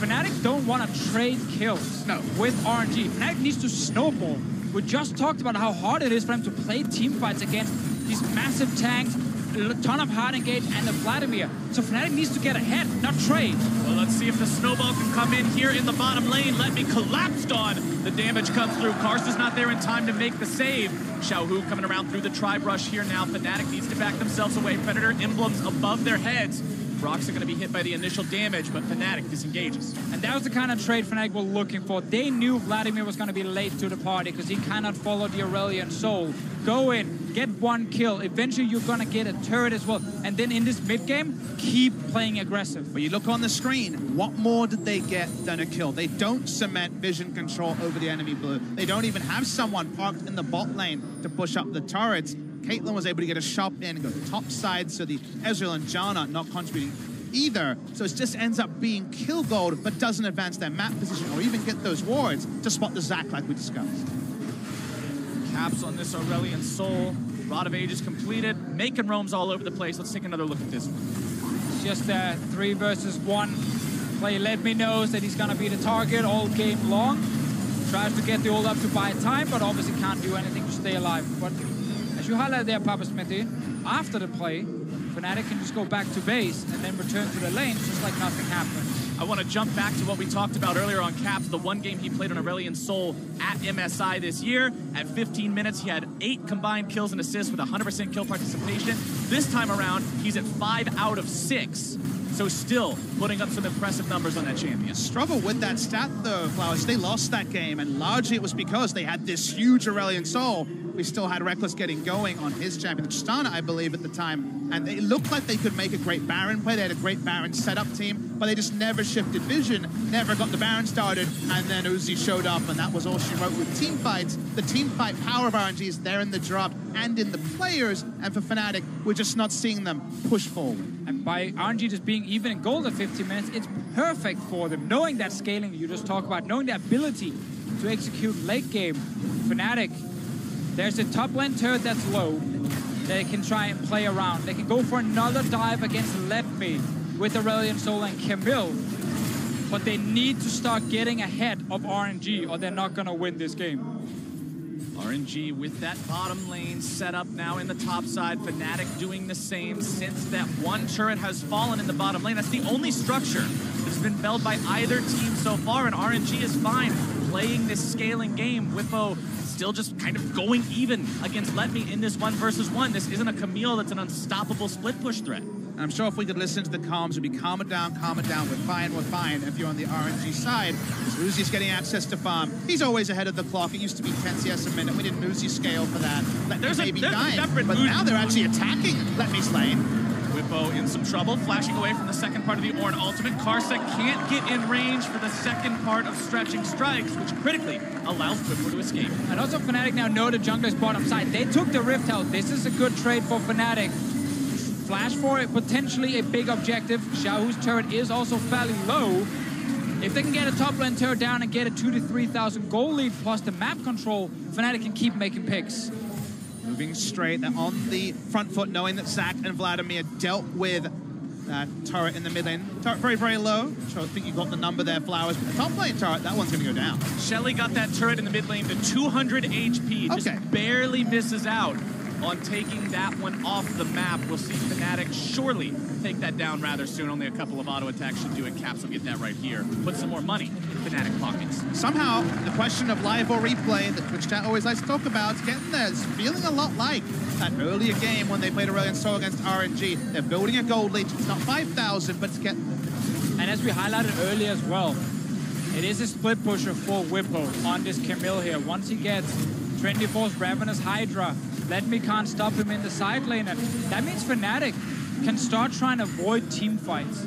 S12: Fnatic don't want to trade kills with RNG. Fnatic needs to snowball. We just talked about how hard it is for him to play team fights against these massive tanks, a ton of hard engage, and the Vladimir. So Fnatic needs to get ahead, not trade.
S10: Well, let's see if the snowball can come in here in the bottom lane. Let me collapsed on. The damage comes through. Karsa's not there in time to make the save. Xiaohu coming around through the tri-brush here now. Fnatic needs to back themselves away. Predator emblems above their heads. Broxah going to be hit by the initial damage, but Fnatic disengages.
S12: And that was the kind of trade Fnatic were looking for. They knew Vladimir was going to be late to the party because he cannot follow the Aurelian Soul. Go in, get 1 kill. Eventually, you're going to get a turret as well. And then in this mid-game, keep playing aggressive.
S11: When you look on the screen, what more did they get than a kill? They don't cement vision control over the enemy blue. They don't even have someone parked in the bot lane to push up the turrets. Caitlyn was able to get a shot in and go top side, so the Ezreal and Janna not contributing either. So it just ends up being kill gold, but doesn't advance their map position or even get those wards to spot the Zac like we discussed.
S10: Caps on this Aurelian Soul. Rod of Ages completed. Making roams all over the place. Let's take another look at this one.
S12: It's just a 3 versus 1. Play Let Me knows that he's going to be the target all game long. Tries to get the ult up to buy time, but obviously can't do anything to stay alive. But as you highlighted there, Papa Smithy, after the play, Fnatic can just go back to base and then return to the lane just like nothing happened.
S10: I want to jump back to what we talked about earlier on Caps, the 1 game he played on Aurelian Soul at MSI this year. At 15 minutes, he had 8 combined kills and assists with 100% kill participation. This time around, he's at 5 out of 6. So still putting up some impressive numbers on that champion.
S11: Struggle with that stat though, Flowers. They lost that game, and largely it was because they had this huge Aurelian Soul. We still had Reckless getting going on his champion, Tristana, I believe, at the time. And it looked like they could make a great Baron play. They had a great Baron setup team, but they just never shifted vision, never got the Baron started, and then Uzi showed up, and that was all she wrote with team fights. The team fight power of RNG is there in the drop and in the players, and for Fnatic, we're just not seeing them push forward.
S12: And by RNG just being even in gold at 15 minutes, it's perfect for them. Knowing that scaling you just talked about, knowing the ability to execute late game, Fnatic, there's a top lane turret that's low. They can try and play around. They can go for another dive against Let Me with Aurelian Soul and Camille. but they need to start getting ahead of RNG or they're not going to win this game.
S10: RNG with that bottom lane set up now in the top side. Fnatic doing the same since that one turret has fallen in the bottom lane. That's the only structure that's been felled by either team so far, and RNG is fine playing this scaling game. QUYYN still just kind of going even against Let Me in this 1v1. This isn't a Camille that's an unstoppable split push threat.
S11: And I'm sure if we could listen to the comms, we'd be calm it down, we're fine if you're on the RNG side. Uzi's getting access to farm. He's always ahead of the clock. It used to be 10 CS a minute. We didn't Uzi scale for that. Let Me maybe dying, but now they're actually attacking Let Me's lane.
S10: QUYYN in some trouble, flashing away from the second part of the Ornn ultimate. Karsa can't get in range for the second part of stretching strikes, which critically allows QUYYN to escape.
S12: And also Fnatic now know the jungler's bottom side. They took the Rift out. This is a good trade for Fnatic. Flash for it, potentially a big objective. Xiaohu's turret is also fairly low. If they can get a top lane turret down and get a 2,000 to 3,000 gold lead plus the map control, Fnatic can keep making picks.
S11: Moving straight, they're on the front foot, knowing that Zach and Vladimir dealt with that turret in the mid lane. Turret very, very low. So I think you got the number there, Flowers. But the top lane turret, that one's going to go down.
S10: Shelly got that turret in the mid lane to 200 HP. Just barely misses out on taking that one off the map. We'll see Fnatic surely take that down rather soon. Only a couple of auto attacks should do it. Caps will get that right here. Put some more money in Fnatic pockets.
S11: Somehow, the question of live or replay that Twitch chat always likes to talk about is getting there. It's feeling a lot like that earlier game when they played Aurelion Sol against RNG. They're building a gold lead. It's not 5,000, but it's getting...
S12: And as we highlighted earlier as well, it is a split pusher for QUYYN on this Camille here. Once he gets 24's Ravenous Hydra, Let Me can't stop him in the side lane. And that means Fnatic can start trying to avoid team fights.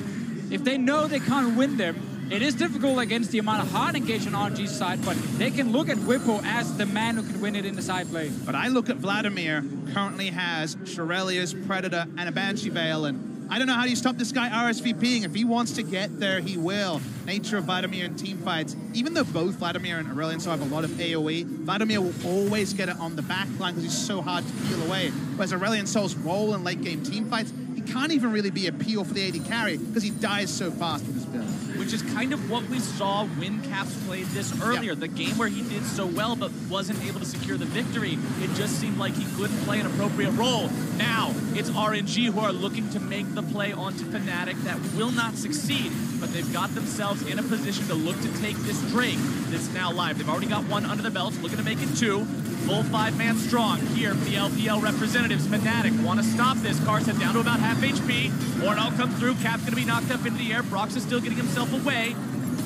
S12: If they know they can't win them, it is difficult against the amount of hard engage on RNG's side, but they can look at QUYYN as the man who can win it in the side lane.
S11: But I look at Vladimir, currently has Shurelya's Predator and a Banshee Veil, and I don't know how do you stop this guy RSVPing. If he wants to get there, he will. Nature of Vladimir in team fights, even though both Vladimir and Aurelion Sol have a lot of AoE, Vladimir will always get it on the back line because he's so hard to peel away. Whereas Aurelion Sol's role in late game team fights, he can't even really be a peel for the AD carry because he dies so fast with his build.
S10: Which is kind of what we saw when Caps played this earlier. The game where he did so well but wasn't able to secure the victory. It just seemed like he couldn't play an appropriate role. Now, it's RNG who are looking to make the play onto Fnatic that will not succeed, but they've got themselves in a position to look to take this Drake that's now live. They've already got one under the belt, looking to make it two. Full 5-man strong here for the LPL representatives. Fnatic want to stop this. Karsa down to about half HP. Ornn comes through. Cap's going to be knocked up into the air. Brox is still getting himself away.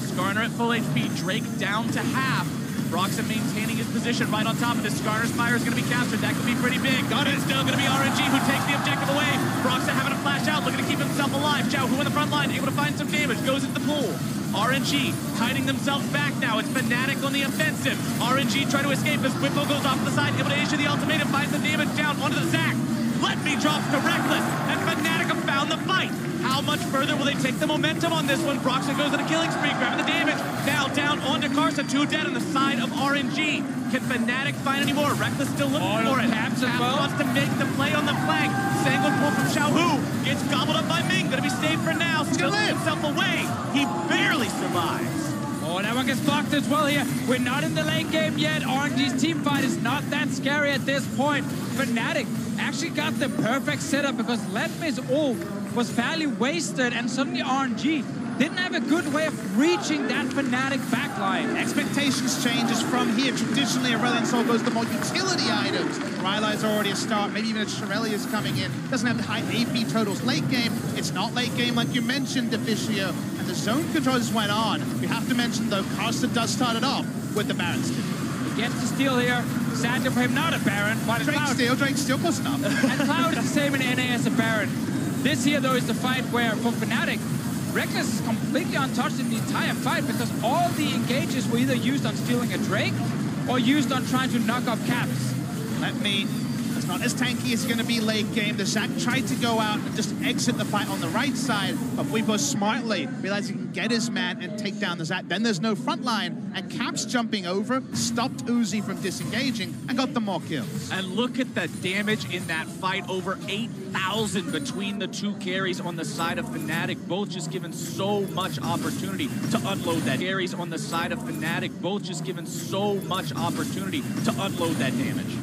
S10: Skarner at full HP. Drake down to half. Broxton maintaining his position right on top of this. Skarner's fire is going to be captured. That could be pretty big. Got it. It's still going to be RNG who takes the objective away. Broxton having to flash out, looking to keep himself alive. Xiaohu on the front line, able to find some damage. Goes into the pool. RNG hiding themselves back now. It's Fnatic on the offensive. RNG trying to escape as QUYYN goes off to the side, able to issue the ultimatum, finds the damage down onto the Zac. Let Me drops to Reckless, and Fnatic have found the fight. How much further will they take the momentum on this one? Broxton goes on a killing spree, grabbing the damage. Now down onto Karsa, 2 dead on the side of RNG. Can Fnatic find any more? Reckless still looking for it. Caps wants to make the play on the flank. Sangle pull from Xiaohu. Gets gobbled up by Ming. Gonna be saved for now. Still himself away. He barely survives.
S12: Oh, that one gets blocked as well here. We're not in the late game yet. RNG's team fight is not that scary at this point. Fnatic actually got the perfect setup because Let Me's ult was fairly wasted, and suddenly RNG didn't have a good way of reaching that Fnatic backline.
S11: Expectations changes from here. Traditionally, Aurelion Sol goes the more utility items. Rylai's already a start, maybe even a Shurelya is coming in. Doesn't have the high AP totals. Late game, it's not late game like you mentioned, Deficio. And the zone control just went on. We have to mention, though, Karsa does start it off with the Baron steal.
S12: He gets the steal here. Sad for him, not a Baron, but
S11: Drake steal, close enough.
S12: And Cloud is the same in NA as a Baron. This here, though, is the fight where, for Fnatic, Reckless is completely untouched in the entire fight because all the engages were either used on stealing a Drake or used on trying to knock off Caps.
S11: Let Me has not as tanky as going to be late game. The Zac tried to go out and just exit the fight on the right side, but QUYYN smartly realized he can get his man and take down the Zac. Then there's no front line, and Caps jumping over stopped Uzi from disengaging and got the more kills.
S10: And look at the damage in that fight. Over 8,000 between the two carries on the side of Fnatic, both just given so much opportunity to unload that. Carries on the side of Fnatic, both just given so much opportunity to unload that damage.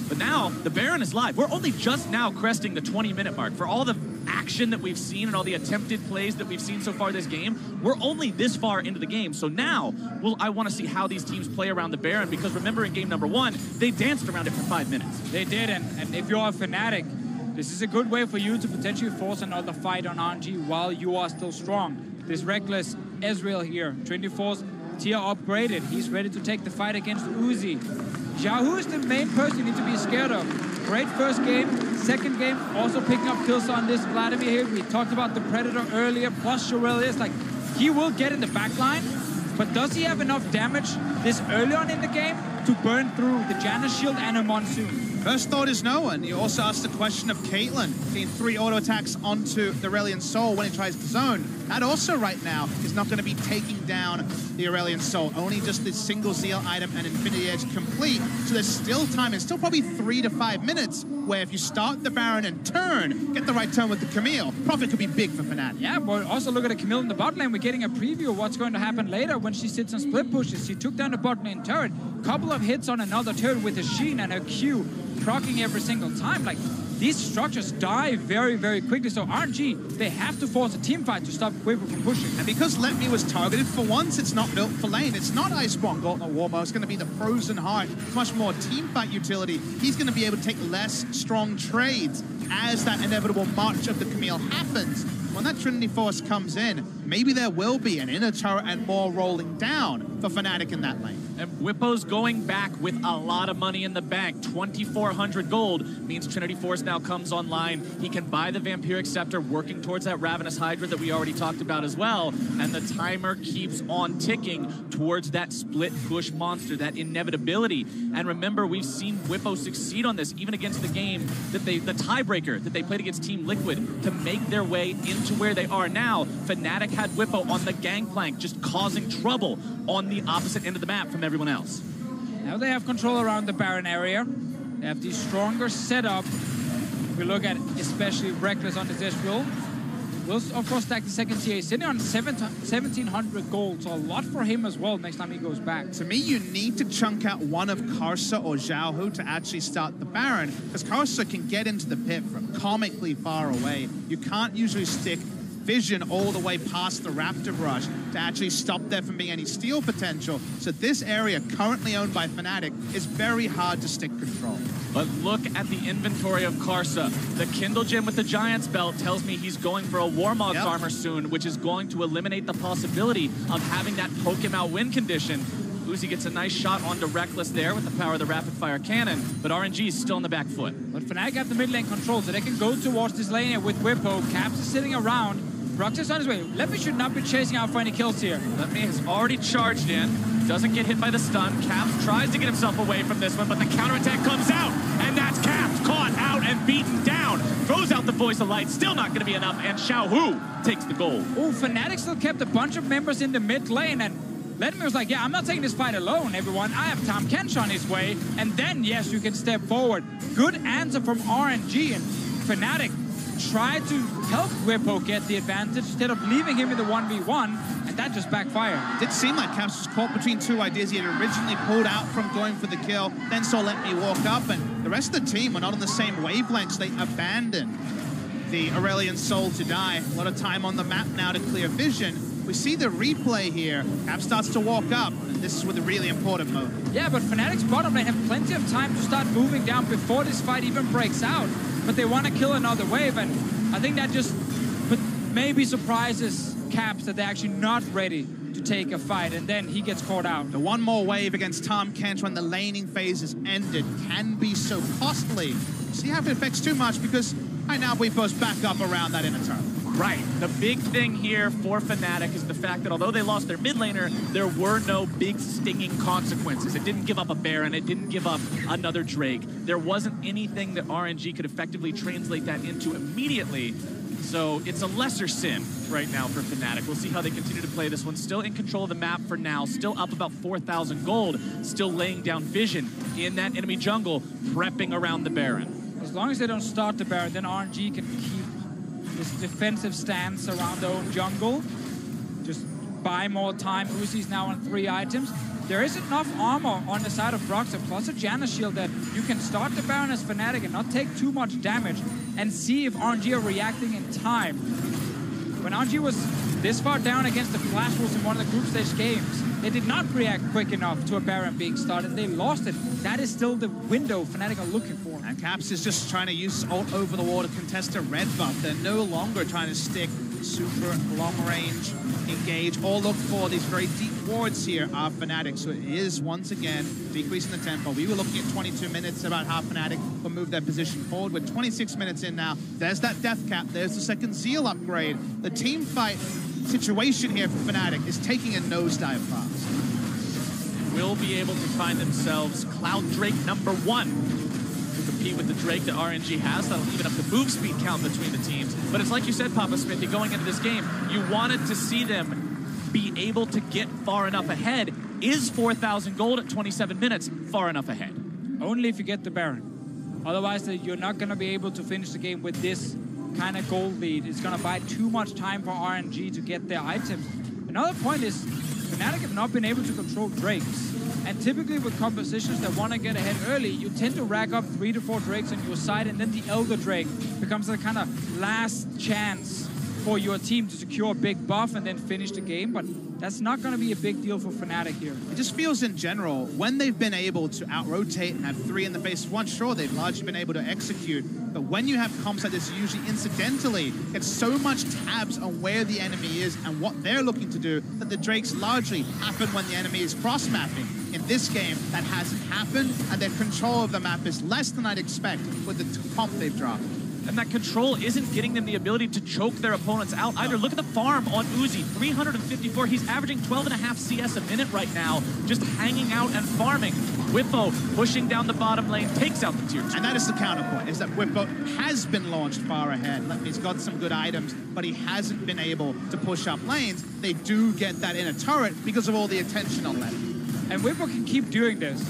S10: But now, the Baron is live. We're only just now cresting the 20-minute mark. For all the action that we've seen and all the attempted plays that we've seen so far this game, we're only this far into the game. So now, I want to see how these teams play around the Baron, because remember in game number 1, they danced around it for 5 minutes.
S12: They did, and if you're a Fnatic, this is a good way for you to potentially force another fight on RNG while you are still strong. This reckless Ezreal here, 24's tier upgraded. He's ready to take the fight against Uzi. Xiaohu is the main person you need to be scared of. Great first game, second game, also picking up kills on this Vladimir here. We talked about the Predator earlier, plus Shurelius. Like, he will get in the back line, but does he have enough damage this early on in the game to burn through the Janus shield and a Monsoon?
S11: First thought is no, and you also asked the question of Caitlyn getting 3 auto attacks onto the Aurelion Sol when he tries to zone. That also right now is not going to be taking down the Aurelion Sol. Only just the single Zeal item and Infinity Edge complete. So there's still time. It's still probably 3 to 5 minutes where if you start the Baron and turn, get the right turn with the Camille, profit could be big for Fnatic.
S12: Yeah, but also look at the Camille in the bot lane. We're getting a preview of what's going to happen later when she sits and split pushes. She took down the bot lane turret. Couple of hits on another turret with the Sheen and her Q proccing every single time. Like, these structures die very, very quickly. So RNG, they have to force a team fight to stop QUYYN from pushing.
S11: And because Let Me was targeted, for once it's not built for lane. It's not Iceborne, Golden, or Warmo. It's going to be the Frozen Heart. It's much more team fight utility. He's going to be able to take less strong trades as that inevitable march of the Camille happens. When that Trinity Force comes in, maybe there will be an inner turret and more rolling down for Fnatic in that lane.
S10: And QUYYN's going back with a lot of money in the bank. 2,400 gold means Trinity Force now comes online. He can buy the Vampiric Scepter, working towards that Ravenous Hydra that we already talked about as well. And the timer keeps on ticking towards that split push monster, that inevitability. And remember, we've seen QUYYN succeed on this, even against the game that the tiebreaker that they played against Team Liquid, to make their way into where they are now. Fnatic had QUYYN on the gangplank, just causing trouble on the opposite end of the map from everyone else.
S12: Now they have control around the Baron area. They have the stronger setup. If we look at especially Reckless on the Ezreal, will of course stack the second tier. He's sitting on 1,700 gold, so a lot for him as well next time he goes back.
S11: To me, you need to chunk out one of Karsa or Xiaohu to actually start the Baron, because Karsa can get into the pit from comically far away. You can't usually stick vision all the way past the Raptor Brush to actually stop there from being any steal potential. So this area, currently owned by Fnatic, is very hard to stick control.
S10: But look at the inventory of Karsa. The Kindle Gem with the Giant's Belt tells me he's going for a Warmoth armor soon, which is going to eliminate the possibility of having that poke him out win condition. Uzi gets a nice shot onto Reckless there with the power of the rapid fire cannon, but RNG is still on the back foot.
S12: But Fnatic have the mid lane control, so they can go towards this lane here with QUYYN. Caps is sitting around. Brux is on his way. Let Me should not be chasing out for any kills here.
S10: Let Me has already charged in. Doesn't get hit by the stun. Caps tries to get himself away from this one, but the counterattack comes out, and that's Caps caught out and beaten down. Throws out the Voice of Light, still not going to be enough, and Xiaohu takes the goal.
S12: Oh, Fnatic still kept a bunch of members in the mid lane, and Let Me was like, yeah, I'm not taking this fight alone, everyone. I have Tahm Kench on his way, and then, yes, you can step forward. Good answer from RNG, and Fnatic tried to help QUYYN get the advantage instead of leaving him in the 1v1, and that just backfired.
S11: It did seem like Caps was caught between two ideas. He had originally pulled out from going for the kill, then saw Let Me walk up, and the rest of the team were not on the same wavelength, so they abandoned the Aurelion Sol to die. A lot of time on the map now to clear vision. We see the replay here. Caps starts to walk up, and this is with a really important move.
S12: Yeah, but Fnatic's bottom lane have plenty of time to start moving down before this fight even breaks out. But they want to kill another wave, and I think that just maybe surprises Caps that they're actually not ready to take a fight, and then he gets caught out.
S11: The one more wave against Tahm Kench when the laning phase is ended can be so costly. See how it affects too much, because right now we both back up around that inner turret.
S10: Right. The big thing here for Fnatic is the fact that although they lost their mid laner, there were no big stinging consequences. It didn't give up a Baron. It didn't give up another Drake. There wasn't anything that RNG could effectively translate that into immediately. So it's a lesser sin right now for Fnatic. We'll see how they continue to play this one. Still in control of the map for now. Still up about 4,000 gold. Still laying down vision in that enemy jungle, prepping around the Baron.
S12: As long as they don't start the Baron, then RNG can keep this defensive stance around their own jungle. Just buy more time. Uzi's now on 3 items. There is enough armor on the side of Broxah, plus a Janus shield, that you can start the Baron as Fnatic and not take too much damage, and see if RNG are reacting in time. When RNG was this far down against the Flash Wolves in one of the group stage games, they did not react quick enough to a Baron being started. They lost it. That is still the window Fnatic are looking for.
S11: And Caps is just trying to use ult over the wall to contest a red buff. They're no longer trying to stick super long range, engage, or look for these very deep wards here are Fnatic. So it is once again decreasing the tempo. We were looking at 22 minutes, about how Fnatic will move their position forward. We're 26 minutes in now. There's that death cap. There's the second Zeal upgrade. The team fight situation here for Fnatic is taking a nosedive fast.
S10: Will be able to find themselves Cloud Drake #1 to compete with the Drake that RNG has. That'll even up the move speed count between the teams. But it's like you said, Papa Smithy, going into this game, you wanted to see them be able to get far enough ahead. Is 4,000 gold at 27 minutes far enough ahead?
S12: Only if you get the Baron. Otherwise, you're not going to be able to finish the game with this kind of gold lead. It's going to buy too much time for RNG to get their items. Another point is, Fnatic have not been able to control Drakes. And typically with compositions that want to get ahead early, you tend to rack up 3 to 4 Drakes on your side, and then the Elder Drake becomes the kind of last chance for your team to secure a big buff and then finish the game. But that's not going to be a big deal for Fnatic here.
S11: It just feels in general, when they've been able to out-rotate and have 3 in the face of 1, sure, they've largely been able to execute. But when you have comps like this, usually incidentally, it's so much tabs on where the enemy is and what they're looking to do that the Drakes largely happen when the enemy is cross-mapping. In this game, that hasn't happened, and their control of the map is less than I'd expect with the comp they've dropped.
S10: And that control isn't getting them the ability to choke their opponents out either. Look at the farm on Uzi, 354. He's averaging 12.5 CS a minute right now, just hanging out and farming. QUYYN pushing down the bottom lane, takes out the tier 2.
S11: And that is the counterpoint, is that QUYYN has been launched far ahead. He's got some good items, but he hasn't been able to push up lanes. They do get that in a turret because of all the attention on them.
S12: And QUYYN can keep doing this.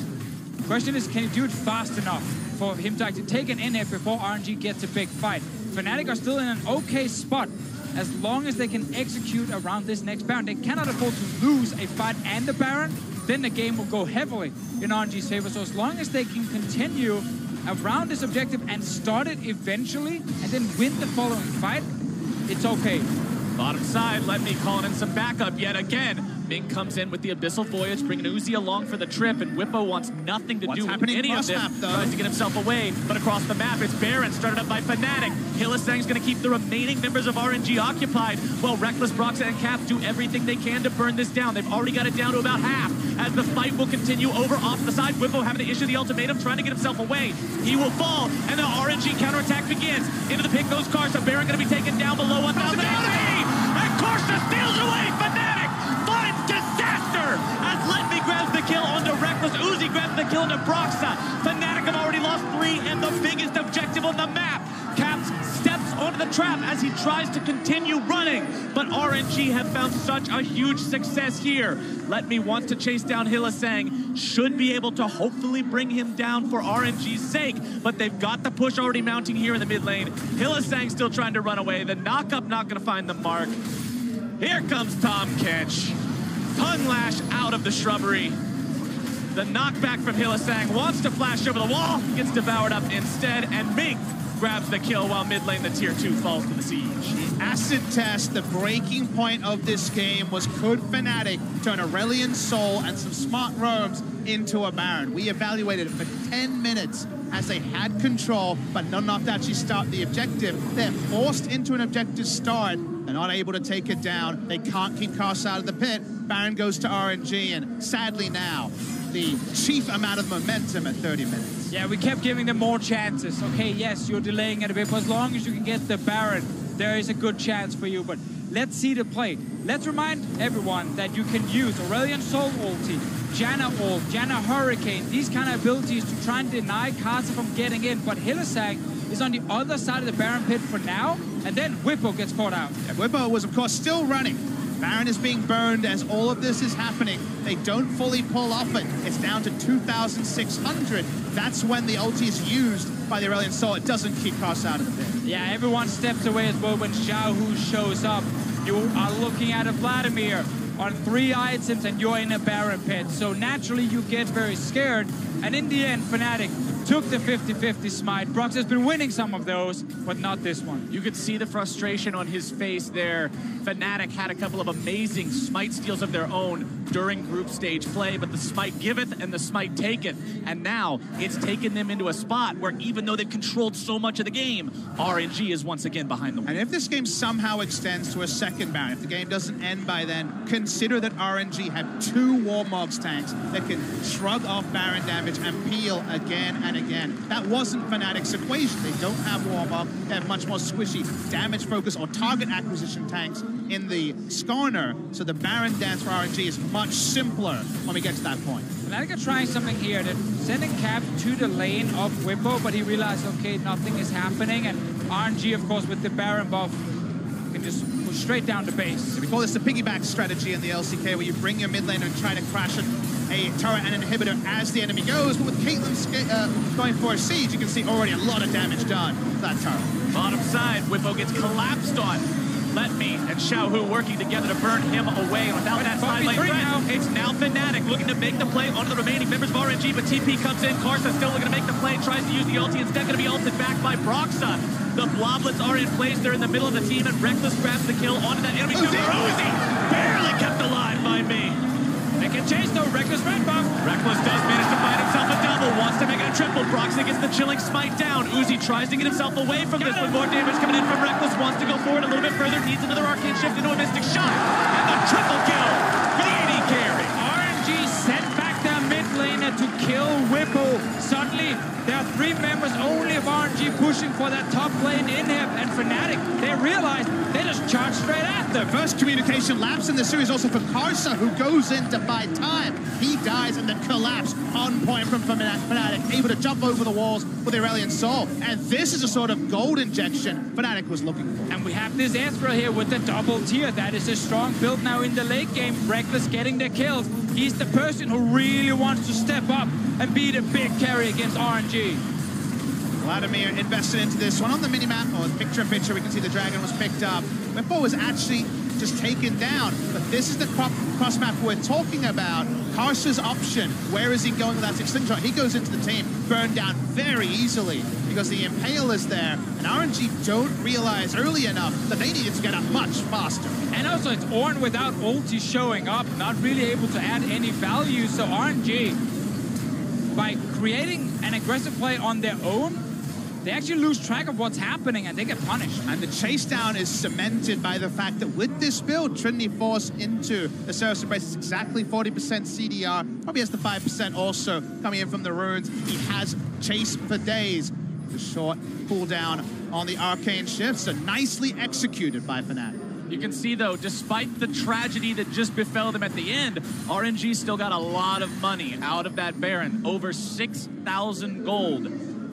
S12: The question is, can he do it fast enough for him to actually take an inhib before RNG gets a big fight? Fnatic are still in an okay spot as long as they can execute around this next Baron. They cannot afford to lose a fight and the Baron, then the game will go heavily in RNG's favor. So as long as they can continue around this objective and start it eventually and then win the following fight, it's okay.
S10: Bottom side, let me call in some backup yet again. Ming comes in with the Abyssal Voyage, bringing Uzi along for the trip, and QUYYN wants nothing to do with any of this. Tries to get himself away, but across the map, it's Baron, started up by Fnatic. Hylissang's going to keep the remaining members of RNG occupied, while Reckless, Broxah, and Caps do everything they can to burn this down. They've already got it down to about half, as the fight will continue over off the side. QUYYN having to issue the ultimatum, trying to get himself away. He will fall, and the RNG counterattack begins. Into the pick goes Karsa. Baron going to be taken down below 1,000 HP, and Karsa steals away Fnatic! Disaster! As Let Me grabs the kill onto Reckless. Uzi grabs the kill onto Broxah. Fnatic have already lost 3 and the biggest objective on the map. Caps steps onto the trap as he tries to continue running, but RNG have found such a huge success here. Let Me wants to chase down Hylissang, should be able to hopefully bring him down for RNG's sake, but they've got the push already mounting here in the mid lane. Hylissang still trying to run away. The knock-up not going to find the mark. Here comes Tahm Kench. Tongue lash out of the shrubbery. The knockback from Hylissang wants to flash over the wall, gets devoured up instead, and Ming grabs the kill while mid lane the tier 2 falls to the siege.
S11: The acid test, the breaking point of this game was, could Fnatic turn Aurelion Soul and some smart roams into a Baron? We evaluated it for 10 minutes as they had control, but not enough to actually start the objective. They're forced into an objective start. They're not able to take it down. They can't keep Karsa out of the pit. Baron goes to RNG, and sadly now, the chief amount of momentum at 30 minutes.
S12: Yeah, we kept giving them more chances. Okay, yes, you're delaying it a bit, but as long as you can get the Baron, there is a good chance for you. But let's see the play. Let's remind everyone that you can use Aurelion Sol ulti, Janna ult, Janna Hurricane, these kind of abilities to try and deny Karsa from getting in. But Hylissang is on the other side of the Baron pit for now, and then Whippo gets caught out.
S11: Yeah, Whippo was, of course, still running. Baron is being burned as all of this is happening. They don't fully pull off it. It's down to 2,600. That's when the ulti is used by the Aurelion Sol. It doesn't keep Karsa out of the pit.
S12: Yeah, everyone steps away as well when Xiaohu shows up. You are looking at a Vladimir on 3 items and you're in a Baron pit. So naturally you get very scared. And in the end, Fnatic took the 50-50 smite. Brox has been winning some of those, but not this one.
S10: You could see the frustration on his face there. Fnatic had a couple of amazing smite steals of their own during group stage play, but the smite giveth and the smite taketh. And now it's taken them into a spot where even though they've controlled so much of the game, RNG is once again behind them.
S11: And if this game somehow extends to a second Baron, if the game doesn't end by then, consider that RNG have 2 Warmogs tanks that can shrug off Baron damage and peel again and again. That wasn't Fnatic's equation. They don't have Warmog. They have much more squishy damage focus or target acquisition tanks in the Skarner. So the Baron dance for RNG is much simpler when we get to that point.
S12: Fnatic are trying something here. They're sending Cap to the lane of Whippo, but he realized, okay, nothing is happening. And RNG, of course, with the Baron buff, can just push straight down the base.
S11: So we call this the piggyback strategy in the LCK, where you bring your mid lane and try to crash a turret and an inhibitor as the enemy goes. But with Caitlyn going for a siege, you can see already a lot of damage done to that turret.
S10: Bottom side, Whippo gets collapsed on. Let Me and Xiaohu working together to burn him away. And without that side lane threat, it's now Fnatic looking to make the play onto the remaining members of RNG, but TP comes in. Karsa still looking to make the play, tries to use the ulti, instead going to be ulted back by Broxa. The Bloblets are in place. They're in the middle of the team, and Reckless grabs the kill onto that enemy. Uzi barely kept alive by me.
S12: They can chase though. Reckless red buff.
S10: Reckless does manage to find himself a double. Wants to make it a triple. Broxa gets the chilling smite down. Uzi tries to get himself away from this, with more damage coming in from Reckless. Wants to go forward a little bit further. Needs another arcane shift into a mystic shot. And the triple kill for the AD carry.
S12: RNG sent back their mid laner to kill Whippo. Suddenly, there are 3 members only of RNG pushing for that top lane inhib, and Fnatic, they realize they just charge straight at them.
S11: First communication lapse in the series also for Karsa, who goes in to buy time. He dies and then collapse on point from Fnatic, able to jump over the walls with Aurelion Sol. And this is a sort of gold injection Fnatic was looking for.
S12: And we have this Ezreal here with the double tier. That is a strong build now in the late game. Reckless getting the kills. He's the person who really wants to step up and be the big carry against RNG.
S11: Vladimir invested into this one. On the minimap, or picture-in-picture, we can see the dragon was picked up. Whippo was actually just taken down, but this is the cross map we're talking about. Karsa's option, where is he going with that slingshot? He goes into the team, burned down very easily because the Impale is there, and RNG don't realize early enough that they needed to get up much faster.
S12: And also it's Ornn without ulti showing up, not really able to add any value, so RNG, by creating an aggressive play on their own, they actually lose track of what's happening and they get punished.
S11: And the chase down is cemented by the fact that with this build, Trinity Force into the Zeros Embrace is exactly 40% CDR, probably has the 5% also coming in from the runes. He has chase for days. The short cooldown on the arcane shift, so nicely executed by Fnatic.
S10: You can see, though, despite the tragedy that just befell them at the end, RNG still got a lot of money out of that Baron. Over 6,000 gold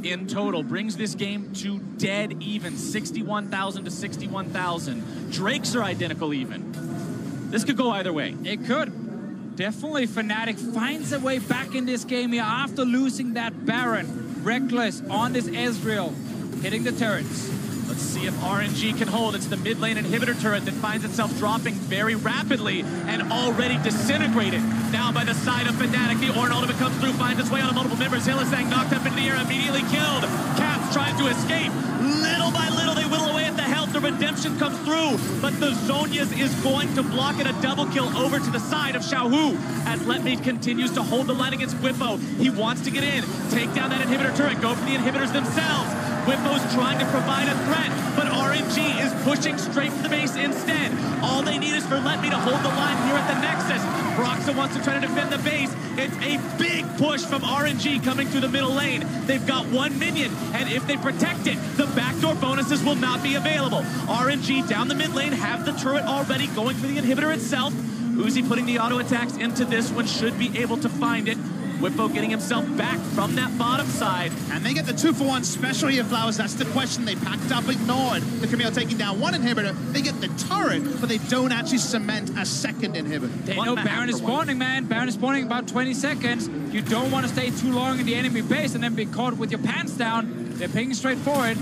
S10: in total. Brings this game to dead even. 61,000 to 61,000. Drakes are identical even. This could go either way.
S12: It could. Definitely Fnatic finds a way back in this game here after losing that Baron. Reckless on this Ezreal, hitting the turrets.
S10: Let's see if RNG can hold. It's the mid lane inhibitor turret that finds itself dropping very rapidly and already disintegrated. Now by the side of Fnatic, the Ornn ultimate comes through, finds its way on multiple members. Hylissang knocked up into the air, immediately killed. Caps tries to escape. Little by little, they whittle away at the health. The redemption comes through, but the Zhonya's is going to block it. A double kill over to the side of Xiaohu as Letme continues to hold the line against Whippo. He wants to get in, take down that inhibitor turret, go for the inhibitors themselves. Whippo's trying to provide a threat, but RNG is pushing straight for the base instead. All they need is for Let Me to hold the line here at the Nexus. Broxa wants to try to defend the base. It's a big push from RNG coming through the middle lane. They've got one minion, and if they protect it, the backdoor bonuses will not be available. RNG down the mid lane have the turret already going for the inhibitor itself. Uzi putting the auto attacks into this one, should be able to find it. Whippo getting himself back from that bottom side.
S11: And they get the 2-for-1 special here, Flowers. That's the question they packed up, ignored. The Camille taking down one inhibitor. They get the turret, but they don't actually cement a second inhibitor.
S12: They know Baron is spawning, man. Baron is spawning about 20 seconds. You don't want to stay too long in the enemy base and then be caught with your pants down. They're picking straight forward.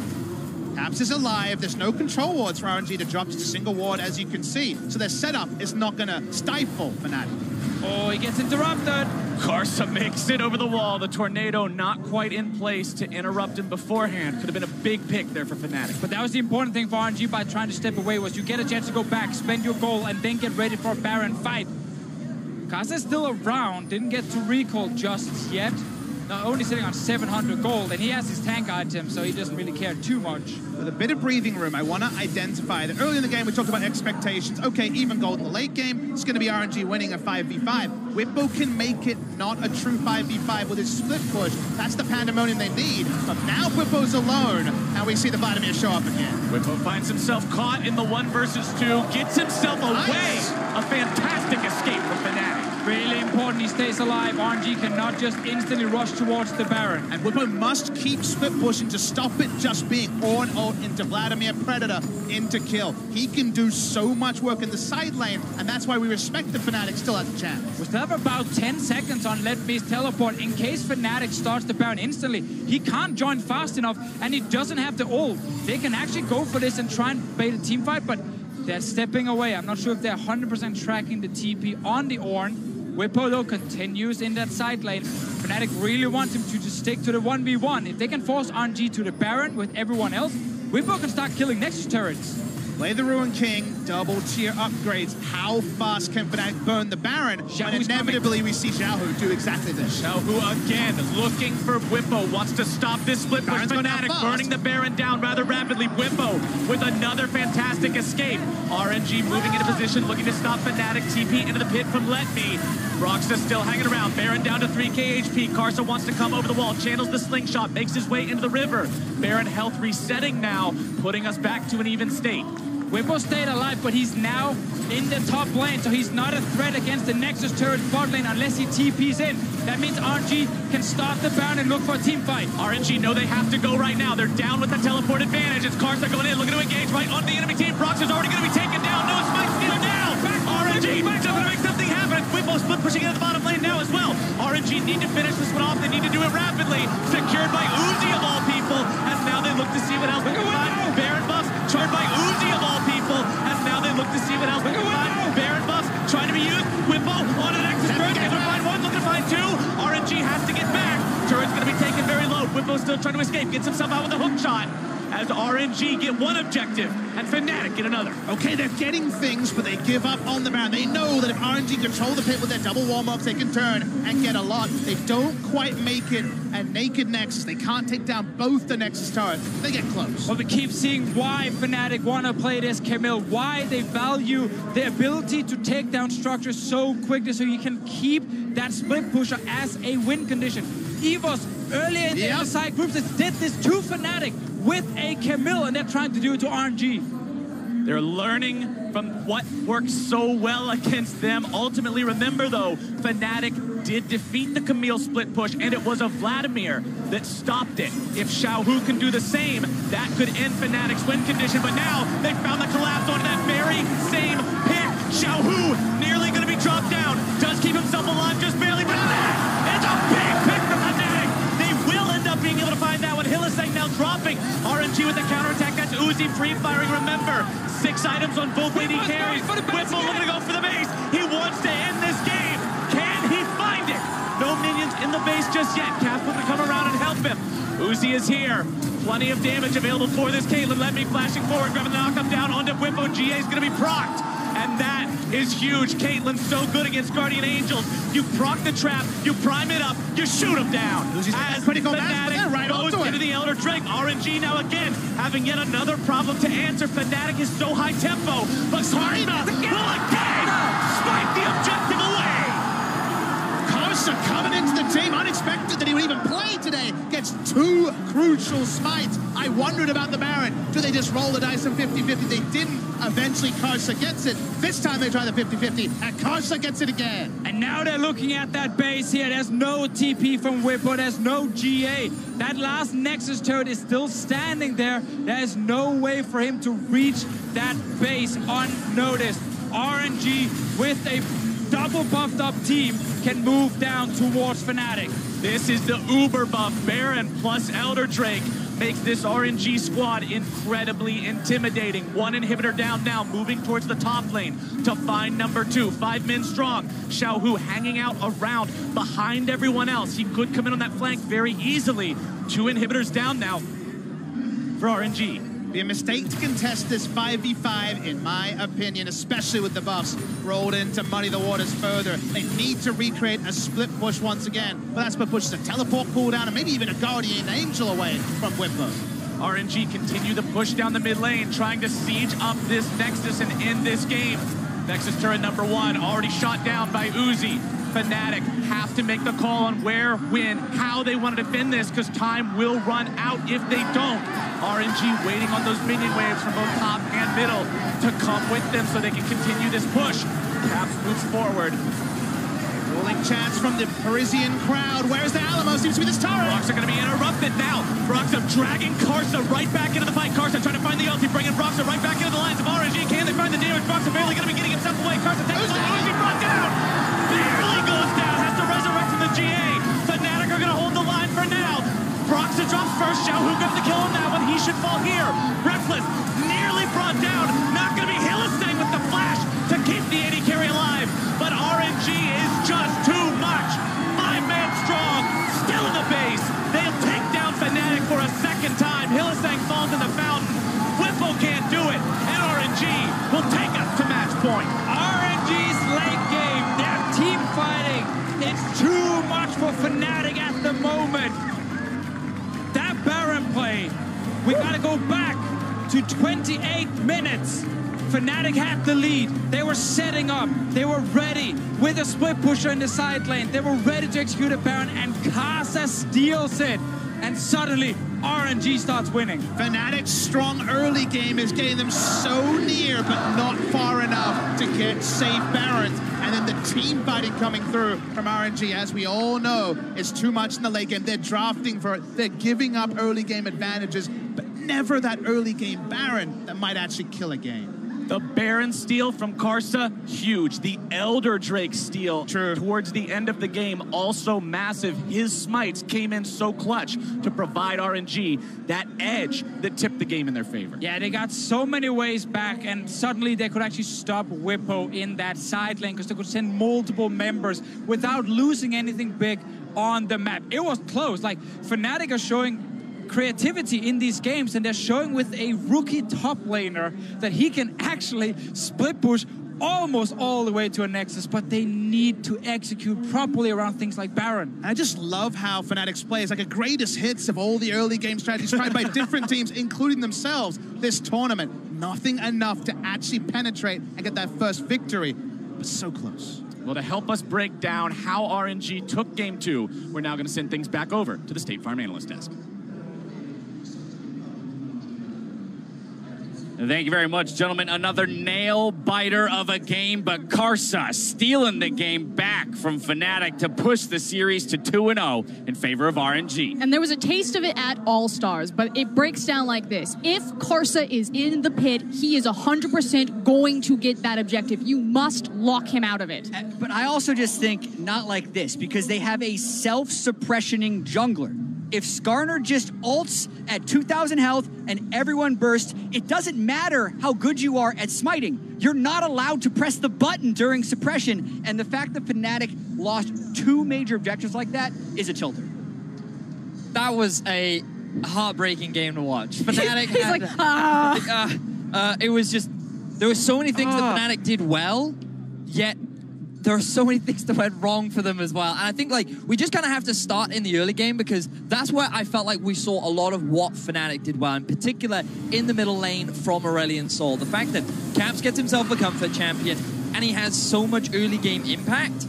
S11: Caps is alive. There's no control wards for RNG to drop just a single ward, as you can see. So their setup is not going to stifle Fnatic.
S12: Oh, he gets interrupted.
S10: Karsa makes it over the wall. The tornado not quite in place to interrupt him beforehand. Could have been a big pick there for Fnatic.
S12: But that was the important thing for RNG by trying to step away, was you get a chance to go back, spend your goal, and then get ready for a Baron fight. Karsa is still around, didn't get to recall just yet. Now only sitting on 700 gold, and he has his tank item, so he doesn't really care too much.
S11: With a bit of breathing room, I want to identify that early in the game we talked about expectations. Okay, even gold in the late game, it's going to be RNG winning a 5v5. Whippo can make it not a true 5v5 with his split push. That's the pandemonium they need. But now Whippo's alone, and we see the Vladimir show up again.
S10: Whippo finds himself caught in the 1 versus 2, gets himself away. Nice. A fantastic escape from Fnatic.
S12: Really important he stays alive. RNG cannot just instantly rush towards the Baron.
S11: And Whippo must keep split pushing to stop it just being on ult into Vladimir, Predator, into kill. He can do so much work in the side lane, and that's why we respect the Fnatic still has a chance.
S12: We still have about 10 seconds on Let Me's teleport. In case Fnatic starts the Baron instantly, he can't join fast enough, and he doesn't have the ult. They can actually go for this and try and bait a team fight, but they're stepping away. I'm not sure if they're 100% tracking the TP on the Ornn. Whippo, though, continues in that side lane. Fnatic really wants him to just stick to the 1v1. If they can force RNG to the Baron with everyone else, Whippo can start killing Nexus turrets.
S11: Play the Ruin King, double tier upgrades. How fast can Fnatic burn the Baron? And inevitably we see Xiaohu do exactly this.
S10: Xiaohu again looking for Whippo, wants to stop this split push. Fnatic burning the Baron down rather rapidly. Whippo with another fantastic escape. RNG moving into position, looking to stop Fnatic. TP into the pit from Let Me. Broxa still hanging around. Baron down to 3k HP. Karsa wants to come over the wall, channels the slingshot, makes his way into the river. Baron health resetting now, putting us back to an even state.
S12: Whippo stayed alive, but he's now in the top lane, so he's not a threat against the Nexus turret bot lane unless he TPs in. That means RNG can start the Baron and look for a team fight.
S10: RNG know they have to go right now. They're down with the teleport advantage. It's Karsa going in, looking to engage right on the enemy team. Broxa's already going to be taken down. No, Smite's still down. RNG still going to make something happen. Whippo split pushing into the bottom lane now as well. RNG need to finish this one off. They need to do it rapidly. Secured by Uzi of all people. And now they look to see what else they can find. Baron buffs charged by Uzi of all people. And now they look to see what else they can find. Baron buffs trying to be used. Whippo on an Nexus turret. Looking to find one, looking to find two. RNG has to get back. Turret's going to be taken very low. Whippo still trying to escape. Gets himself out with a hook shot. As RNG get one objective and Fnatic get another.
S11: Okay, they're getting things, but they give up on the Baron. They know that if RNG control the pit with their double warm-ups, they can turn and get a lot. They don't quite make it a naked Nexus. They can't take down both the Nexus turrets. They get close.
S12: Well, we keep seeing why Fnatic want to play this Camille, why they value the ability to take down structures so quickly so you can keep that split pusher as a win condition. EVOS earlier in the MSI groups did this to Fnatic with a Camille, and they're trying to do it to RNG.
S10: They're learning from what works so well against them. Ultimately, remember though, Fnatic did defeat the Camille split push, and it was a Vladimir that stopped it. If Xiaohu can do the same, that could end Fnatic's win condition. But now they found the collapse onto that very same pit. Xiaohu nearly going to be dropped down. Does keep himself alive just barely, but it's a big pick for Fnatic. They will end up being able to find that one. Hillisang now dropping. RNG with the counterattack. That's Uzi free-firing. Remember, 6 items on both AD carries. Whippo looking to go for the base. He wants to end this game. Can he find it? No minions in the base just yet. Cap looking to come around and help him. Uzi is here. Plenty of damage available for this Caitlyn. Let Me flashing forward, grabbing the knock-up down onto Whippo. GA is going to be procced. And that is huge. Caitlyn so good against Guardian Angels. You proc the trap, you prime it up, you shoot him down.
S11: Uzi's critical mass,
S10: Fnatic
S11: right
S10: goes into the Elder Drake. RNG now again having yet another problem to answer. Fnatic is so high tempo, but Karsa will again spike the objective away.
S11: Karsa coming into the team, unexpected that he would even play today, gets 2 crucial smites. I wondered about the Baron. Do they just roll the dice on 50-50? They didn't. Eventually, Karsa gets it. This time they try the 50-50, and Karsa gets it again.
S12: And now they're looking at that base here. There's no TP from Whippo. There's no GA. That last Nexus turret is still standing there. There's no way for him to reach that base unnoticed. RNG with a double buffed up team can move down towards Fnatic.
S10: This is the uber buff. Baron plus Elder Drake makes this RNG squad incredibly intimidating. 1 inhibitor down now, moving towards the top lane to find number 2. 5 men strong. Xiaohu hanging out around behind everyone else. He could come in on that flank very easily. 2 inhibitors down now for RNG.
S11: Be a mistake to contest this 5v5, in my opinion, especially with the buffs rolled in to muddy the waters further. They need to recreate a split push once again, but that split push is a teleport cooldown and maybe even a Guardian Angel away from Whippo.
S10: RNG continue the push down the mid lane, trying to siege up this Nexus and end this game. Nexus turret number 1 already shot down by Uzi. Fnatic have to make the call on where, when, how they want to defend this, because time will run out if they don't. RNG waiting on those minion waves from both top and middle to come with them so they can continue this push. Caps moves forward.
S11: Rolling chants from the Parisian crowd. Where's the Alamo? Seems to be this turret.
S10: Brox are going to be interrupted now. Broxa dragging Karsa right back into the fight. Karsa trying to find the ulti, bringing Broxa right back into the lines of RNG. Can they find the damage? Broxa barely going to be getting himself away. Karsa takes the RNG brought down. Barely goes down. Has to resurrect from the GA. Fnatic are going to hold the line for now. Broxa drops first. Xiaohu got the kill on that one. He should fall here. Reckless nearly brought down. Not going to be Hillistang with the flash to keep the 80 carry alive. But RNG is just too much. 5 men strong. Still in the base. They'll take down Fnatic for a second time. Hillistang falls in the fountain. Whippo can't do it. And RNG will take us to match point.
S12: RNG's late game. They're team fighting. It's too much for Fnatic at the moment. That Baron play, we gotta go back to 28 minutes. Fnatic had the lead. They were setting up. They were ready with a split pusher in the side lane. They were ready to execute a Baron, and Karsa steals it. And suddenly, RNG starts winning.
S11: Fnatic's strong early game is getting them so near, but not far enough to get safe Barons. And then the team fighting coming through from RNG, as we all know, is too much in the late game. They're drafting for it. They're giving up early game advantages, but never that early game Baron that might actually kill a game.
S10: The Baron steal from Karsa, huge. The Elder Drake steal towards the end of the game, also massive. His smites came in so clutch to provide RNG that edge that tipped the game in their favor.
S12: Yeah, they got so many ways back, and suddenly they could actually stop Whippo in that side lane because they could send multiple members without losing anything big on the map. It was close. Like, Fnatic are showing creativity in these games, and they're showing with a rookie top laner that he can actually split push almost all the way to a Nexus, but they need to execute properly around things like Baron.
S11: And I just love how Fnatic's play is like a greatest hits of all the early game strategies tried by different teams, including themselves, this tournament. Nothing enough to actually penetrate and get that first victory, but so close.
S10: Well, to help us break down how RNG took Game 2, we're now going to send things back over to the State Farm Analyst Desk.
S5: Thank you very much, gentlemen. Another nail-biter of a game, but Karsa stealing the game back from Fnatic to push the series to 2-0 in favor of RNG.
S7: And there was a taste of it at All-Stars, but it breaks down like this. If Karsa is in the pit, he is 100% going to get that objective. You must lock him out of it.
S6: But I also just think not like this, because they have a self-suppressioning jungler. If Skarner just ults at 2,000 health and everyone bursts, it doesn't matter how good you are at smiting. You're not allowed to press the button during suppression, and the fact that Fnatic lost 2 major objectives like that is a tilter.
S9: That was a heartbreaking game to watch. Fnatic
S7: He's
S9: had,
S7: like, ah.
S9: it was just, there were so many things that Fnatic did well, yet there are so many things that went wrong for them as well. And I think like we just kind of have to start in the early game, because that's where I felt like we saw a lot of what Fnatic did well, in particular in the middle lane from Aurelion Sol. The fact that Caps gets himself a comfort champion and he has so much early game impact.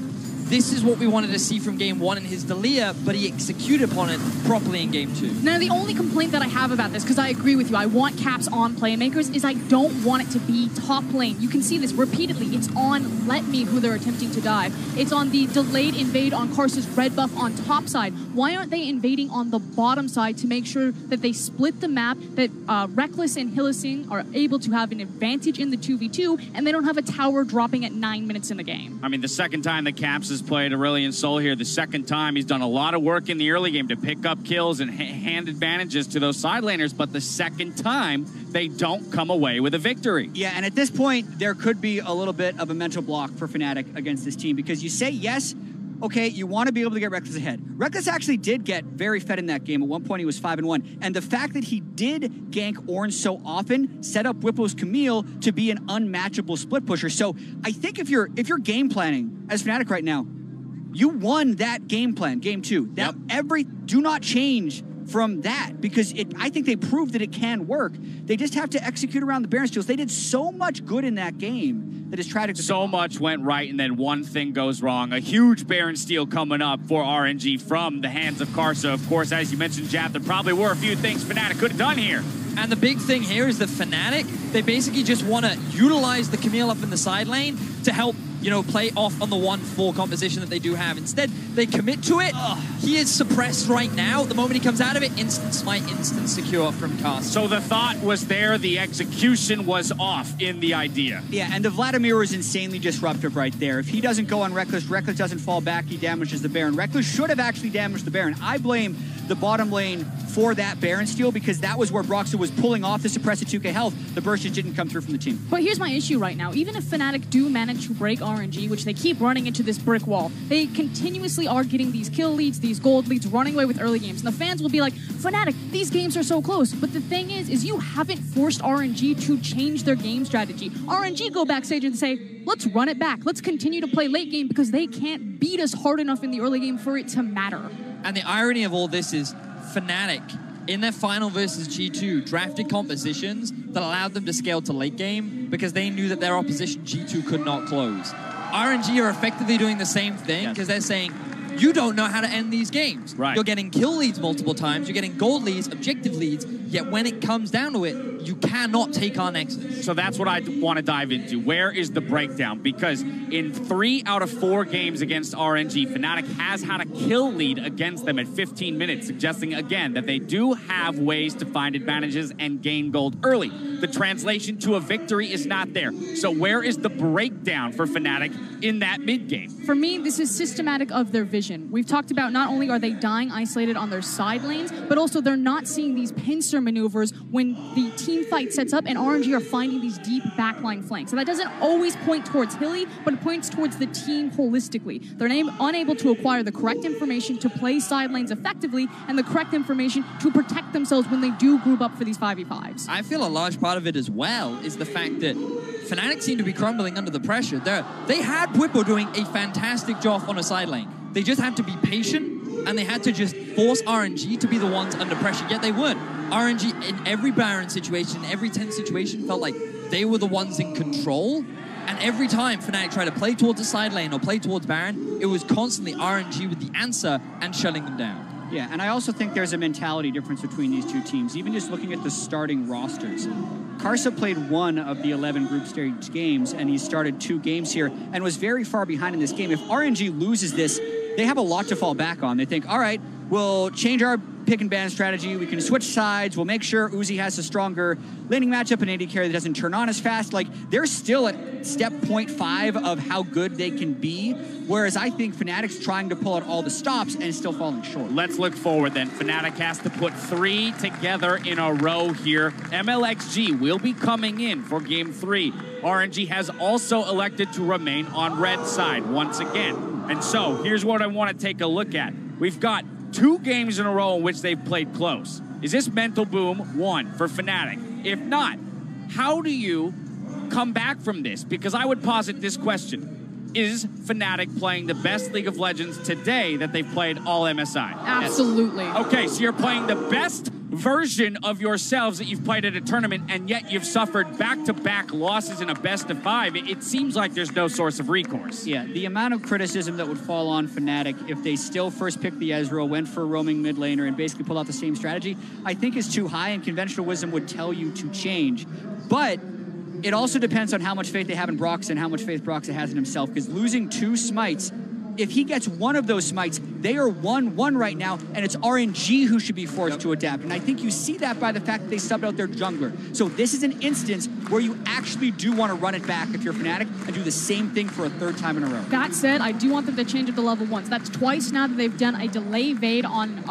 S9: This is what we wanted to see from game 1 in his Dalia, but he executed upon it properly in game 2.
S7: Now, the only complaint that I have about this, because I agree with you, I want Caps on playmakers, is I don't want it to be top lane. You can see this repeatedly. It's on Let Me, who they're attempting to dive. It's on the delayed invade on Karsa's red buff on top side. Why aren't they invading on the bottom side to make sure that they split the map, that Reckless and Hylissing are able to have an advantage in the 2v2, and they don't have a tower dropping at 9 minutes in the game?
S5: I mean, the second time that Caps has played Aurelion Sol here, the second time he's done a lot of work in the early game to pick up kills and hand advantages to those side laners, but the second time they don't come away with a victory.
S6: Yeah, and at this point, there could be a little bit of a mental block for Fnatic against this team, because you say yes, okay, you want to be able to get Reckless ahead. Reckless actually did get very fed in that game. At one point, he was 5-1. And the fact that he did gank Orange so often set up Whipple's Camille to be an unmatchable split pusher. So I think if you're game planning as Fnatic right now, you won that game plan, game 2. That do not change from that, because I think they proved that it can work. They just have to execute around the Baron steals. They did so much good in that game that is tragic.
S5: So much went right, and then one thing goes wrong. A huge Baron steal coming up for RNG from the hands of Karsa. Of course, as you mentioned, Jap, there probably were a few things Fnatic could have done here.
S9: And the big thing here is that Fnatic, they basically just want to utilize the Camille up in the side lane to help, you know, play off on the 1-4 composition that they do have. Instead, they commit to it. He is suppressed right now. The moment he comes out of it, instant smite, instant secure from Karsa.
S5: So the thought was there, the execution was off in the idea.
S6: Yeah, and the Vladimir was insanely disruptive right there. If he doesn't go on Reckless, Reckless doesn't fall back, he damages the Baron. Reckless should have actually damaged the Baron. I blame the bottom lane for that Baron steal, because that was where Broxah was pulling off the suppress at 2k health. The burst just didn't come through from the team.
S7: But here's my issue right now. Even if Fnatic do manage to break RNG, which they keep running into this brick wall, they continuously are getting these kill leads, these gold leads, running away with early games. And the fans will be like, Fnatic, these games are so close. But the thing is you haven't forced RNG to change their game strategy. RNG go backstage and say, let's run it back. Let's continue to play late game, because they can't beat us hard enough in the early game for it to matter.
S9: And the irony of all this is Fnatic, in their final versus G2, drafted compositions that allowed them to scale to late game because they knew that their opposition G2 could not close. RNG are effectively doing the same thing, because they're saying, you don't know how to end these games.
S5: Right.
S9: You're getting kill leads multiple times, you're getting gold leads, objective leads, yet when it comes down to it, you cannot take our Nexus.
S5: So that's what I want to dive into. Where is the breakdown? Because in 3 out of 4 games against RNG, Fnatic has had a kill lead against them at 15 minutes, suggesting again that they do have ways to find advantages and gain gold early. The translation to a victory is not there. So where is the breakdown for Fnatic in that mid game?
S7: For me, this is systematic of their vision. We've talked about not only are they dying isolated on their side lanes, but also they're not seeing these pincer maneuvers when the team fight sets up and RNG are finding these deep backline flanks. So that doesn't always point towards Hilly, but it points towards the team holistically. They're unable to acquire the correct information to play side lanes effectively and the correct information to protect themselves when they do group up for these 5v5s.
S9: I feel a large part of it as well is the fact that Fnatic seem to be crumbling under the pressure. They had Whippo doing a fantastic job on a side lane. They just had to be patient, and they had to just force RNG to be the ones under pressure, yet they weren't. RNG, in every Baron situation, every 10 situation, felt like they were the ones in control, and every time Fnatic tried to play towards the side lane or play towards Baron, it was constantly RNG with the answer and shutting them down.
S6: Yeah, and I also think there's a mentality difference between these two teams, even just looking at the starting rosters. Karsa played 1 of the 11 group stage games, and he started 2 games here and was very far behind in this game. If RNG loses this, they have a lot to fall back on. They think, all right, we'll change our pick and ban strategy. We can switch sides. We'll make sure Uzi has a stronger laning matchup and AD carry that doesn't turn on as fast. Like, they're still at step 0.5 of how good they can be, whereas I think Fnatic's trying to pull out all the stops and still falling short.
S5: Let's look forward then. Fnatic has to put 3 together in a row here. MLXG will be coming in for game 3. RNG has also elected to remain on red side once again. And so here's what I want to take a look at. We've got 2 games in a row in which they've played close. Is this mental boom 1 for Fnatic? If not, how do you come back from this? Because I would posit this question. is Fnatic playing the best League of Legends today that they've played all MSI?
S7: Absolutely.
S5: Yes. Okay, so you're playing the best version of yourselves that you've played at a tournament, and yet you've suffered back-to-back losses in a best-of-5. It seems like there's no source of recourse.
S6: Yeah, the amount of criticism that would fall on Fnatic if they still first picked the Ezreal, went for a roaming mid laner, and basically pulled out the same strategy, I think is too high, and conventional wisdom would tell you to change. But it also depends on how much faith they have in Brox and how much faith Brox has in himself, because losing 2 smites, if he gets one of those smites, they are 1-1 right now, and it's RNG who should be forced to adapt. And I think you see that by the fact that they subbed out their jungler. So this is an instance where you actually do want to run it back if you're Fnatic and do the same thing for a 3rd time in a row.
S7: That said, I do want them to change it to level 1. So that's twice now that they've done a delay evade on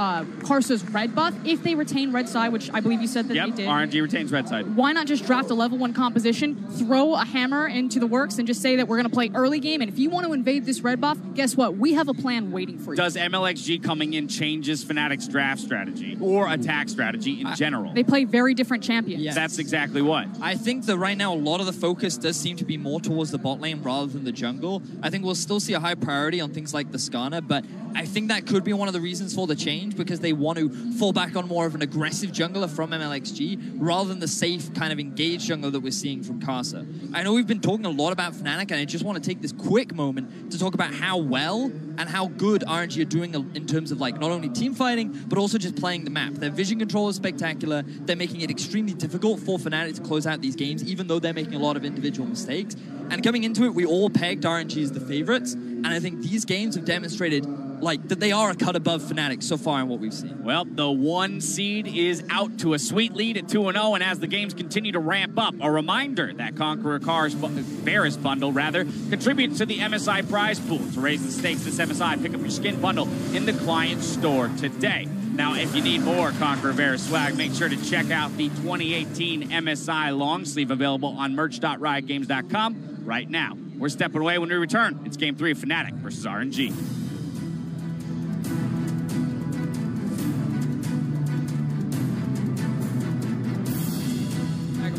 S7: Karsa's red buff. If they retain red side, which I believe you said that they did.
S5: RNG retains red side.
S7: Why not just draft a level 1 composition, throw a hammer into the works, and just say that we're going to play early game, and if you want to invade this red buff, guess what? We have a plan waiting for you.
S5: Does MLXG coming in changes Fnatic's draft strategy or attack strategy in general?
S7: They play very different champions.
S9: Yes.
S5: That's exactly what.
S9: I think that right now a lot of the focus does seem to be more towards the bot lane rather than the jungle. I think we'll still see a high priority on things like the Skarner, but I think that could be one of the reasons for the change, because they want to fall back on more of an aggressive jungler from MLXG rather than the safe kind of engaged jungler that we're seeing from Karsa. I know we've been talking a lot about Fnatic, and I just want to take this quick moment to talk about how well and how good RNG are doing in terms of like not only team fighting, but also just playing the map. Their vision control is spectacular. They're making it extremely difficult for Fnatic to close out these games, even though they're making a lot of individual mistakes. And coming into it, we all pegged RNG as the favorites, and I think these games have demonstrated like that they are a cut above Fnatic so far in what we've seen.
S5: Well, the 1 seed is out to a sweet lead at 2-0, and as the games continue to ramp up, a reminder that Conqueror Varus bundle contributes to the MSI prize pool. To raise the stakes this MSI, pick up your skin bundle in the client store today. Now, if you need more Conqueror Varus swag, make sure to check out the 2018 MSI long sleeve available on merch.riotgames.com right now. We're stepping away. When we return, it's Game 3 of Fnatic versus RNG.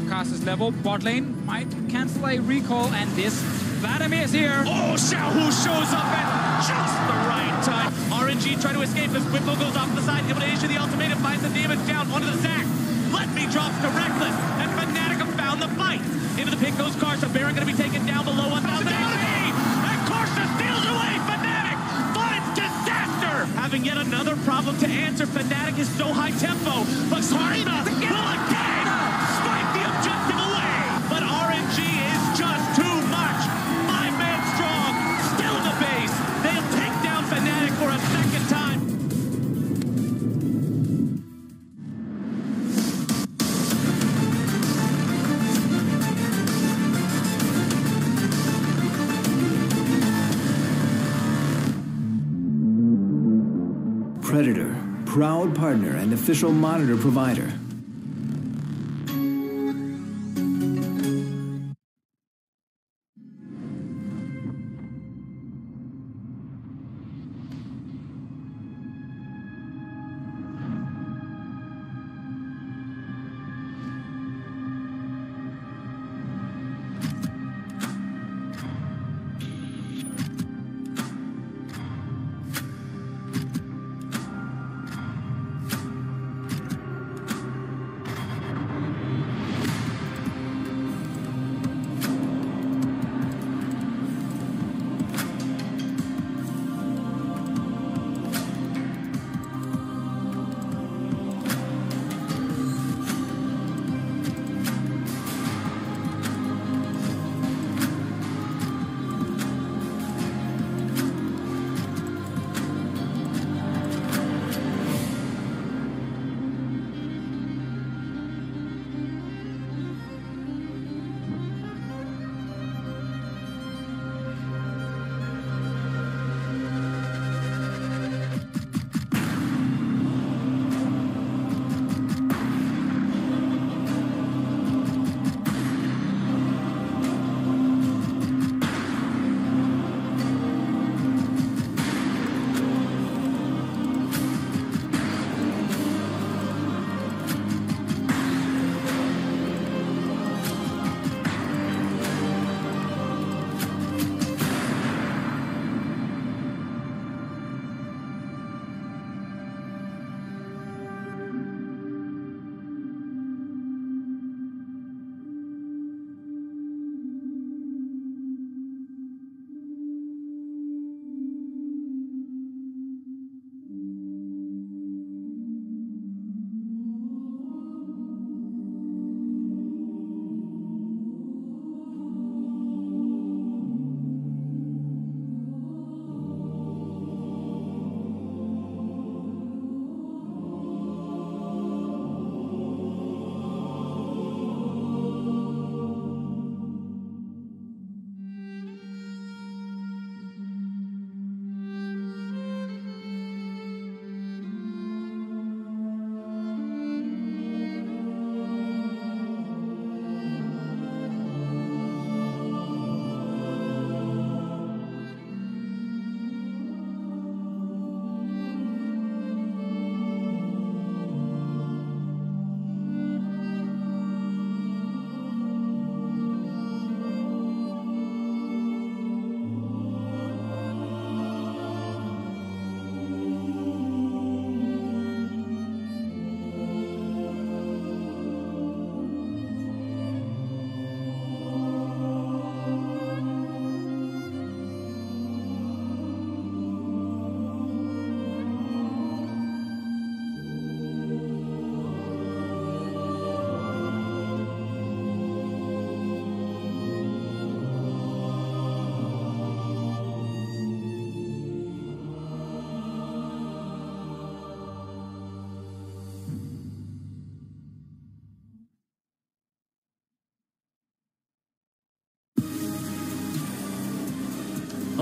S12: Karsa's level, bot lane might cancel a recall, and this Vladimir is here.
S3: Oh, Xiaohu shows up at just the right time. RNG trying to escape as Whippo goes off the side, able to issue the ultimatum, finds the damage down onto the Zac. Let me drops to Reckless, and Fnatic have found the fight. Into the pit goes Karsa, Baron going to be taken down below 1,000 HP, and Karsa steals away. Fnatic finds disaster. Having yet another problem to answer, Fnatic is so high tempo, but Karsa will again spike the objective away. But RNG is just too much. 5-man strong, still in the base. They'll take down Fnatic for a second time.
S14: Predator, proud partner and official monitor provider.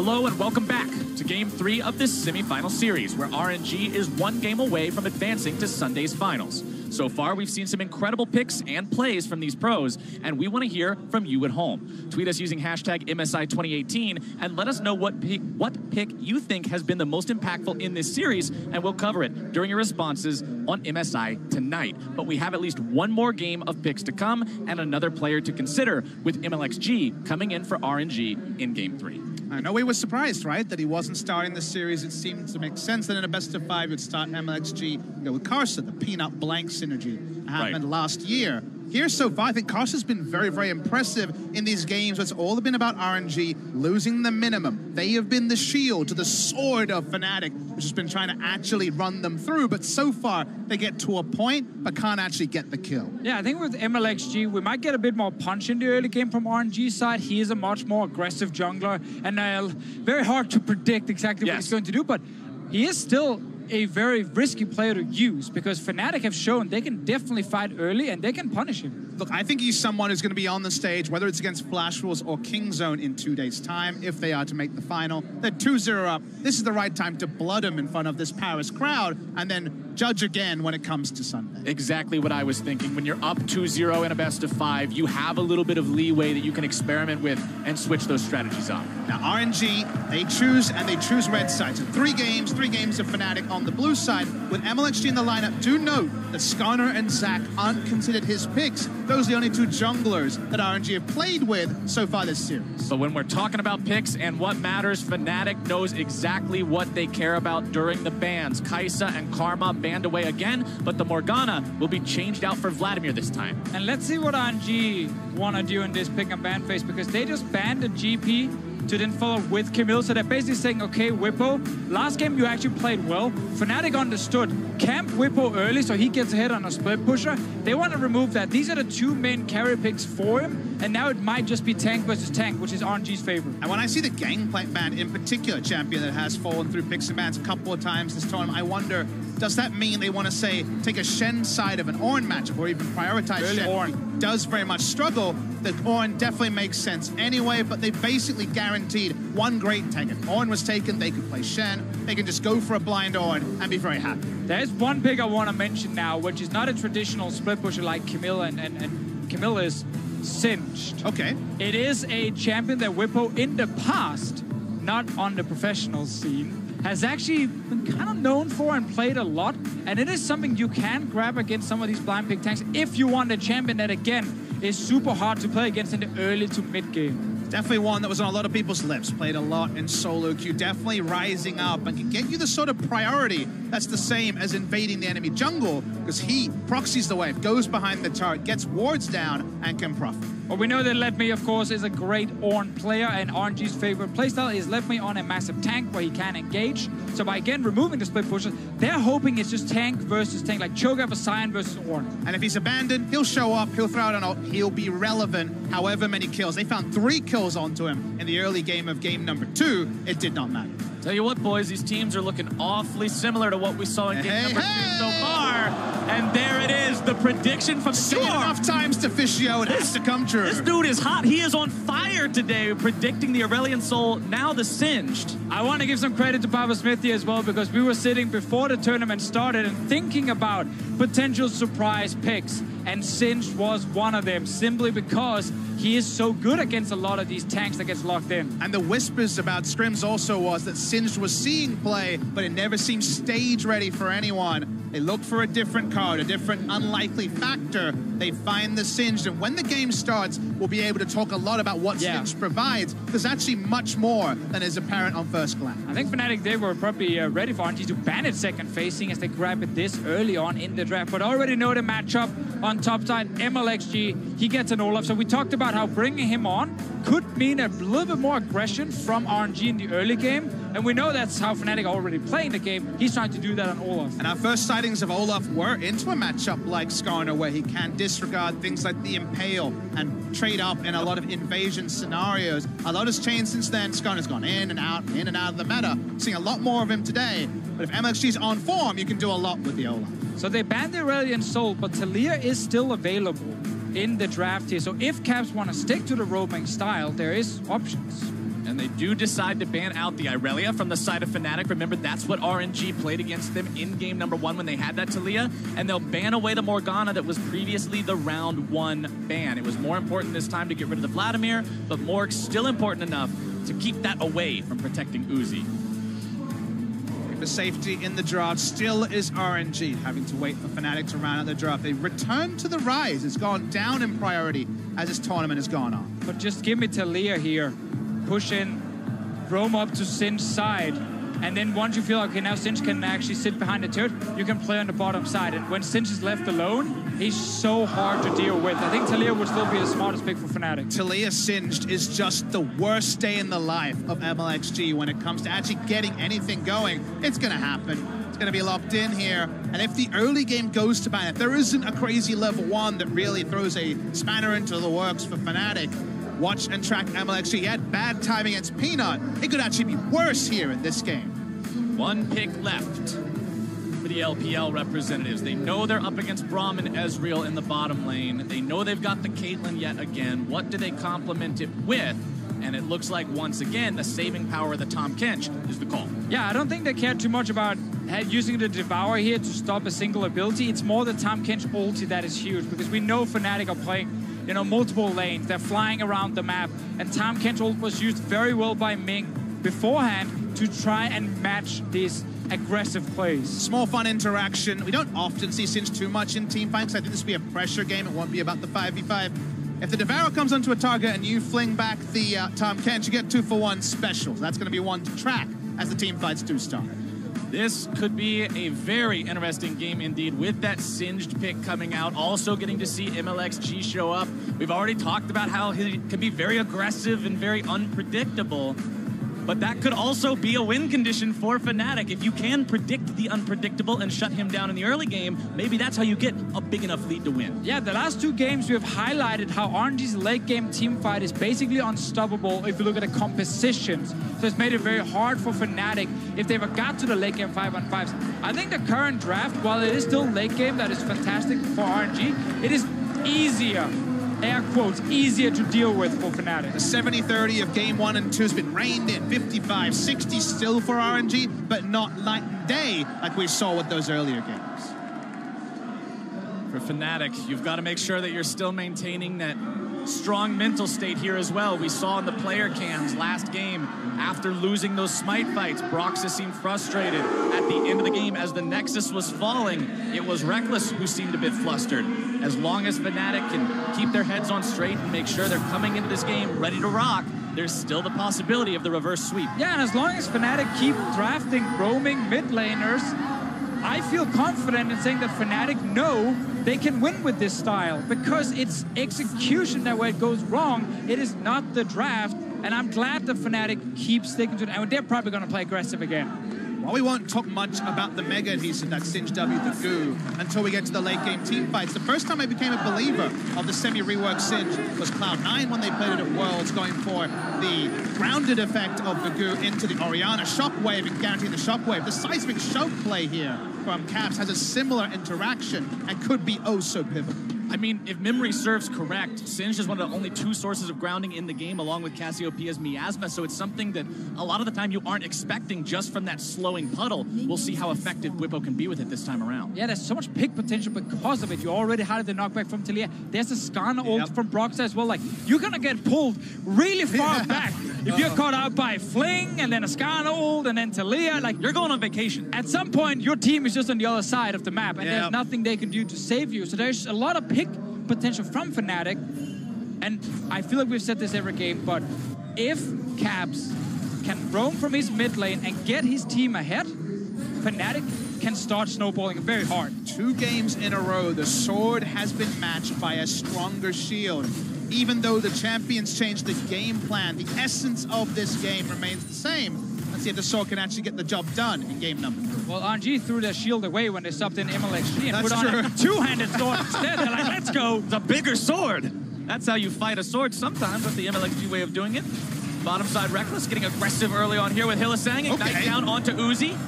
S10: Hello and welcome back to Game 3 of this semifinal series, where RNG is one game away from advancing to Sunday's finals. So far, we've seen some incredible picks and plays from these pros, and we want to hear from you at home. Tweet us using hashtag MSI2018 and let us know what pick you think has been the most impactful in this series, and we'll cover it during your responses on MSI tonight. But we have at least one more game of picks to come and another player to consider, with MLXG coming in for RNG in Game 3.
S11: I know we were surprised, right, that he wasn't starting the series. It seemed to make sense that in a best-of-5 you'd start MLXG, go with Karsa. The peanut blank synergy happened last year. Here so far, I think Karsa's been very, very impressive in these games. It's all been about RNG losing the minimum. They have been the shield to the sword of Fnatic, which has been trying to actually run them through. But so far, they get to a point, but can't actually get the kill.
S12: Yeah, I think with MLXG, we might get a bit more punch in the early game from RNG's side. He is a much more aggressive jungler, and very hard to predict exactly what he's going to do. But he is still a very risky player to use, because Fnatic have shown they can definitely fight early and they can punish him.
S11: Look, I think he's someone who's going to be on the stage, whether it's against Flash Rules or King Zone in 2 days' time, if they are to make the final. They're 2-0 up. This is the right time to blood him in front of this Paris crowd and then judge again when it comes to Sunday.
S10: Exactly what I was thinking. When you're up 2-0 in a best-of-5, you have a little bit of leeway that you can experiment with and switch those strategies up.
S11: Now, RNG, they choose red side. So 3 games of Fnatic on the blue side. With MLXG in the lineup, do note that Skarner and Zac aren't considered his picks. Those are the only 2 junglers that RNG have played with so far this series.
S10: But when we're talking about picks and what matters, Fnatic knows exactly what they care about during the bans. Kai'Sa and Karma banned away again, but the Morgana will be changed out for Vladimir this time.
S12: And let's see what RNG want to do in this pick and ban phase, because they just banned the GP to then follow with Camille. So they're basically saying, okay, Whippo, last game you actually played well. Fnatic understood. Camp Whippo early so he gets ahead on a split pusher. They want to remove that. These are the 2 main carry picks for him, and now it might just be tank versus tank, which is RNG's favorite.
S11: And when I see the Gangplank ban in particular, champion that has fallen through picks and bans a couple of times this tournament, I wonder, does that mean they want to say, take a Shen side of an Ornn matchup, or even prioritize
S12: really
S11: Shen?
S12: Ornn
S11: does very much struggle. The Ornn definitely makes sense anyway, but they basically guaranteed one great tank. If Ornn was taken, they could play Shen. They can just go for a blind Ornn and be very happy.
S12: There's one pick I want to mention now, which is not a traditional split pusher like Camille, and Camille is Singed.
S11: Okay.
S12: It is a champion that Whippo in the past, not on the professional scene, has actually been kind of known for and played a lot. And it is something you can grab against some of these blind pick tanks if you want a champion that, again, is super hard to play against in the early to mid game.
S11: Definitely one that was on a lot of people's lips. Played a lot in solo queue. Definitely rising up and can get you the sort of priority that's the same as invading the enemy jungle, because he proxies the wave, goes behind the turret, gets wards down, and can profit.
S12: Well, we know that Let Me, of course, is a great Ornn player, and RNG's favorite playstyle is Let Me on a massive tank where he can engage. So by, again, removing the split pushes, they're hoping it's just tank versus tank, like Cho'Gath for Sion versus Ornn.
S11: And if he's abandoned, he'll show up, he'll throw out an ult, he'll be relevant however many kills. They found 3 kills onto him in the early game of game number 2. It did not matter.
S10: Tell you what, boys, these teams are looking awfully similar to what we saw in game number 3 so far. And there it is, the prediction from
S11: Sure. Enough times to Fishio, it has to come true.
S10: This dude is hot. He is on fire today, predicting the Aurelion Soul, now the Singed.
S12: I want to give some credit to Papa Smithy as well, because we were sitting before the tournament started and thinking about potential surprise picks. And Singed was one of them, simply because he is so good against a lot of these tanks that gets locked in.
S11: And the whispers about scrims also was that Singed was seeing play, but it never seemed stage ready for anyone. They look for a different card, a different unlikely factor. They find the Singed, and when the game starts, we'll be able to talk a lot about what Singed provides. There's actually much more than is apparent on first glance.
S12: I think Fnatic, they were probably ready for RNG to ban it second facing as they grab it this early on in the draft. But already know the matchup on top side, MLXG, he gets an Olaf. So we talked about how bringing him on could mean a little bit more aggression from RNG in the early game. And we know that's how Fnatic already playing the game. He's trying to do that on Olaf.
S11: And our first sightings of Olaf were into a matchup like Skarner, where he can disregard things like the Impale and trade up in a lot of invasion scenarios. A lot has changed since then. Skarner's gone in and out of the meta. Seeing a lot more of him today. But if MLXG's on form, you can do a lot with the Olaf.
S12: So they banned the Aurelion Soul, but Talia is still available in the draft here. So if Caps want to stick to the roaming style, there is options.
S10: And they do decide to ban out the Irelia from the side of Fnatic. Remember, that's what RNG played against them in game number 1 when they had that Taliyah. And they'll ban away the Morgana that was previously the round 1 ban. It was more important this time to get rid of the Vladimir, but Morg's still important enough to keep that away from protecting Uzi.
S11: For safety in the draft still is RNG, having to wait for Fnatic to round out the draft. They return to the Rise. It's gone down in priority as this tournament has gone on.
S12: But just give me Taliyah here. Push in, roam up to Sin's side, and then once you feel okay, now Sin can actually sit behind the turret, you can play on the bottom side. And when Sin is left alone, he's so hard to deal with. I think Taliyah would still be the smartest pick for Fnatic.
S11: Taliyah Singed is just the worst day in the life of MLXG when it comes to actually getting anything going. It's going to happen. It's going to be locked in here. And if the early game goes to ban, if there isn't a crazy level 1 that really throws a spanner into the works for Fnatic, watch and track MLXG. He had bad timing against Peanut. It could actually be worse here in this game.
S10: 1 pick left for the LPL representatives. They know they're up against Braum and Ezreal in the bottom lane. They know they've got the Caitlyn yet again. What do they complement it with? And it looks like, once again, the saving power of the Tahm Kench is the call.
S12: Yeah, I don't think they care too much about using the Devour here to stop a single ability. It's more the Tahm Kench ulti that is huge, because we know Fnatic are playing, you know, multiple lanes. They're flying around the map, and Tahm Kench ult was used very well by Ming beforehand to try and match these aggressive plays.
S11: Small fun interaction. We don't often see Singe too much in team fights. I think this will be a pressure game. It won't be about the 5v5. If the Devour comes onto a target and you fling back the Tahm Kench, you get 2-for-1 special. So that's going to be one to track as the team fights do start.
S10: This could be a very interesting game indeed, with that Singed pick coming out. Also getting to see MLXG show up. We've already talked about how he can be very aggressive and very unpredictable. But that could also be a win condition for Fnatic. If you can predict the unpredictable and shut him down in the early game, maybe that's how you get a big enough lead to win.
S12: Yeah, the last 2 games we have highlighted how RNG's late game team fight is basically unstoppable if you look at the compositions. So it's made it very hard for Fnatic if they ever got to the late game 5-on-5s. I think the current draft, while it is still late game, that is fantastic for RNG, it is easier, air quotes, easier to deal with for Fnatic.
S11: The 70-30 of game 1 and 2 has been reined in. 55-60 still for RNG, but not night and day like we saw with those earlier games.
S10: For Fnatic, you've got to make sure that you're still maintaining that strong mental state here as well. We saw in the player cams last game, after losing those smite fights, Broxah seemed frustrated at the end of the game as the Nexus was falling. It was Reckless who seemed a bit flustered. As long as Fnatic can keep their heads on straight and make sure they're coming into this game ready to rock, there's still the possibility of the reverse sweep.
S12: Yeah, and as long as Fnatic keep drafting roaming mid laners, I feel confident in saying that Fnatic know they can win with this style, because it's execution that where it goes wrong. It is not the draft, and I'm glad that Fnatic keeps sticking to it, and they're probably going to play aggressive again.
S11: While we won't talk much about the mega adhesive that Singe W the Goo until we get to the late game team fights, the first time I became a believer of the semi-reworked Singe was Cloud9 when they played it at Worlds, going for the grounded effect of the Goo into the Orianna shockwave and guaranteeing the shockwave. The seismic show play here from Caps has a similar interaction and could be oh so pivotal.
S10: I mean, if memory serves correct, Singe is one of the only 2 sources of grounding in the game, along with Cassiopeia's Miasma, so it's something that a lot of the time you aren't expecting just from that slowing puddle. We'll see how effective QUYYN can be with it this time around.
S12: Yeah, there's so much pick potential because of it. You already had the knockback from Taliyah. There's a Skarner ult from Broxah as well. Like, you're gonna get pulled really far back if you're caught out by Fling and then a Skarner ult and then Taliyah. Like,
S10: you're going on vacation.
S12: At some point, your team is just on the other side of the map, and there's nothing they can do to save you. So there's a lot of pick potential from Fnatic, and I feel like we've said this every game, but if Caps can roam from his mid lane and get his team ahead, Fnatic can start snowballing very hard.
S11: 2 games in a row, the sword has been matched by a stronger shield. Even though the champions changed the game plan, the essence of this game remains the same. Let's see if the sword can actually get the job done in game number 3.
S12: Well, RNG threw their shield away when they subbed in MLXG and put on a 2-handed sword instead. They're like, let's go.
S10: It's a bigger sword. That's how you fight a sword sometimes. That's the MLXG way of doing it. Bottom side Reckless getting aggressive early on here with Hylissang. Ignite down onto Uzi.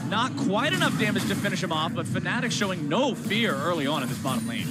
S10: Not quite enough damage to finish him off, but Fnatic showing no fear early on in this bottom lane.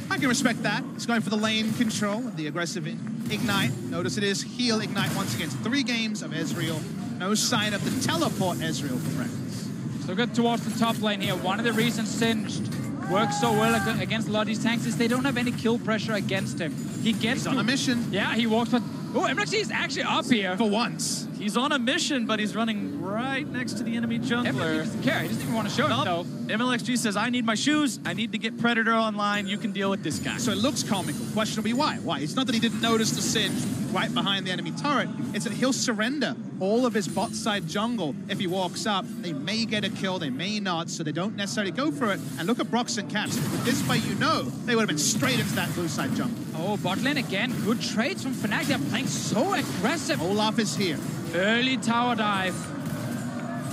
S11: I can respect that. He's going for the lane control with the aggressive ignite. Notice it is heal ignite once again. 3 games of Ezreal. No sign of the teleport Ezreal for Reckless.
S12: So good towards the top lane here. One of the reasons Singed works so well against a lot of these tanks is they don't have any kill pressure against him. He gets
S11: on a mission.
S12: Yeah, he walks, but oh, MXG is actually up here.
S11: For once.
S10: He's on a mission, but he's running right next to the enemy jungler.
S12: MLXG doesn't care. He doesn't even want to show himself.
S10: MLXG says, I need my shoes. I need to get Predator online. You can deal with this guy.
S11: So it looks comical. Questionably why? Why? It's not that he didn't notice the Singe right behind the enemy turret. It's that he'll surrender all of his bot side jungle if he walks up. They may get a kill, they may not, so they don't necessarily go for it. And look at Brox and Caps. With this play, you know they would have been straight into that blue side jungle.
S12: Oh, bot lane again. Good trades from Fnatic. They're playing so aggressive.
S11: Olaf is here.
S12: Early tower dive.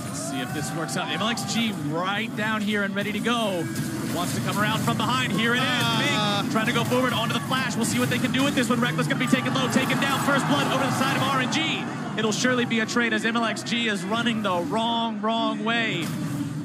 S10: Let's see if this works out. MLXG right down here and ready to go. Wants to come around from behind. Here it is. Big trying to go forward onto the flash. We'll see what they can do with this one. Reckless going to be taken low, taken down. First blood over the side of RNG. It'll surely be a trade as MLXG is running the wrong way.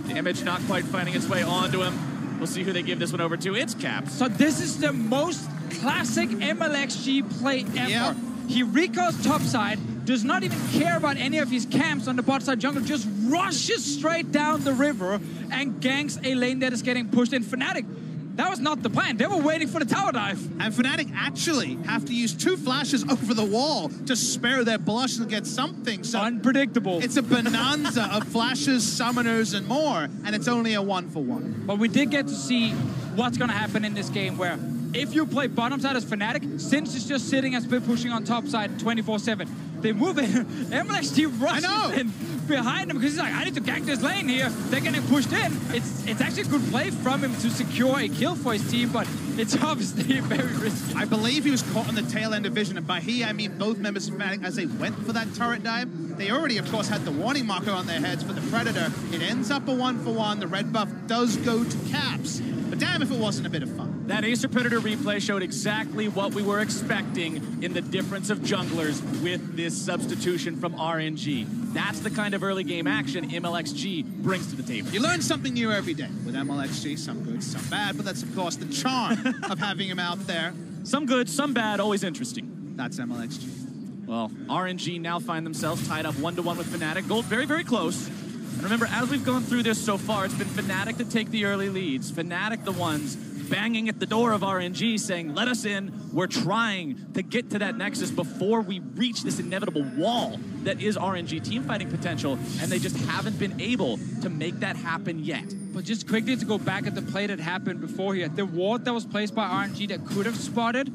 S10: Damage not quite finding its way onto him. We'll see who they give this one over to. It's Caps.
S12: So this is the most classic MLXG play ever.
S11: Yeah.
S12: He recalls topside, does not even care about any of his camps on the bot side jungle, just rushes straight down the river and ganks a lane that is getting pushed in. Fnatic, that was not the plan. They were waiting for the tower dive.
S11: And Fnatic actually have to use 2 flashes over the wall to spare their blush and get something. So
S12: unpredictable.
S11: It's a bonanza of flashes, summoners, and more, and it's only a 1-for-1.
S12: But we did get to see what's going to happen in this game where if you play bottom side as Fnatic, Singe is just sitting and split pushing on top side 24/7. They move in. MLXG rushes in behind him because he's like, I need to gank this lane here. They're getting pushed in. It's actually a good play from him to secure a kill for his team, but it's obviously very risky.
S11: I believe he was caught on the tail end of vision, and by he, I mean both members of Fnatic as they went for that turret dive. They already, of course, had the warning marker on their heads for the Predator. It ends up a 1-for-1. The red buff does go to Caps, but damn if it wasn't a bit of fun.
S10: That Acer Predator replay showed exactly what we were expecting in the difference of junglers with this substitution from RNG. That's the kind of early game action MLXG brings to the table.
S11: You learn something new every day with MLXG, some good, some bad, but that's, of course, the charm of having him out there.
S10: Some good, some bad, always interesting.
S11: That's MLXG.
S10: Well, RNG now find themselves tied up 1-1 with Fnatic. Gold very, very close. And remember, as we've gone through this so far, it's been Fnatic to take the early leads. Fnatic the ones banging at the door of RNG saying, let us in. We're trying to get to that Nexus before we reach this inevitable wall that is RNG team fighting potential, and they just haven't been able to make that happen yet.
S12: But just quickly to go back at the play that happened before here, the ward that was placed by RNG that could have spotted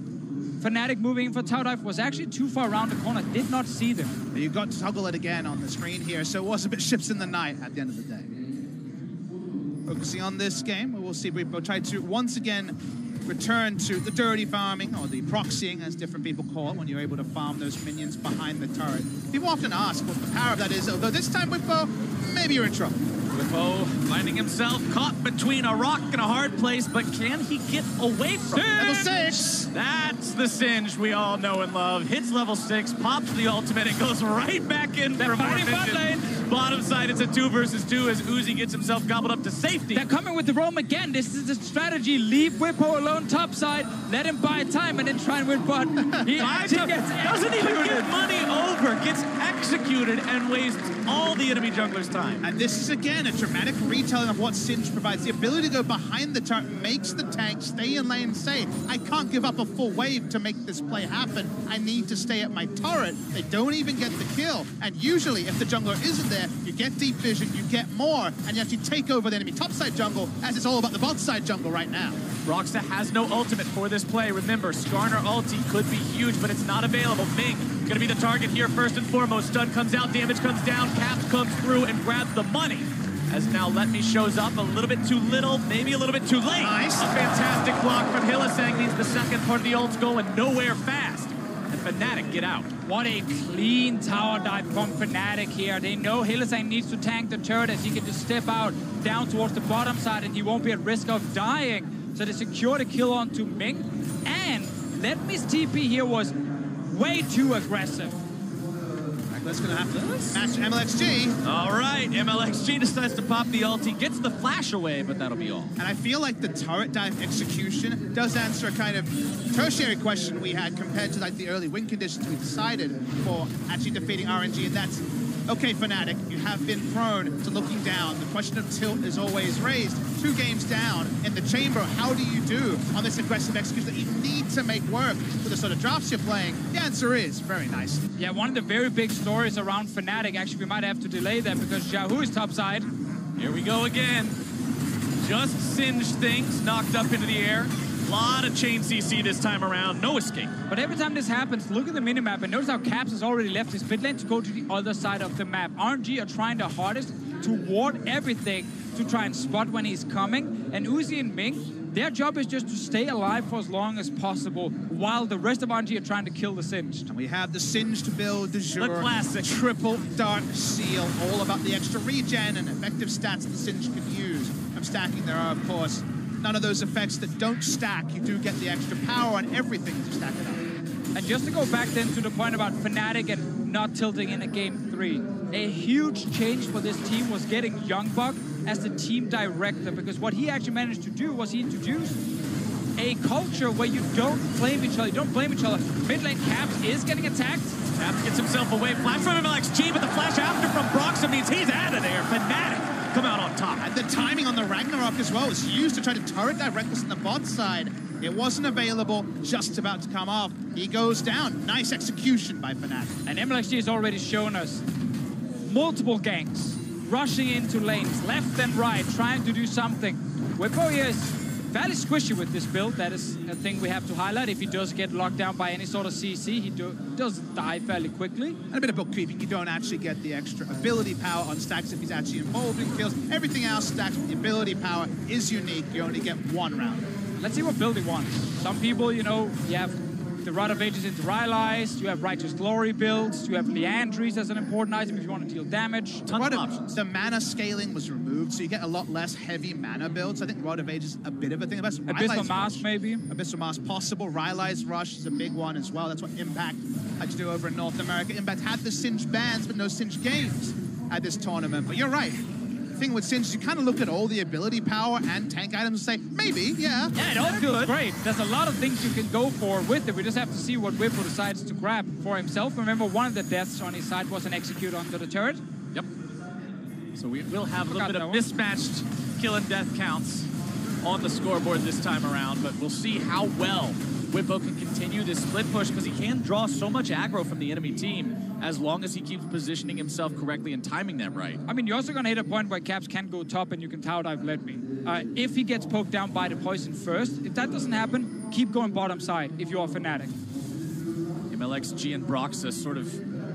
S12: Fnatic moving in for tower dive was actually too far around the corner, did not see them.
S11: You got to toggle it again on the screen here, so it was a bit ships in the night at the end of the day. Focusing on this game, we'll see Reaper try to once again return to the dirty farming, or the proxying as different people call it, when you're able to farm those minions behind the turret. People often ask what the power of that is, although this time Whippo, maybe you're in trouble.
S10: Whippo finding himself caught between a rock and a hard place, but can he get away from it?
S11: Level 6!
S10: That's the Singe we all know and love. Hits level 6, pops the ultimate, and goes right back in for more vision. Bottom side, it's a 2 versus 2 as Uzi gets himself gobbled up to safety.
S12: They're coming with the roam again. This is the strategy. Leave Whippo alone top side, let him buy time, and then try and win bot. He
S10: doesn't even get money over, gets executed, and wastes all the enemy jungler's time.
S11: And this is, again, a dramatic retelling of what Singe provides. The ability to go behind the turret makes the tank stay in lane and say, I can't give up a full wave to make this play happen. I need to stay at my turret. They don't even get the kill. And usually, if the jungler isn't there, you get deep vision, you get more, and you actually take over the enemy topside jungle, as it's all about the bot side jungle right now.
S10: Roxa has no ultimate for this play. Remember, Skarner ulti could be huge, but it's not available. Ming gonna be the target here first and foremost. Stun comes out, damage comes down, Caps comes through and grabs the money. As now Let Me shows up a little bit too little, maybe a little bit too late.
S11: Nice.
S10: A fantastic block from Hylissang means the second part of the ult's going nowhere fast. And Fnatic get out.
S12: What a clean tower dive from Fnatic here. They know Hylissang needs to tank the turret as he can just step out down towards the bottom side and he won't be at risk of dying. So they secure the kill onto Ming. And Let Me's TP here was way too aggressive.
S11: That's going to have to match MLXG.
S10: All right, MLXG decides to pop the ulti, gets the flash away, but that'll be all.
S11: And I feel like the turret dive execution does answer a kind of tertiary question we had compared to like the early win conditions we decided for actually defeating RNG, and that's, okay, Fnatic, you have been prone to looking down. The question of tilt is always raised. 2 games down in the chamber, how do you do on this aggressive execution that you need to make work with the sort of drops you're playing? The answer is very nice.
S12: Yeah, one of the very big stories around Fnatic, actually we might have to delay that because Yahoo is topside.
S10: Here we go again. Just singed things, knocked up into the air. A lot of chain CC this time around, no escape.
S12: But every time this happens, look at the minimap and notice how Caps has already left his mid lane to go to the other side of the map. RNG are trying their hardest to ward everything to try and spot when he's coming. And Uzi and Ming, their job is just to stay alive for as long as possible while the rest of RNG are trying to kill the Singed.
S11: And we have the Singed build du jour.
S10: The classic.
S11: Triple Dark Seal, all about the extra regen and effective stats the Singed can use. From stacking, there are, of course, none of those effects that don't stack. You do get the extra power on everything to stack it up.
S12: And just to go back then to the point about Fnatic and not tilting in a game 3, a huge change for this team was getting Youngbuck as the team director, because what he actually managed to do was he introduced a culture where you don't blame each other. You don't blame each other. Mid lane Caps is getting attacked.
S10: Caps gets himself away. Flash from MLXG, but the flash after from Broxham means he's out of there. Fnatic come out on top.
S11: And the timing on the Ragnarok as well was used to try to turret that Reckless on the bot side. It wasn't available, just about to come off. He goes down. Nice execution by Fnatic.
S12: And MLXG has already shown us multiple ganks rushing into lanes, left and right, trying to do something. Whippo is fairly squishy with this build. That is a thing we have to highlight. If he does get locked down by any sort of CC, he does die fairly quickly.
S11: And a bit of bookkeeping. You don't actually get the extra ability power on stacks if he's actually involved in kills. Everything else stacks with the ability power is unique. You only get 1 round.
S12: Let's see what build he wants. Some people, you know, you have the Rod of Ages into Rylai's, you have Righteous Glory builds, you have Leandries as an important item if you want to deal damage.
S10: Tons of options.
S11: The mana scaling was removed, so you get a lot less heavy mana builds. I think Rod of Ages is a bit of a thing.
S12: Abyssal Mask, maybe?
S11: Abyssal Mask, possible. Rylai's Rush is a big one as well. That's what Impact had to do over in North America. Impact had the Singed bans, but no Singed games at this tournament. But you're right. The thing with Singed, you kind of look at all the ability power and tank items and say, maybe, yeah.
S12: Yeah, it all good. Great. There's a lot of things you can go for with it. We just have to see what Whippo decides to grab for himself. Remember, one of the deaths on his side was an execute onto the turret.
S10: Yep. So we will have a little bit of mismatched kill and death counts on the scoreboard this time around, but we'll see how well Whippo can continue this split push, because he can draw so much aggro from the enemy team as long as he keeps positioning himself correctly and timing that right.
S12: I mean, you're also going to hit a point where Caps can go top and you can tower dive Let Me. If he gets poked down by the poison first, if that doesn't happen, keep going bottom side if you are Fnatic.
S10: MLXG and Broxus sort of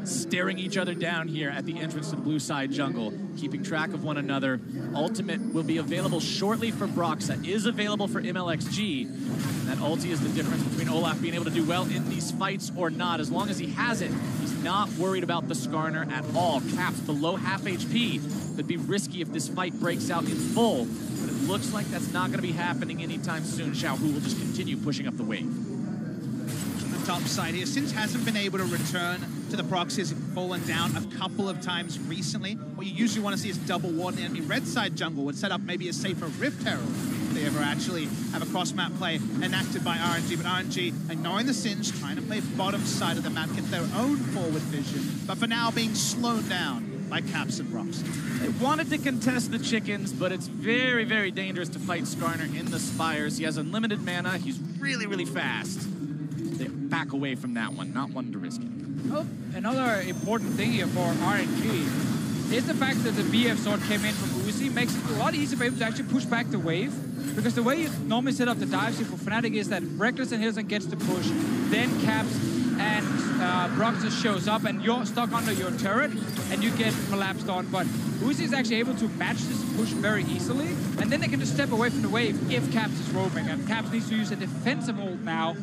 S10: staring each other down here at the entrance to the blue side jungle, keeping track of one another. Ultimate will be available shortly for Broxa, is available for MLXG. And that ulti is the difference between Olaf being able to do well in these fights or not. As long as he has it, he's not worried about the Skarner at all. Caps below half HP could be risky if this fight breaks out in full, but it looks like that's not going to be happening anytime soon. Xiaohu will just continue pushing up the wave.
S11: Top side here. Since hasn't been able to return to the proxies, fallen down a couple of times recently. What you usually want to see is double ward in the enemy red side jungle would set up maybe a safer Rift Herald if they ever actually have a cross-map play enacted by RNG. But RNG, ignoring the Singe, trying to play bottom side of the map, get their own forward vision, but for now being slowed down by Caps and Rocks.
S10: They wanted to contest the chickens, but it's very, very dangerous to fight Skarner in the Spires. He has unlimited mana. He's really, really fast. They back away from that one, not one to risk it.
S12: Oh, another important thing here for RNG is the fact that the BF sword came in from Uzi makes it a lot easier for him to actually push back the wave. Because the way you normally set up the dives here for Fnatic is that Reckless and Hilson gets the push, then Caps and Broxus shows up and you're stuck under your turret and you get collapsed on. But Uzi is actually able to match this push very easily, and then they can just step away from the wave if Caps is roaming. And Caps needs to use a defensive ult now,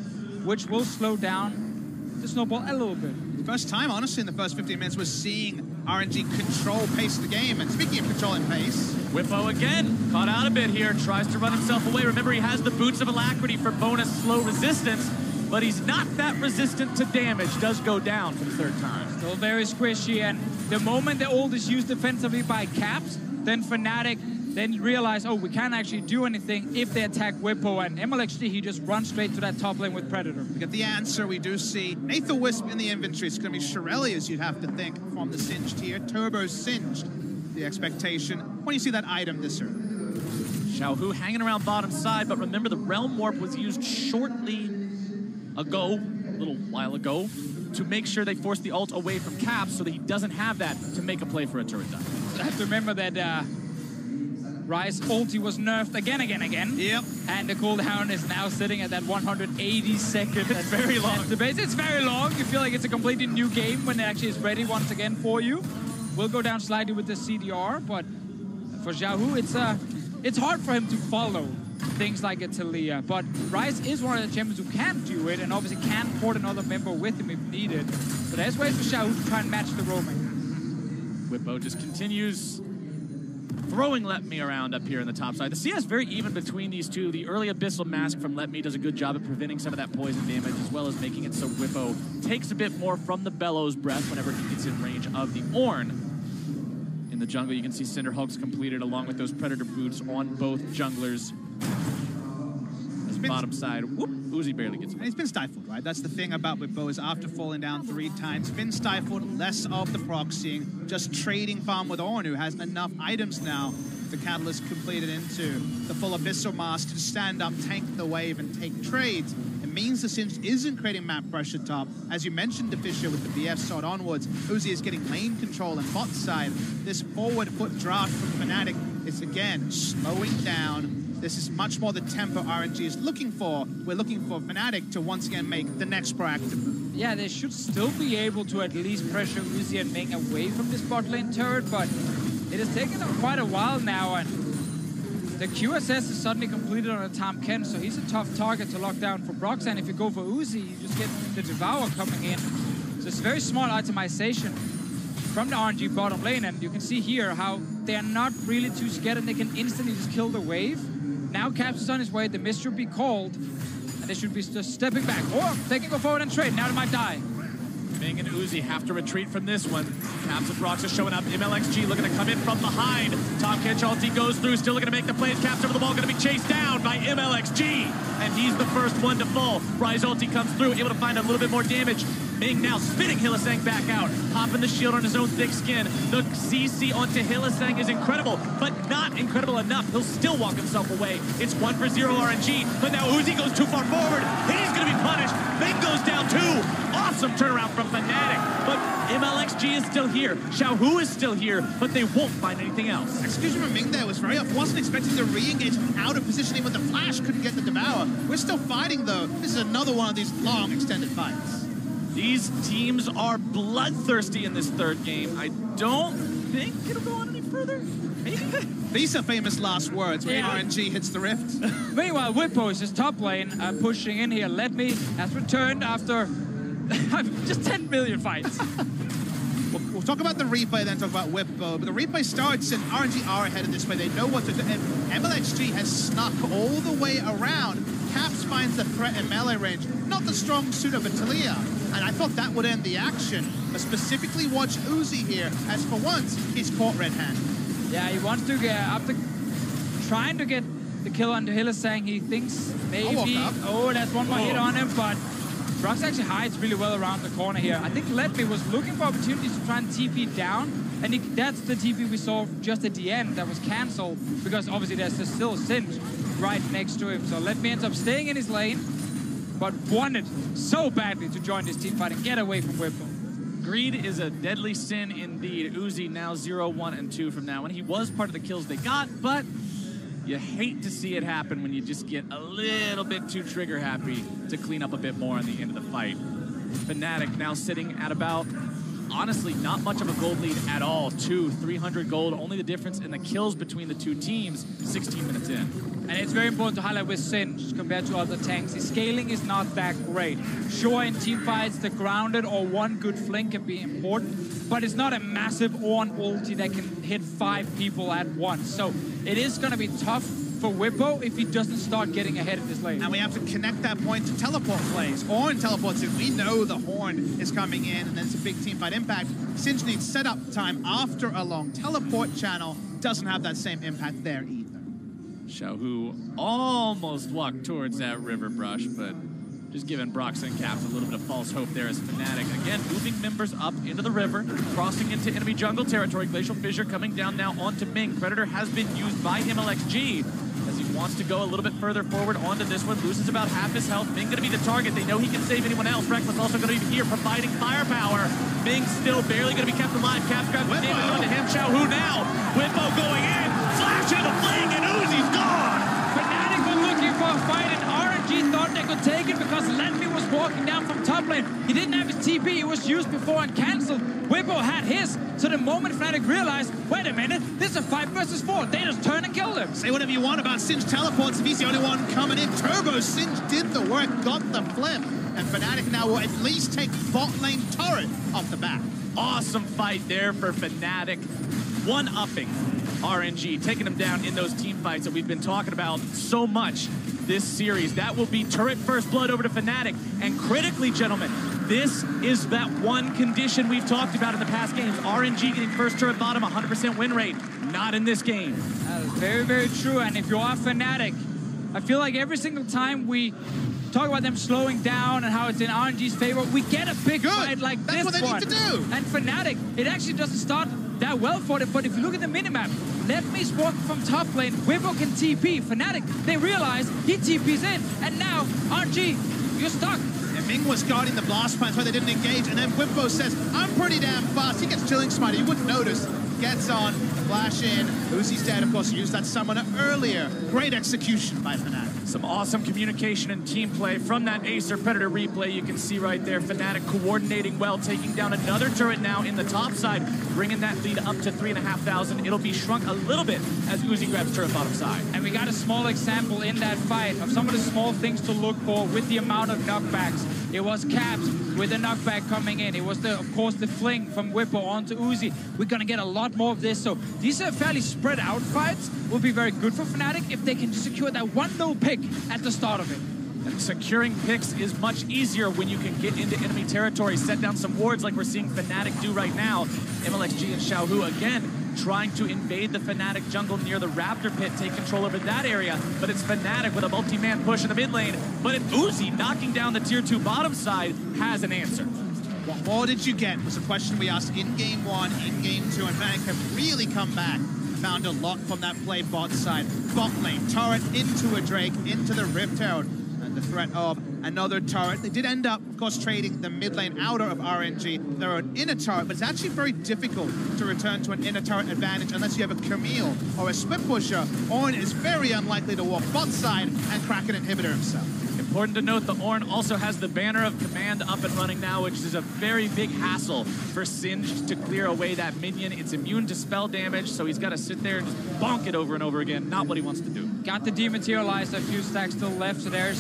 S12: which will slow down the snowball a little bit.
S11: First time, honestly, in the first 15 minutes, we're seeing RNG control pace of the game. And speaking of controlling pace...
S10: Whippo again, caught out a bit here, tries to run himself away. Remember, he has the Boots of Alacrity for bonus slow resistance. but he's not that resistant to damage. Does go down for the third time.
S12: Still very squishy, and the moment the ult is used defensively by Caps, then Fnatic then realize, oh, we can't actually do anything if they attack Whippo, and MLXG, he just runs straight to that top lane with Predator.
S11: We get the answer. We do see Aether Wisp in the inventory. It's going to be Shirelius, you'd have to think, from the Singed here. Turbo Singed, the expectation when you see that item this early.
S10: Xiaohu hanging around bottom side, but remember the Realm Warp was used shortly ago, a little while ago, to make sure they force the ult away from Caps so that he doesn't have that to make a play for a turret dive.
S12: So I have to remember that Ryze ulti was nerfed again.
S11: Yep.
S12: And the cooldown is now sitting at that 180 seconds.
S10: It's very long.
S12: The base. It's very long. You feel like it's a completely new game when it actually is ready once again for you. We'll go down slightly with the CDR, but for Xiaohu, it's hard for him to follow things like a Taliyah. But Ryze is one of the champions who can do it, and obviously can port another member with him if needed. But there's ways for Xiaohu to try and match the roaming.
S10: Whippo just continues throwing Let Me around up here in the top side. The CS very even between these two. The early Abyssal Mask from Let Me does a good job at preventing some of that poison damage, as well as making it so Whippo takes a bit more from the Bellows Breath whenever he gets in range of the Ornn. In the jungle, you can see Cinderhulk's completed along with those Predator boots on both junglers. Bottom side, whoop, Uzi barely gets it.
S11: And he's been stifled, right? That's the thing about Whippo, is after falling down 3 times, been stifled, less of the proxying, just trading farm with Ornn, who has enough items now, the Catalyst completed into the full Abyssal Mask to stand up, tank the wave, and take trades. It means the Singed isn't creating map pressure top. As you mentioned, Deficio with the BF sort onwards, Uzi is getting lane control and bot side. This forward foot draft from Fnatic is again slowing down. This is much more the tempo RNG is looking for. We're looking for Fnatic to once again make the next proactive move.
S12: Yeah, they should still be able to at least pressure Uzi and make away from this bot lane turret, but it has taken them quite a while now, and the QSS is suddenly completed on a Tahm Kench, so he's a tough target to lock down for Brox, and if you go for Uzi, you just get the Devour coming in. So it's very smart itemization from the RNG bottom lane, and you can see here how they are not really too scared and they can instantly just kill the wave. Now Caps is on his way, the mist should be called, and they should be just stepping back. Or they can go forward and trade, now they might die.
S10: Ming and Uzi have to retreat from this one. Caps and Brox are showing up. MLXG looking to come in from behind. Tahm Kench ulti goes through, still looking to make the plays. Caps over the ball, going to be chased down by MLXG. And he's the first one to fall. Ryze ulti comes through, able to find a little bit more damage. Ming now spitting Hylissang back out, popping the shield on his own thick skin. The CC onto Hylissang is incredible, but not incredible enough. He'll still walk himself away. It's 1 for 0 RNG, but now Uzi goes too far forward. He's going to be punished. Ming goes down too. Awesome turnaround from Fnatic, but MLXG is still here. Xiaohu is still here, but they won't find anything else.
S11: Execution from Ming there was very off. Wasn't expecting the re-engage out of positioning with the flash. Couldn't get the Devour. We're still fighting though. This is another one of these long extended fights.
S10: These teams are bloodthirsty in this third game. I don't think it'll go on any further. Maybe.
S11: These are famous last words when RNG hits the rift.
S12: Meanwhile, Whippo is his top lane, pushing in here. Let Me has returned after just 10 million fights.
S11: We'll talk about the replay, then talk about Whippo. But the replay starts, and RNG are ahead of this way. They know what to do. And MLXG has snuck all the way around. Caps finds the threat in melee range. Not the strong suit of a Taliyah. And I thought that would end the action. But specifically watch Uzi here, as for once, he's caught red-handed.
S12: Yeah, he wants to get, after trying to get the kill on the Hylissang, he thinks maybe, oh, that's one more hit on him, but Brox actually hides really well around the corner here. I think Let Me was looking for opportunities to try and TP down, and that's the TP we saw just at the end that was cancelled, because obviously there's still a Singed right next to him. So Let Me ends up staying in his lane, but wanted so badly to join this team fight and get away from Whippo.
S10: Greed is a deadly sin indeed. Uzi now 0, 1, and 2 from now on. He was part of the kills they got, but you hate to see it happen when you just get a little bit too trigger happy to clean up a bit more on the end of the fight. Fnatic now sitting at about, honestly, not much of a gold lead at all. 300 gold, only the difference in the kills between the two teams 16 minutes in.
S12: And it's very important to highlight with Singed compared to other tanks. His scaling is not that great. Sure, in team fights, the grounded or one good flank can be important, but it's not a massive Ornn ulti that can hit 5 people at once. So it is going to be tough for Whippo if he doesn't start getting ahead in this lane.
S11: And we have to connect that point to teleport plays. Ornn teleports in. We know the Horn is coming in, and then it's a big teamfight impact. Singe needs setup time after a long teleport channel. Doesn't have that same impact there either.
S10: Xiaohu almost walked towards that river brush, but just giving Brox and Caps a little bit of false hope there as Fnatic, again, moving members up into the river, crossing into enemy jungle territory. Glacial Fissure coming down now onto Ming. Predator has been used by MLXG as he wants to go a little bit further forward onto this one. Loses about half his health. Ming gonna be the target. They know he can save anyone else. Reckless also gonna be here providing firepower. Ming still barely gonna be kept alive. Caps grabs the damage onto him. Xiaohu now. Whippo going in. Flash into Fling and Uzi's gone.
S12: Fnatic were looking for a fight and RNG thought they could take it because Lenby was walking down from top lane. He didn't have his TP, it was used before and cancelled. Whippo had his, so the moment Fnatic realized, wait a minute, this is a 5 versus 4, they just turn and kill him.
S11: Say whatever you want about Singe teleports if he's the only one coming in. Turbo Singe did the work, got the flip, and Fnatic now will at least take bot lane turret off the bat.
S10: Awesome fight there for Fnatic. One-upping RNG, taking them down in those team fights that we've been talking about so much this series. That will be turret first blood over to Fnatic. And critically, gentlemen, this is that one condition we've talked about in the past games. RNG getting first turret bottom, 100% win rate. Not in this game.
S12: That is very, very true. And if you are Fnatic, I feel like every single time we talk about them slowing down and how it's in RNG's favor, we get a big fight like this one.
S11: That's what they need to do.
S12: And Fnatic, it actually doesn't start that well for them, but if you look at the minimap, let me walk from top lane, Whippo can TP. Fnatic, they realize he TP's in, and now RNG, you're stuck.
S11: And Ming was guarding the blast plants where they didn't engage, and then Whippo says, I'm pretty damn fast. He gets Chilling Smite, you wouldn't notice. Gets on, flash in. Uzi's dead, of course, used that summoner earlier. Great execution by Fnatic.
S10: Some awesome communication and team play from that Acer Predator replay. You can see right there, Fnatic coordinating well, taking down another turret now in the top side, bringing that lead up to 3,500. It'll be shrunk a little bit as Uzi grabs turret bottom side.
S12: And we got a small example in that fight of some of the small things to look for with the amount of knockbacks. It was Caps with a knockback coming in. It was, of course, the fling from Whippo onto Uzi. We're going to get a lot more of this. So these are fairly spread out fights. Will be very good for Fnatic if they can just secure that one little pick at the start of it.
S10: And securing picks is much easier when you can get into enemy territory, set down some wards like we're seeing Fnatic do right now. MLXG and Xiaohu again trying to invade the Fnatic jungle near the Raptor pit, take control over that area, but it's Fnatic with a multi-man push in the mid lane, but it's Uzi knocking down the tier 2 bottom side has an answer.
S11: What more did you get was a question we asked in game 1, in game 2, and Fnatic have really come back. Found a lot from that play bot side. Bot lane, turret into a Drake, into the Rift Herald, and the threat of another turret. They did end up, of course, trading the mid lane outer of RNG. They're an inner turret, but it's actually very difficult to return to an inner turret advantage unless you have a Camille or a Split Pusher. Ornn is very unlikely to walk bot side and crack an inhibitor himself.
S10: Important to note, the Ornn also has the banner of command up and running now, which is a very big hassle for Singe to clear away that minion. It's immune to spell damage, so he's got to sit there and just bonk it over and over again. Not what he wants to do.
S12: Got the dematerializer, a few stacks still left, so there's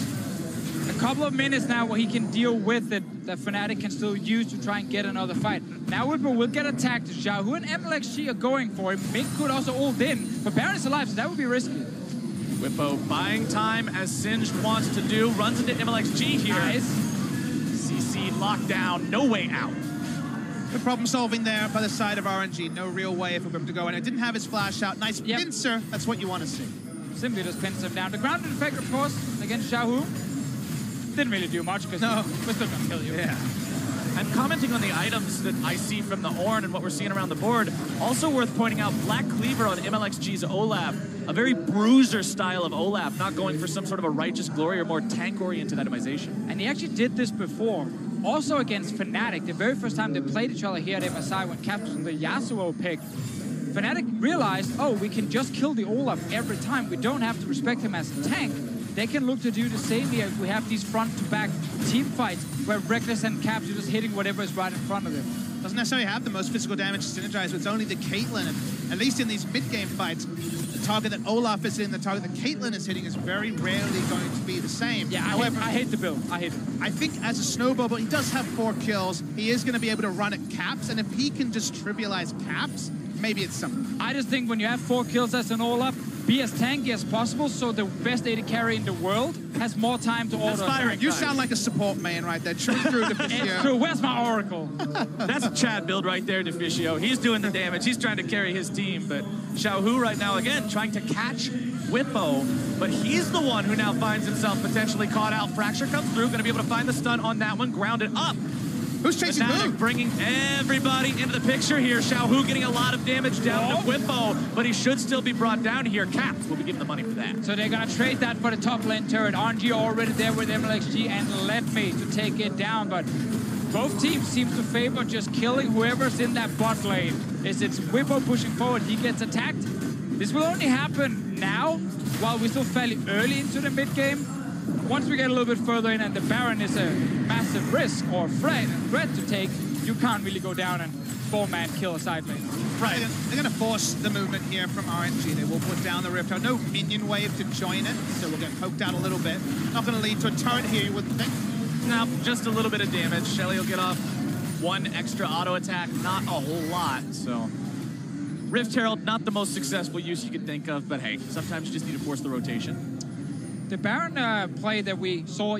S12: a couple of minutes now where he can deal with it that Fnatic can still use to try and get another fight. Now Whippo will get attacked. Xiaohu and MLXG are going for him. Ming could also ult in, but Baron is alive, so that would be risky.
S10: Whippo buying time as Singe wants to do. Runs into MLXG here.
S12: Nice.
S10: CC locked down, no way out.
S11: Good problem solving there by the side of RNG. No real way for him to go in. It didn't have his flash out. Nice pincer. That's what you want to see.
S12: Simply just pins him down. The grounded effect, of course, against Xiaohu. Didn't really do much because we're still going to kill you.
S11: Yeah.
S10: And commenting on the items that I see from the Ornn and what we're seeing around the board, also worth pointing out Black Cleaver on MLXG's Olaf. A very bruiser style of Olaf, not going for some sort of a righteous glory or more tank-oriented itemization.
S12: And he actually did this before, also against Fnatic. The very first time they played each other here at MSI when Caps was the Yasuo pick, Fnatic realized, oh, we can just kill the Olaf every time. We don't have to respect him as a tank. They can look to do the same here if we have these front-to-back team fights where Reckless and Caps are just hitting whatever is right in front of them.
S11: Doesn't necessarily have the most physical damage to synergize, but it's only the Caitlyn. And at least in these mid-game fights, the target that Olaf is hitting, the target that Caitlyn is hitting is very rarely going to be the same.
S12: Yeah, however, I hate the build. I hate it.
S11: I think as a snowball, but he does have 4 kills. He is going to be able to run at Caps, and if he can just trivialize Caps, maybe it's something.
S12: I just think when you have 4 kills as an Olaf, be as tanky as possible, so the best AD carry in the world has more time to auto.
S11: You sound like a support main right there. True,
S12: It's true. Where's my Oracle?
S10: That's a Chad build right there, Deficio. He's doing the damage. He's trying to carry his team, but Xiaohu right now, again, trying to catch QUYYN, but he's the one who now finds himself potentially caught out. Fracture comes through, going to be able to find the stun on that one, grounded up.
S11: Who's chasing who?
S10: Bringing everybody into the picture here. Xiaohu getting a lot of damage down to QUYYN, but he should still be brought down here. Caps will be getting the money for that.
S12: So they're going to trade that for the top lane turret. RNG already there with MLXG and Letme to take it down, but both teams seem to favor just killing whoever's in that bot lane. It's QUYYN pushing forward, he gets attacked. This will only happen now, while we're still fairly early into the mid game. Once we get a little bit further in and the Baron is a massive risk or threat to take, you can't really go down and 4-man kill a side lane.
S11: Right, they're going to force the movement here from RNG. They will put down the Rift. No minion wave to join it, so we'll get poked out a little bit. Not going to lead to a turret here, you wouldn't think.
S10: No, just a little bit of damage. Shelly will get off one extra auto attack, not a whole lot, so... Rift Herald, not the most successful use you could think of, but hey, sometimes you just need to force the rotation.
S12: The Baron play that we saw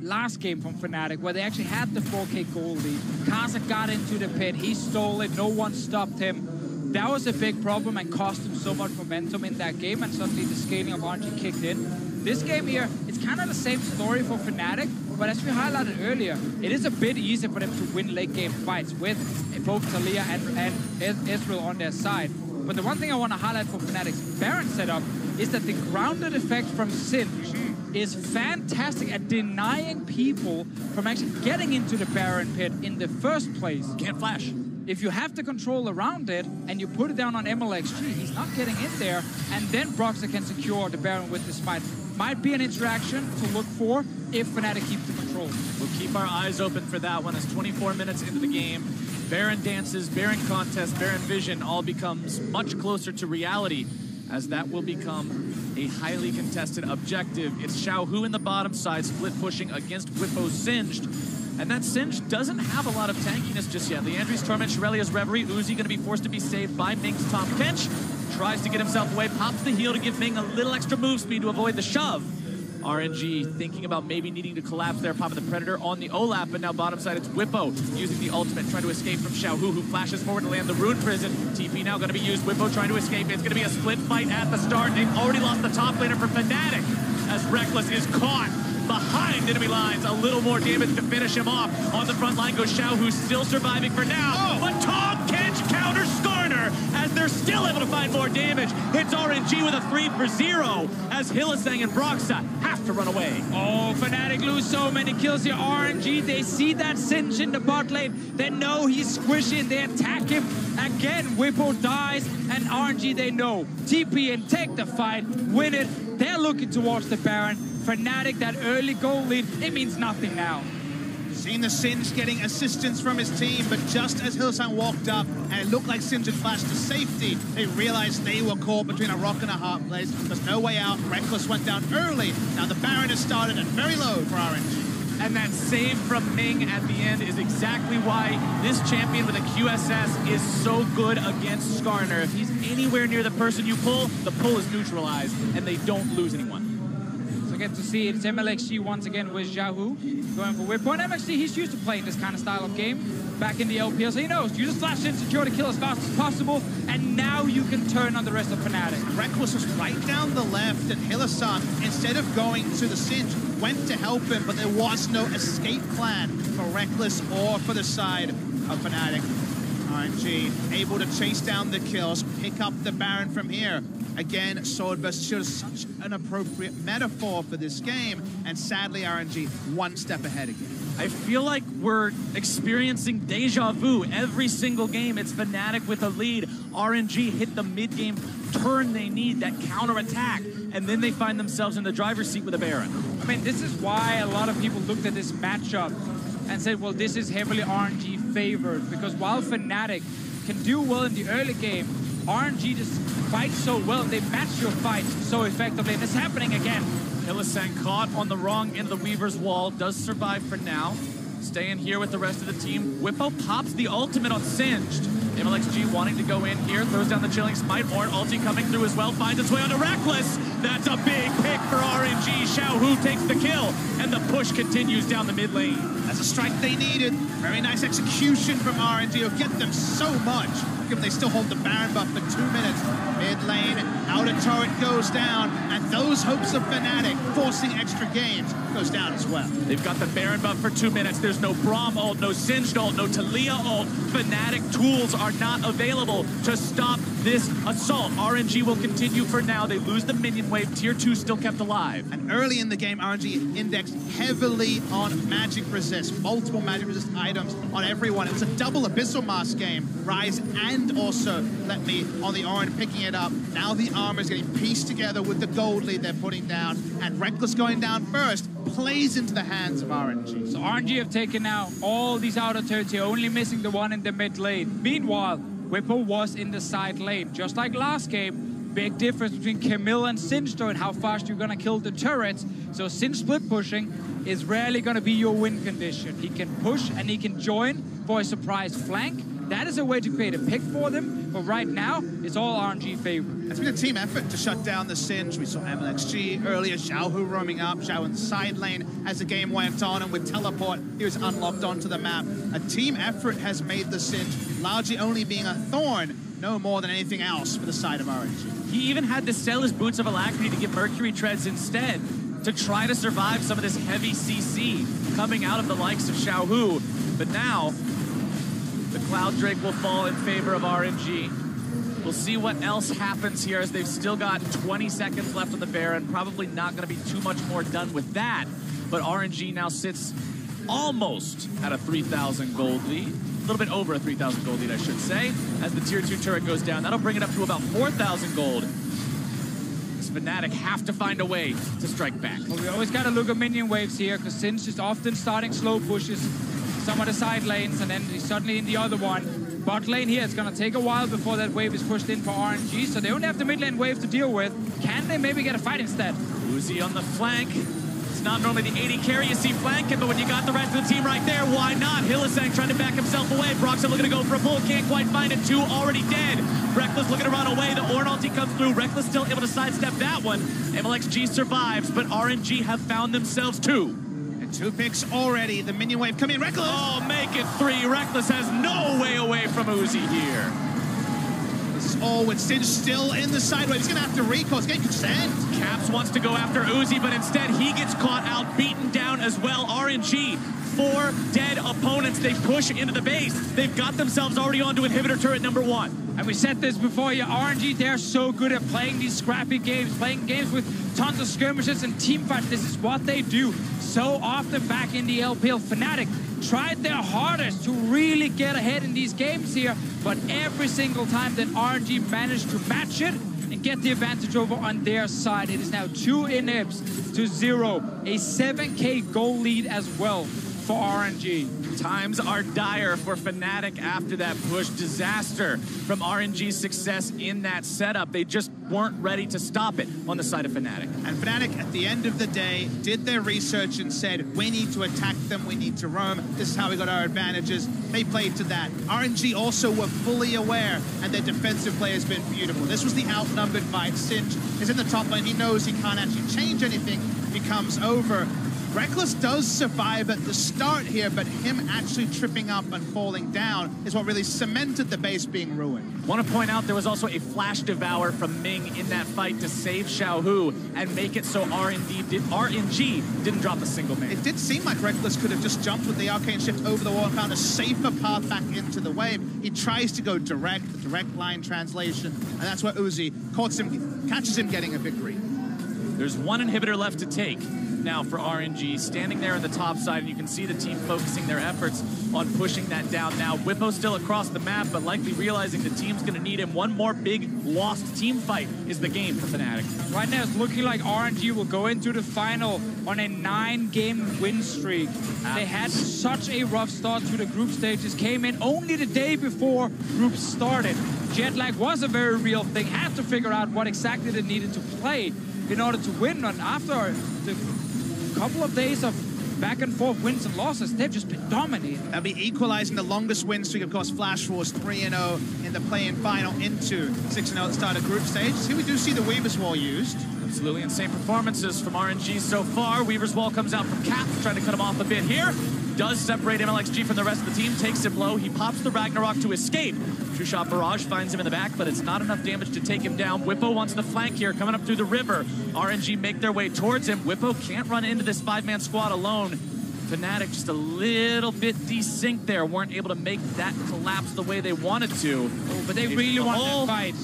S12: last game from Fnatic, where they actually had the 4K gold lead. Kaza got into the pit, he stole it, no one stopped him. That was a big problem and cost him so much momentum in that game, and suddenly the scaling of RNG kicked in. This game here, it's kind of the same story for Fnatic, but as we highlighted earlier, it is a bit easier for them to win late game fights with both Talia and Israel on their side. But the one thing I want to highlight for Fnatic's Baron setup is that the grounded effect from Singed is fantastic at denying people from actually getting into the Baron pit in the first place.
S10: Can't flash.
S12: If you have the control around it and you put it down on MLXG, he's not getting in there, and then Broxah can secure the Baron with the smite. Might be an interaction to look for if Fnatic keeps the control.
S10: We'll keep our eyes open for that one as 24 minutes into the game. Baron dances, Baron contest, Baron vision all becomes much closer to reality, as that will become a highly contested objective. It's Xiaohu in the bottom side, split pushing against QUYYN Singed. And that Singed doesn't have a lot of tankiness just yet. Leandri's Torment, Shurelya's Reverie, Uzi going to be forced to be saved by Ming's Tom Kench. Tries to get himself away, pops the heal to give Ming a little extra move speed to avoid the shove. RNG thinking about maybe needing to collapse there, popping the Predator on the Olaf, but now bottom side it's QUYYN using the ultimate, trying to escape from Xiaohu, who flashes forward to land the Rune Prison. TP now going to be used, QUYYN trying to escape. It's going to be a split fight at the start. They've already lost the top laner for Fnatic, as Rekkles is caught behind enemy lines. A little more damage to finish him off. On the front line goes Xiao, who's still surviving for now. But Tom Kench counters Skarner as they're still able to find more damage. Hits RNG with a 3-for-0 as Hylissang and Broxah have to run away.
S12: Oh, Fnatic lose so many kills here. RNG, they see that Singe in the bot lane. They know he's squishing. They attack him. Again, QUYYN dies, and RNG, they know. TP and take the fight, win it. They're looking towards the Baron. Fnatic, that early goal lead, it means nothing now.
S11: Seeing the Singe getting assistance from his team, but just as Hylissang walked up and it looked like Singe had flashed to safety, they realized they were caught between a rock and a hard place. There's no way out. Rekkles went down early. Now the Baron has started at very low for RNG.
S10: And that save from Ming at the end is exactly why this champion with a QSS is so good against Skarner. If he's anywhere near the person you pull, the pull is neutralized, and they don't lose anyone.
S12: So get to see it's MLXG once again with Xiaohu going for QUYYN. MLXG, he's used to playing this kind of style of game back in the LPL, so he knows. You just flash in, secure to kill as fast as possible, and now you can turn on the rest of Fnatic.
S11: Rekkles was right down the left, and Hylissang, instead of going to the Singe, went to help him, but there was no escape plan for Rekkles or for the side of Fnatic. RNG able to chase down the kills, pick up the Baron from here. Again, Sword versus Shield is such an appropriate metaphor for this game, and sadly RNG one step ahead again.
S10: I feel like we're experiencing deja vu every single game. It's Fnatic with a lead. RNG hit the mid-game turn they need, that counter-attack, and then they find themselves in the driver's seat with a Baron.
S12: I mean, this is why a lot of people looked at this matchup and said, well, this is heavily RNG favored, because while Fnatic can do well in the early game, RNG just fights so well. They match your fights so effectively, and it's happening again.
S10: Hylissang caught on the wrong end of the Weaver's wall, does survive for now. Staying here with the rest of the team. QUYYN pops the ultimate on Singed. MLXG wanting to go in here, throws down the Chilling Smite. Ornn ulti coming through as well, finds its way onto Reckless. That's a big pick for RNG. Xiaohu takes the kill, and the push continues down the mid lane.
S11: That's a strike they needed. Very nice execution from RNG. It'll get them so much, given they still hold the Baron buff for 2 minutes. Mid lane, outer turret goes down, and those hopes of Fnatic forcing extra games goes down as well.
S10: They've got the Baron buff for 2 minutes. There's no Braum ult, no Singed ult, no Talia ult. Fnatic tools are not available to stop this assault. RNG will continue for now. They lose the minion wave. Tier 2 still kept alive.
S11: And early in the game, RNG indexed heavily on magic resist. Multiple magic resist items on everyone. It was a double Abyssal Mask game. Rise and also Let Me on the Ornn picking it up. Now the armor is getting pieced together with the gold lead they're putting down. And Reckless going down first plays into the hands of RNG.
S12: So RNG have taken now all these outer turrets here, only missing the one in the mid lane. Meanwhile, Whippo was in the side lane. Just like last game, big difference between Camille and Singed and how fast you're gonna kill the turrets. So Sin split pushing is rarely gonna be your win condition. He can push and he can join for a surprise flank. That is a way to create a pick for them, but right now, it's all RNG favor.
S11: It's been a team effort to shut down the Singed. We saw MLXG earlier, Xiaohu roaming up, Xiao in the side lane as the game went on, and with Teleport, he was unlocked onto the map. A team effort has made the Singed largely only being a thorn, no more than anything else for the side of RNG.
S10: He even had to sell his Boots of Alacrity to get Mercury Treads instead to try to survive some of this heavy CC coming out of the likes of Xiaohu. But now, the Cloud Drake will fall in favor of RNG. We'll see what else happens here as they've still got 20 seconds left on the Baron. Probably not going to be too much more done with that. But RNG now sits almost at a 3,000 gold lead. A little bit over a 3,000 gold lead, I should say. As the tier 2 turret goes down, that'll bring it up to about 4,000 gold. This Fnatic have to find a way to strike back.
S12: Well, we always got to look at minion waves here, because Singed is often starting slow pushes some of the side lanes, and then he's suddenly in the other one. Bot lane here, it's going to take a while before that wave is pushed in for RNG, so they only have the mid lane wave to deal with. Can they maybe get a fight instead?
S10: Uzi on the flank. It's not normally the AD carry you see flanking, but when you got the rest of the team right there, why not? Hylissang trying to back himself away. Broxton looking to go for a pull, can't quite find it. 2 already dead. Reckless looking to run away. The Ornn ulti comes through. Reckless still able to sidestep that one. MLXG survives, but RNG have found themselves 2.
S11: 2 picks already. The minion wave coming in. Reckless!
S10: Oh, make it 3. Reckless has no way away from Uzi here.
S11: This is all with Singed still in the side wave. He's going to have to recall. He's getting consent.
S10: Caps wants to go after Uzi, but instead he gets caught out, beaten down as well. RNG, 4 dead opponents. They push into the base. They've got themselves already onto inhibitor turret number 1.
S12: And we said this before, yeah, RNG, they're so good at playing these scrappy games, playing games with tons of skirmishes and team fights. This is what they do so often back in the LPL. Fnatic tried their hardest to really get ahead in these games here, but every single time that RNG managed to match it and get the advantage over on their side. It is now 2 inhibs to 0, a 7K goal lead as well for RNG.
S10: Times are dire for Fnatic after that push. Disaster from RNG's success in that setup. They just weren't ready to stop it on the side of Fnatic.
S11: And Fnatic, at the end of the day, did their research and said, we need to attack them, we need to roam. This is how we got our advantages. They played to that. RNG also were fully aware, and their defensive play has been beautiful. This was the outnumbered fight. Singed is in the top lane. He knows he can't actually change anything. He comes over. Reckless does survive at the start here, but him actually tripping up and falling down is what really cemented the base being ruined.
S10: Want to point out there was also a flash devour from Ming in that fight to save Xiaohu and make it so RNG didn't drop a single man.
S11: It did seem like Reckless could have just jumped with the arcane shift over the wall and found a safer path back into the wave. He tries to go direct, the direct line translation, and that's where Uzi catches him getting a victory.
S10: There's 1 inhibitor left to take now for RNG, standing there on the top side, and you can see the team focusing their efforts on pushing that down now. Whippo still across the map, but likely realizing the team's going to need him. One more big lost team fight is the game for Fnatic.
S12: Right now, it's looking like RNG will go into the final on a 9-game win streak. They had such a rough start to the group stages, came in only the day before groups started. Jet lag was a very real thing, had to figure out what exactly they needed to play in order to win. And after the couple of days of back and forth wins and losses. They've just been dominating.
S11: They'll be equalizing the longest win streak, of course. Flash Wars 3-0 in the play-in final into 6-0 at the start of group stage. Here we do see the Weaver's Wall used.
S10: Absolutely insane performances from RNG so far. Weaver's Wall comes out from Cap, trying to cut him off a bit here. Does separate MLXG from the rest of the team, takes him low. He pops the Ragnarok to escape. True Shot Barrage finds him in the back, but it's not enough damage to take him down. Whippo wants the flank here, coming up through the river. RNG make their way towards him. Whippo can't run into this 5-man squad alone. Fnatic just a little bit desynced there, weren't able to make that collapse the way they wanted to.
S12: Oh, but they really want that fight.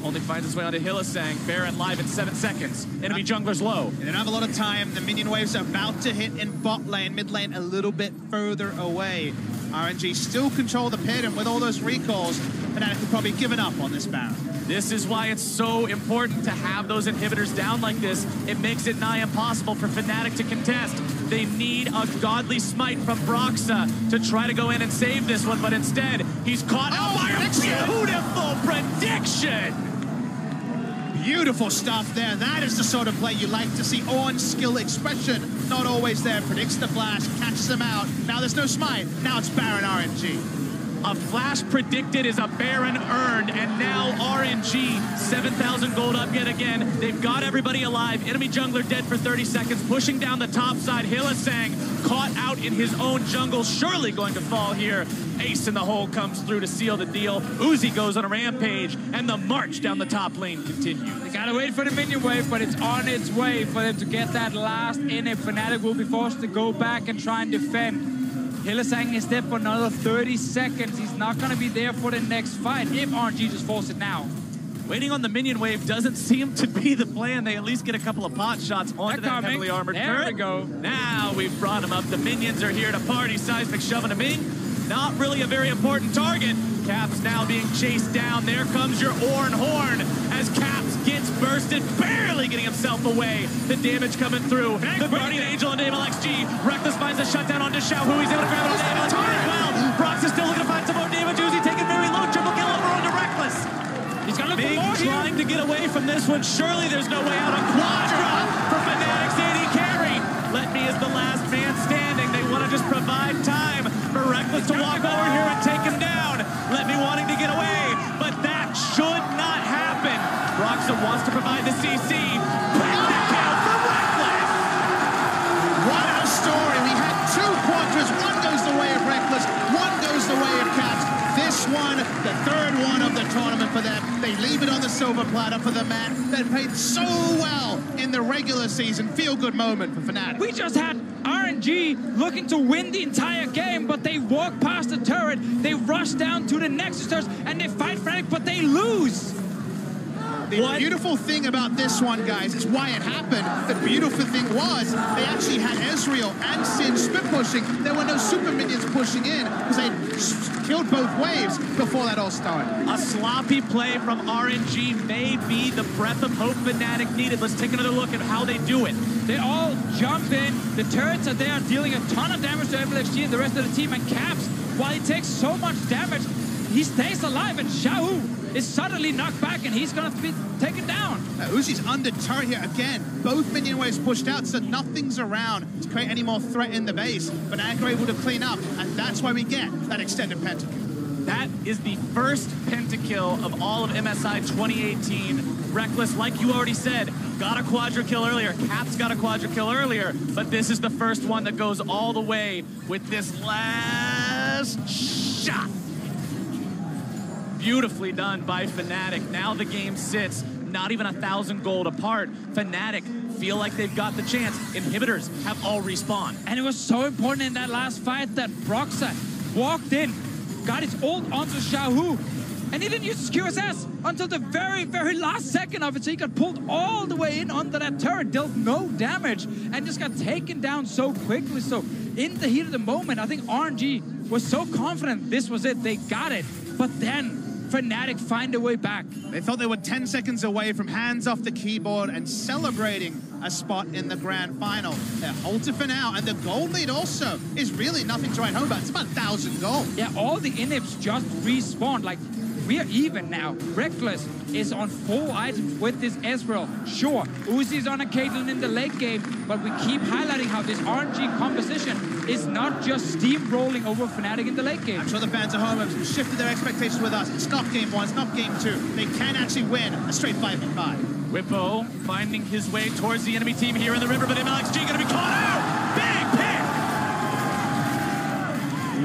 S10: Only finds his way onto Hylissang. Baron live in 7 seconds. Enemy jungler's low.
S11: They don't have a lot of time. The minion waves are about to hit in bot lane, mid lane a little bit further away. RNG still control the pit, and with all those recalls, Fnatic have probably given up on this Baron.
S10: This is why it's so important to have those inhibitors down like this. It makes it nigh impossible for Fnatic to contest. They need a godly smite from Broxa to try to go in and save this one, but instead, he's caught out by a beautiful prediction!
S11: Beautiful stuff there. That is the sort of play you like to see. On skill expression, not always there. Predicts the flash, catches him out. Now there's no smite. Now it's Baron RNG.
S10: A flash predicted is a Baron earned, and now RNG, 7,000 gold up yet again. They've got everybody alive. Enemy jungler dead for 30 seconds, pushing down the top side. Hylissang caught out in his own jungle, surely going to fall here. Ace in the hole comes through to seal the deal. Uzi goes on a rampage, and the march down the top lane continues.
S12: They gotta wait for the minion wave, but it's on its way for them to get that last in. If Fnatic will be forced to go back and try and defend. Hylissang is dead for another 30 seconds. He's not going to be there for the next fight if RNG just force it now.
S10: Waiting on the minion wave doesn't seem to be the plan. They at least get a couple of pot shots onto that heavily armored turret.
S12: There we go.
S10: Now we've brought him up. The minions are here to party. Seismic shoving him in. Not really a very important target. Caps now being chased down. There comes your Orn Horn as Caps gets bursted, barely getting himself away. The damage coming through. The Guardian Angel into MLXG. Reckless finds a shutdown onto Xiaohu. He's able to grab it on MLXG as well. Brox is still looking to find some more damage. Uzi taking very low. Triple kill over onto Reckless.
S12: He's gonna look
S10: Big
S12: for more
S10: trying to get away from this one. Surely there's no way out. A Quadra for Fnatic's AD carry. Let me as the last man standing. They want to just provide time for Reckless to walk over here and take him down. Let me wanting to get away, but that should not happen. Broxa wants to provide the CC. Pentakill for Reckless.
S11: What a story. We had 2 Quadras. One goes the way of Reckless, one goes the way of Caps. This one, the 3rd one of the tournament for them. They leave it on the silver platter for the man that played so well in the regular season. Feel-good moment for Fnatic.
S12: We just had RNG looking to win the entire game, but they walk past the turret, they rush down to the Nexus turret, and they fight Fnatic, but they lose.
S11: The beautiful thing about this one, guys, is why it happened. The beautiful thing was they actually had Ezreal and Sin split pushing. There were no super minions pushing in because they killed both waves before that all started.
S10: A sloppy play from RNG may be the breath of hope Fnatic needed. Let's take another look at how they do it.
S12: They all jump in. The turrets are there dealing a ton of damage to MLXG and the rest of the team, and Caps, while he takes so much damage, he stays alive, and Xiaohu is suddenly knocked back, and he's going to be taken down.
S11: Uzi's under turret here again. Both minion waves pushed out, so nothing's around to create any more threat in the base. But Fnatic are able to clean up, and that's why we get that extended pentakill.
S10: That is the first pentakill of all of MSI 2018. Reckless, like you already said, got a quadra kill earlier. Caps got a quadra kill earlier, but this is the first one that goes all the way with this last shot. Beautifully done by Fnatic. Now the game sits not even 1,000 gold apart. Fnatic feel like they've got the chance. Inhibitors have all respawned.
S12: And it was so important in that last fight that Broxa walked in, got his ult onto Xiaohu, and he didn't use his QSS until the very, very last second of it. So he got pulled all the way in onto that turret, dealt no damage, and just got taken down so quickly. So in the heat of the moment, I think RNG was so confident this was it. They got it. But then Fnatic find a way back.
S11: They thought they were 10 seconds away from hands off the keyboard and celebrating a spot in the grand final. They're halted for now, and the gold lead also is really nothing to write home about. It's about 1,000 gold.
S12: Yeah, all the inhibs just respawned. Like, we are even now. Reckless is on 4 items with this Ezreal. Sure, Uzi's on a Caitlyn in the late game, but we keep highlighting how this RNG composition is not just steamrolling over Fnatic in the late game.
S11: I'm sure the fans at home have shifted their expectations with us. It's not game 1, it's not game 2. They can actually win a straight 5v5.
S10: QUYYN finding his way towards the enemy team here in the river, but MLXG gonna be caught out! Big pick!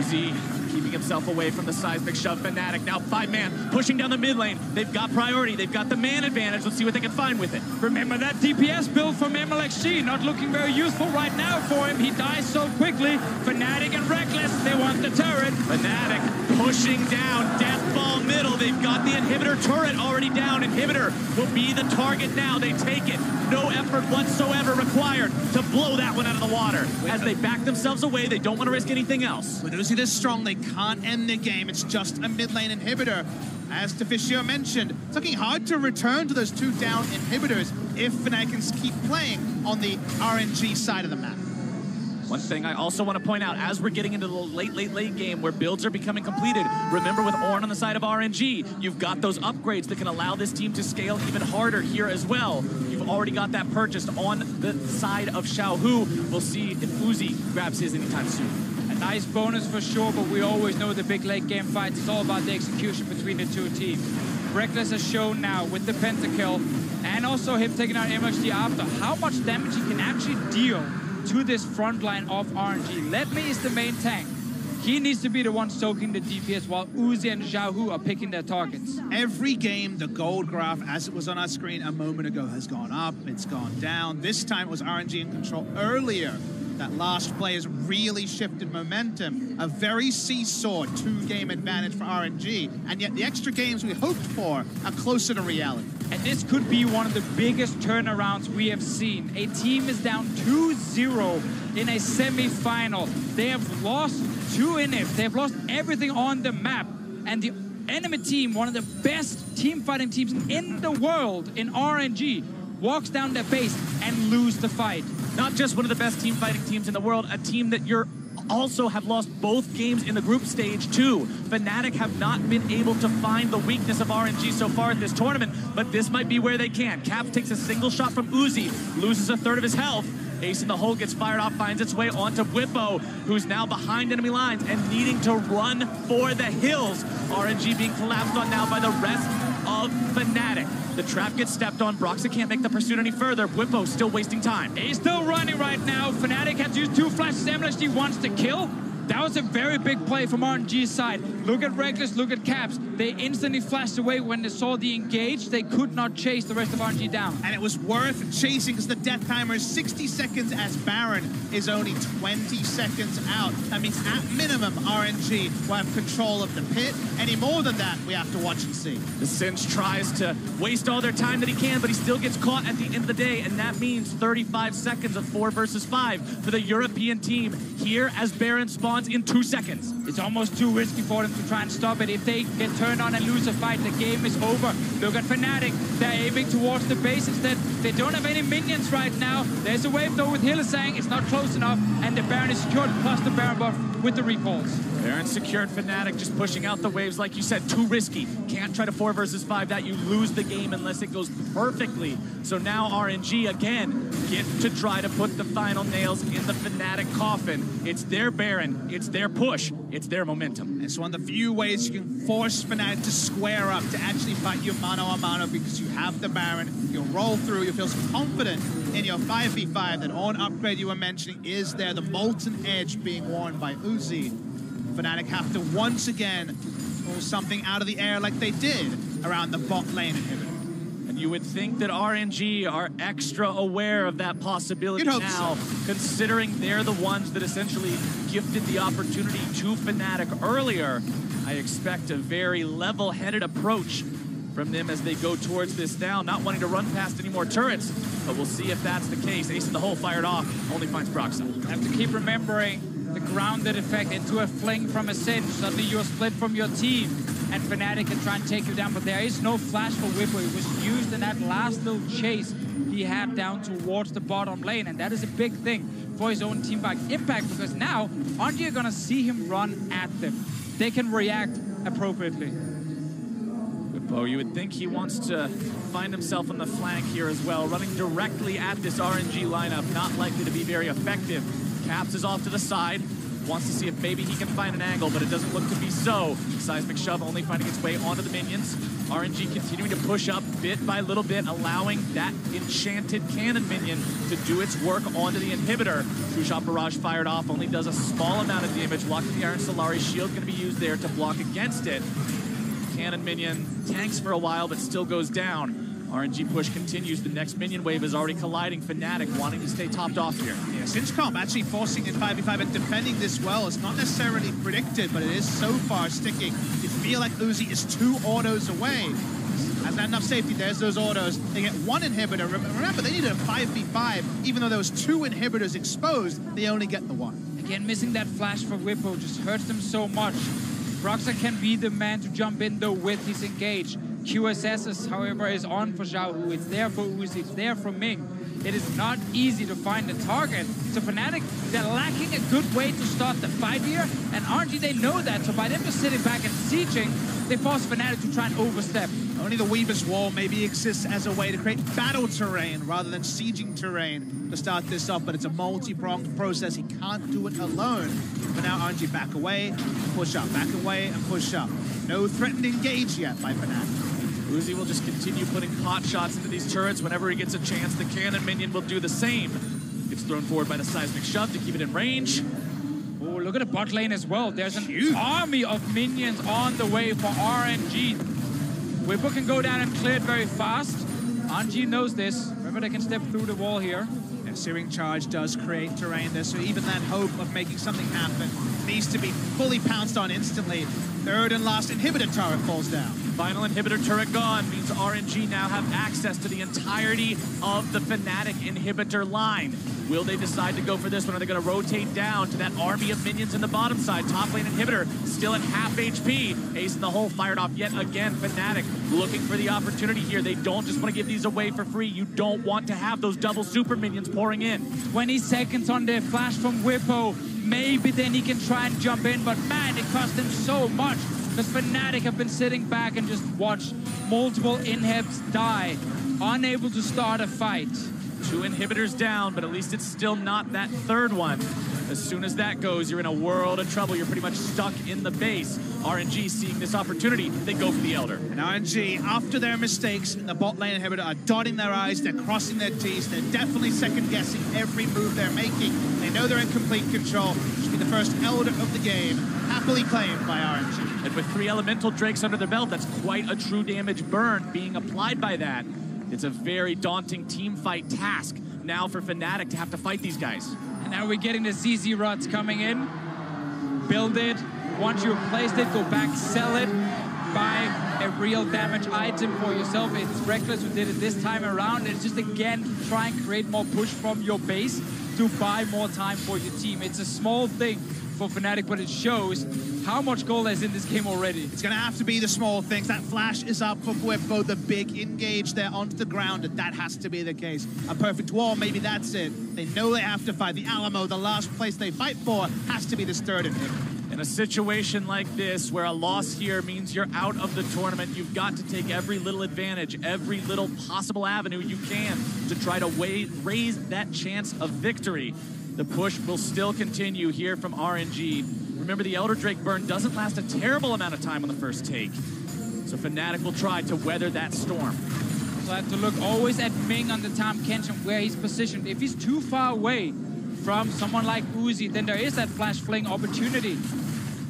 S10: Uzi keeping himself away from the seismic shove. Fnatic now 5-man pushing down the mid lane. They've got priority. They've got the man advantage. Let's see what they can find with it.
S12: Remember that DPS build from MLXG, not looking very useful right now for him. He dies so quickly. Fnatic and Reckless, they want the turret.
S10: Fnatic pushing down, death ball middle. They've got the inhibitor turret already down. Inhibitor will be the target now. They take it. No effort whatsoever required to blow that one out of the water. As they back themselves away, they don't want to risk anything else.
S11: With Uzi this strong, they can't end the game. It's just a mid lane inhibitor. As Deficio mentioned, it's looking hard to return to those 2 down inhibitors if Fnatic can keep playing on the RNG side of the map.
S10: One thing I also want to point out, as we're getting into the late game where builds are becoming completed, remember with Ornn on the side of RNG, you've got those upgrades that can allow this team to scale even harder here as well. You've already got that purchased on the side of Xiaohu. We'll see if Uzi grabs his anytime soon.
S12: A nice bonus for sure, but we always know the big late game fights. It's all about the execution between the 2 teams. Reckless has shown now with the pentakill and also him taking out MXG after how much damage he can actually deal to this front line of RNG. Let Me is the main tank. He needs to be the one soaking the DPS while Uzi and Xiaohu are picking their targets.
S11: Every game, the gold graph, as it was on our screen a moment ago, has gone up, it's gone down. This time it was RNG in control earlier. That last play has really shifted momentum. A very seesaw 2-game advantage for RNG, and yet the extra games we hoped for are closer to reality.
S12: And this could be one of the biggest turnarounds we have seen. A team is down 2-0 in a semi-final. They have lost 2 inhibs. They have lost everything on the map. And the enemy team, one of the best team fighting teams in the world in RNG, walks down their base and lose the fight.
S10: Not just one of the best team fighting teams in the world, a team that you're also have lost both games in the group stage too. Fnatic have not been able to find the weakness of RNG so far in this tournament, but this might be where they can. Caps takes a single shot from Uzi, loses a third of his health. Ace in the hole gets fired off, finds its way onto QUYYN, who's now behind enemy lines and needing to run for the hills. RNG being collapsed on now by the rest of Fnatic. The trap gets stepped on. Broxah can't make the pursuit any further. QUYYN still wasting time.
S12: He's still running right now. Fnatic has used 2 flashes. MLXG wants to kill. That was a very big play from RNG's side. Look at Reckless, look at Caps. They instantly flashed away when they saw the engage. They could not chase the rest of RNG down.
S11: And it was worth chasing because the death timer is 60 seconds as Baron is only 20 seconds out. That means at minimum RNG will have control of the pit. Any more than that, we have to watch and see.
S10: The Cinch tries to waste all their time that he can, but he still gets caught at the end of the day, and that means 35 seconds of 4 versus 5 for the European team here as Baron spawns in 2 seconds.
S12: It's almost too risky for them to try and stop it. If they get turned on and lose a fight, the game is over. Look at Fnatic. They're aiming towards the base instead. They don't have any minions right now. There's a wave though with Hylissang. It's not close enough, and the Baron is secured, plus the Baron buff with the recalls.
S10: Baron secured. Fnatic just pushing out the waves, like you said, too risky. Can't try to 4 versus 5 that. You lose the game unless it goes perfectly. So now RNG again get to try to put the final nails in the Fnatic coffin. It's their Baron, it's their push, it's their momentum.
S11: It's one of the few ways you can force Fnatic to square up, to actually fight you mano a mano, because you have the Baron, you'll roll through, you feel so confident in your 5v5. That on upgrade you were mentioning is there, the Molten Edge being worn by Uzi. Fnatic have to once again pull something out of the air like they did around the bot lane inhibitor.
S10: And you would think that RNG are extra aware of that possibility now, considering they're the ones that essentially gifted the opportunity to Fnatic earlier. I expect a very level-headed approach from them as they go towards this now, not wanting to run past any more turrets, but we'll see if that's the case. Ace in the hole fired off, only finds Broxah.
S12: Have to keep remembering the grounded effect into a fling from a Cinch. Suddenly you're split from your team, and Fnatic can try and take you down, but there is no flash for QUYYN. It was used in that last little chase he had down towards the bottom lane, and that is a big thing for his own team back impact, because now RNG are gonna see him run at them. They can react appropriately.
S10: Whippo, you would think he wants to find himself on the flank here as well, running directly at this RNG lineup, not likely to be very effective. Caps is off to the side, wants to see if maybe he can find an angle, but it doesn't look to be so. Seismic Shove only finding its way onto the minions. RNG continuing to push up bit by little bit, allowing that enchanted cannon minion to do its work onto the inhibitor. True Shot Barrage fired off, only does a small amount of damage. Locking the Iron Solari shield going to be used there to block against it. Cannon minion tanks for a while, but still goes down. RNG push continues. The next minion wave is already colliding. Fnatic wanting to stay topped off here.
S11: Yeah, Sinchcomp actually forcing in 5v5 and defending this well. It's not necessarily predicted, but it is so far sticking. You feel like Uzi is 2 autos away. Has not enough safety. There's those autos. They get 1 inhibitor. Remember, they needed a 5v5. Even though there was 2 inhibitors exposed, they only get the 1.
S12: Again, missing that flash for Whippo just hurts them so much. Broxa can be the man to jump in though with his engage. QSS, however, is on for Xiaohu. It's there for Uzi. It's there for Ming. It is not easy to find a target. So Fnatic, they're lacking a good way to start the fight here. And RNG, they know that. So by them just sitting back and sieging, they force Fnatic to try and overstep.
S11: Only the Weaver's Wall maybe exists as a way to create battle terrain rather than sieging terrain to start this off, but it's a multi-pronged process. He can't do it alone. But now RNG back away, push up, back away, and push up. No threatened engage yet by Fnatic.
S10: Uzi will just continue putting pot shots into these turrets whenever he gets a chance. The cannon minion will do the same. Gets thrown forward by the Seismic Shove to keep it in range.
S12: Oh, look at the bot lane as well. There's an army of minions on the way for RNG. Whippo can go down and clear it very fast. RNG knows this. Remember, they can step through the wall here.
S11: Yeah, Searing Charge does create terrain there, so even that hope of making something happen needs to be fully pounced on instantly. Third and last inhibitor turret falls down.
S10: Final inhibitor turret gone means RNG now have access to the entirety of the Fnatic inhibitor line. Will they decide to go for this one? Are they going to rotate down to that army of minions in the bottom side? Top lane inhibitor still at half HP. Ace in the hole fired off yet again. Fnatic looking for the opportunity here. They don't just want to give these away for free. You don't want to have those double super minions pouring in.
S12: 20 seconds on the flash from Whippo. Maybe then he can try and jump in, but man, it cost him so much. Because Fnatic have been sitting back and just watched multiple inhibs die, unable to start a fight.
S10: 2 inhibitors down, but at least it's still not that third one. As soon as that goes, you're in a world of trouble. You're pretty much stuck in the base. RNG seeing this opportunity, they go for the Elder.
S11: And RNG, after their mistakes in the bot lane inhibitor, are dotting their I's, they're crossing their T's, they're definitely second-guessing every move they're making. They know they're in complete control. Should be the first Elder of the game, happily claimed by RNG.
S10: And with 3 Elemental Drakes under their belt, that's quite a true damage burn being applied by that. It's a very daunting team fight task now for Fnatic to have to fight these guys.
S12: And now we're getting the CZ rods coming in. Build it. Once you've placed it, go back, sell it. Buy a real damage item for yourself. It's Reckless who did it this time around. It's just, again, try and create more push from your base to buy more time for your team. It's a small thing for Fnatic, but it shows how much gold is in this game already.
S11: It's going to have to be the small things. That flash is up for Whippo, the big engage there onto the ground, and that has to be the case. A perfect wall, maybe that's it. They know they have to fight. The Alamo, the last place they fight for, has to be this third inhibitor.
S10: In a situation like this, where a loss here means you're out of the tournament, you've got to take every little advantage, every little possible avenue you can to try to raise that chance of victory. The push will still continue here from RNG. Remember, the Elder Drake burn doesn't last a terrible amount of time on the first take. So Fnatic will try to weather that storm.
S12: So I have to look always at Ming on the Tahm Kench where he's positioned. If he's too far away from someone like Uzi, then there is that flash fling opportunity.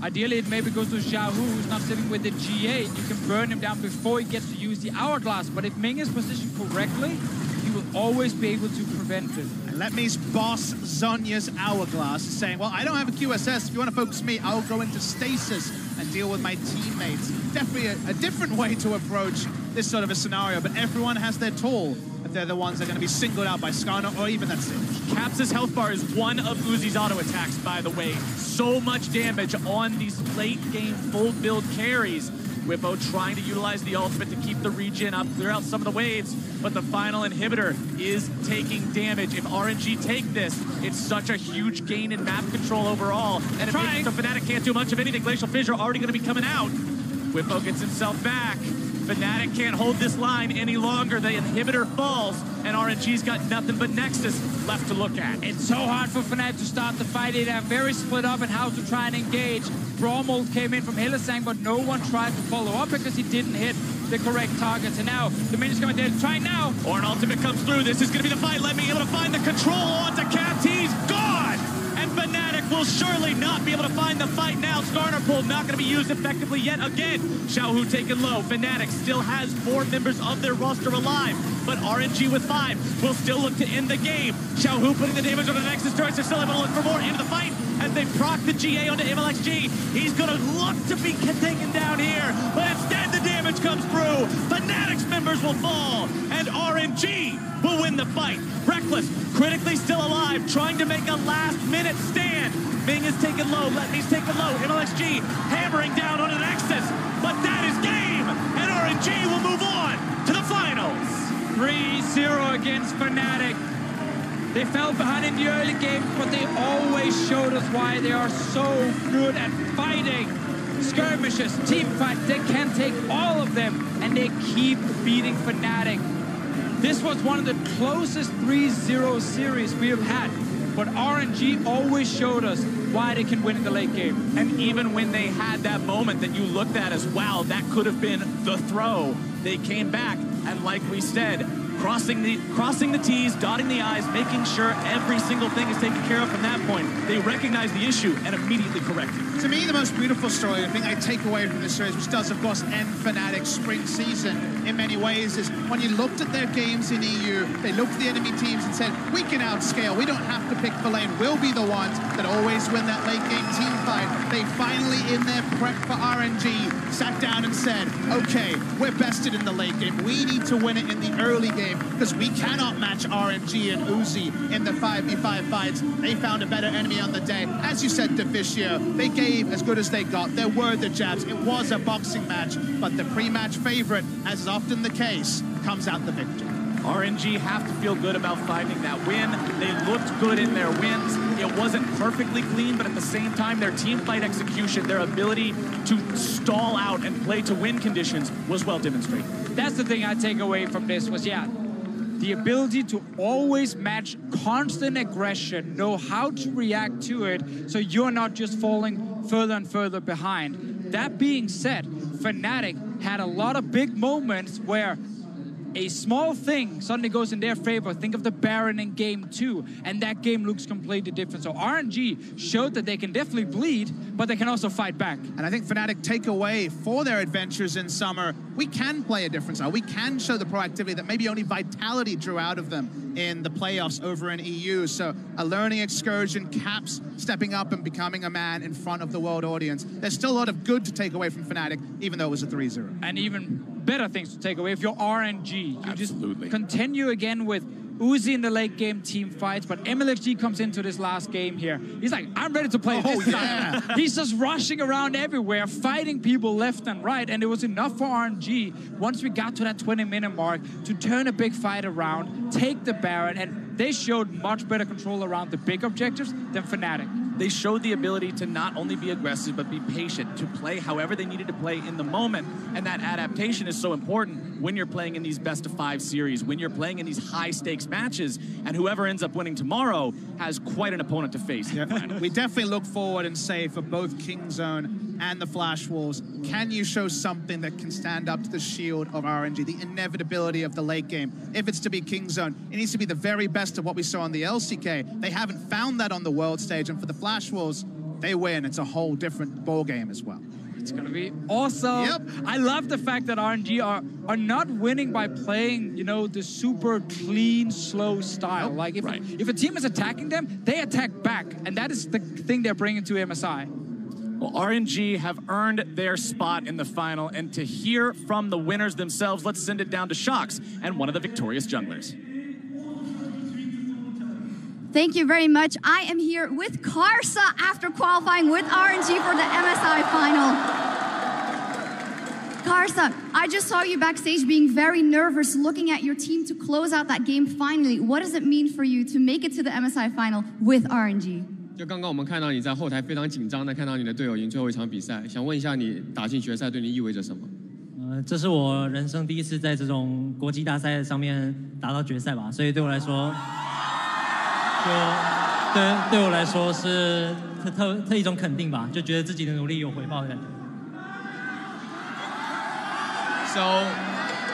S12: Ideally, it maybe goes to Xiaohu, who's not sitting with the G8. You can burn him down before he gets to use the Hourglass. But if Ming is positioned correctly, he will always be able to prevent it.
S11: And let me's boss, Zhonya's Hourglass, is saying, well, I don't have a QSS. If you want to focus me, I'll go into stasis and deal with my teammates. Definitely a different way to approach this sort of a scenario, but everyone has their tool. If they're the ones that are going to be singled out by Skarner or even that Singed.
S10: Caps' health bar is one of Uzi's auto attacks, by the way. So much damage on these late game full build carries. Whippo trying to utilize the ultimate to keep the regen up, clear out some of the waves, but the final inhibitor is taking damage. If RNG take this, it's such a huge gain in map control overall, and it makes so Fnatic can't do much of anything. Glacial Fissure already going to be coming out. Whippo gets himself back. Fnatic can't hold this line any longer. The inhibitor falls, and RNG's got nothing but Nexus left to look at.
S12: It's so hard for Fnatic to start the fight. They're very split up in how to try and engage. Bromold came in from Hylissang, but no one tried to follow up because he didn't hit the correct targets. And now the minions coming there, trying now.
S10: Or an ultimate comes through. This is going to be the fight. Let me able to find the control onto Caps. He's gone. And Fnatic will surely not be able to find the fight now. Skarner pull not going to be used effectively yet again. Xiaohu taken low. Fnatic still has 4 members of their roster alive, but RNG with 5 will still look to end the game. Xiaohu putting the damage on the Nexus turrets. They're still able to look for more into the fight as they proc the GA onto MLXG. He's going to look to be taken down here, but instead the damage comes through. Fnatic's members will fall, and RNG will win the fight. Reckless, critically still alive, trying to make a last-minute stand. Ming is taken low, Letme's taken low, MLXG hammering down on the Nexus, but that is game, and RNG will move on to the finals.
S12: 3-0 against Fnatic. They fell behind in the early game, but they always showed us why they are so good at fighting. Skirmishes, team fight, they can take all of them, and they keep beating Fnatic. This was one of the closest 3-0 series we have had, but RNG always showed us why they can win in the late game.
S10: And even when they had that moment that you looked at as, wow, that could have been the throw, they came back, and like we said, crossing the T's, dotting the I's, making sure every single thing is taken care of from that point. They recognize the issue and immediately correct it.
S11: To me, the most beautiful story, the thing I take away from this series, which does, of course, end Fnatic's spring season in many ways, is when you looked at their games in EU, they looked at the enemy teams and said, we can outscale, we don't have to pick the lane, we'll be the ones that always win that late game team fight. They finally, in their prep for RNG, sat down and said, okay, we're bested in the late game, we need to win it in the early game, because we cannot match RNG and Uzi in the 5v5 fights. They found a better enemy on the day. As you said, Deficio, they gave as good as they got. There were the jabs. It was a boxing match, but the pre-match favorite, as is often the case, comes out the victor.
S10: RNG have to feel good about finding that win. They looked good in their wins. It wasn't perfectly clean, but at the same time, their team fight execution, their ability to stall out and play to win conditions was well demonstrated.
S12: That's the thing I take away from this was, the ability to always match constant aggression, know how to react to it, so you're not just falling further and further behind. That being said, Fnatic had a lot of big moments where a small thing suddenly goes in their favor. Think of the Baron in game 2, and that game looks completely different. So RNG showed that they can definitely bleed, but they can also fight back.
S11: And I think Fnatic take away for their adventures in summer, we can play a different style. We can show the proactivity that maybe only Vitality drew out of them in the playoffs over in EU. So a learning excursion, Caps stepping up and becoming a man in front of the world audience. There's still a lot of good to take away from Fnatic, even though it was a 3-0.
S12: And even better things to take away. If you're RNG, you
S10: Absolutely.
S12: just continue again with Uzi in the late game team fights, but MLXG comes into this last game here. He's like, I'm ready to play this time. He's just rushing around everywhere, fighting people left and right, and it was enough for RNG, once we got to that 20-minute mark, to turn a big fight around, take the Baron, and they showed much better control around the big objectives than Fnatic.
S10: They showed the ability to not only be aggressive, but be patient, to play however they needed to play in the moment. And that adaptation is so important when you're playing in these best-of-5 series, when you're playing in these high-stakes matches, and whoever ends up winning tomorrow has quite an opponent to face.
S11: We definitely look forward and say for both Kingzone and the Flash Wolves, can you show something that can stand up to the shield of RNG, the inevitability of the late game? If it's to be Kingzone, it needs to be the very best of what we saw on the LCK. They haven't found that on the world stage, and for the Flash Wolves, they win. It's a whole different ball game as well.
S12: It's going to be awesome.
S11: Yep.
S12: I love the fact that RNG are not winning by playing, you know, the super clean, slow style.
S11: Nope.
S12: Like if a team is attacking them, they attack back. And that is the thing they're bringing to MSI.
S10: Well, RNG have earned their spot in the final, and to hear from the winners themselves, let's send it down to Shox and one of the victorious junglers.
S15: Thank you very much. I am here with Karsa after qualifying with RNG for the MSI final. Karsa, I just saw you backstage being very nervous, looking at your team to close out that game finally. What does it mean for you to make it to the MSI final with RNG?
S16: 就刚刚我们看到你在后台非常紧张的看到你的队友赢最后一场比赛，想问一下你打进决赛对你意味着什么？这是我人生第一次在这种国际大赛上面打到决赛吧，所以对我来说，对我来说是特一种肯定吧，就觉得自己的努力有回报的感觉。
S17: So,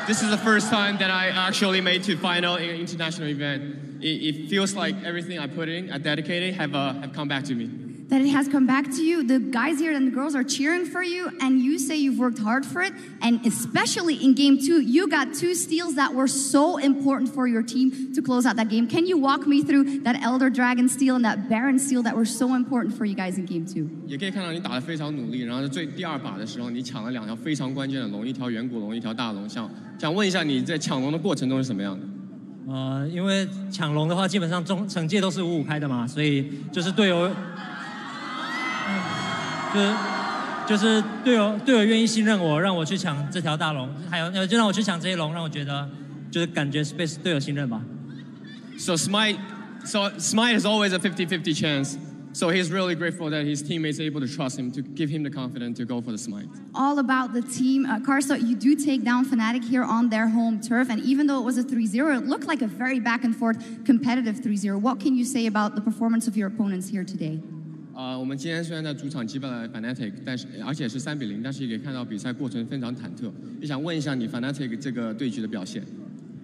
S17: this is the first time that I actually made to final in an international event. It feels like everything I put in, I dedicated, have come back to me.
S15: That it has come back to you. The guys here and the girls are cheering for you, and you say you've worked hard for it. And especially in Game 2, you got 2 steals that were so important for your team to close out that game. Can you walk me through that Elder Dragon steal and that Baron steal that were so important for you guys in Game 2?
S17: 也可以看到你打得非常努力，然后在第2把的时候，你抢了2条非常关键的龙，一条远古龙，一条大龙。想问一下你在抢龙的过程中是什么样的？
S16: 因为抢龙的话，基本上整届都是5-5开的嘛，所以就是队友。就是队友愿意信任我，让我去抢这条大龙，还有就让我去抢这些龙，让我觉得就是感觉是被队友信任吧。
S17: So Smite is always a 50-50 chance. So he's really grateful that his teammates are able to trust him, to give him the confidence to go for the Smite.
S15: All about the team. Karsa, you do take down Fnatic here on their home turf, and even though it was a 3-0, it looked like a very back and forth competitive 3-0. What can you say about the performance of your opponents here today?
S17: 我们今天虽然在主场击败了 Fnatic， 而且是3-0，但是也可以看到比赛过程非常忐忑。也想问一下你 Fnatic 这个对局的表现。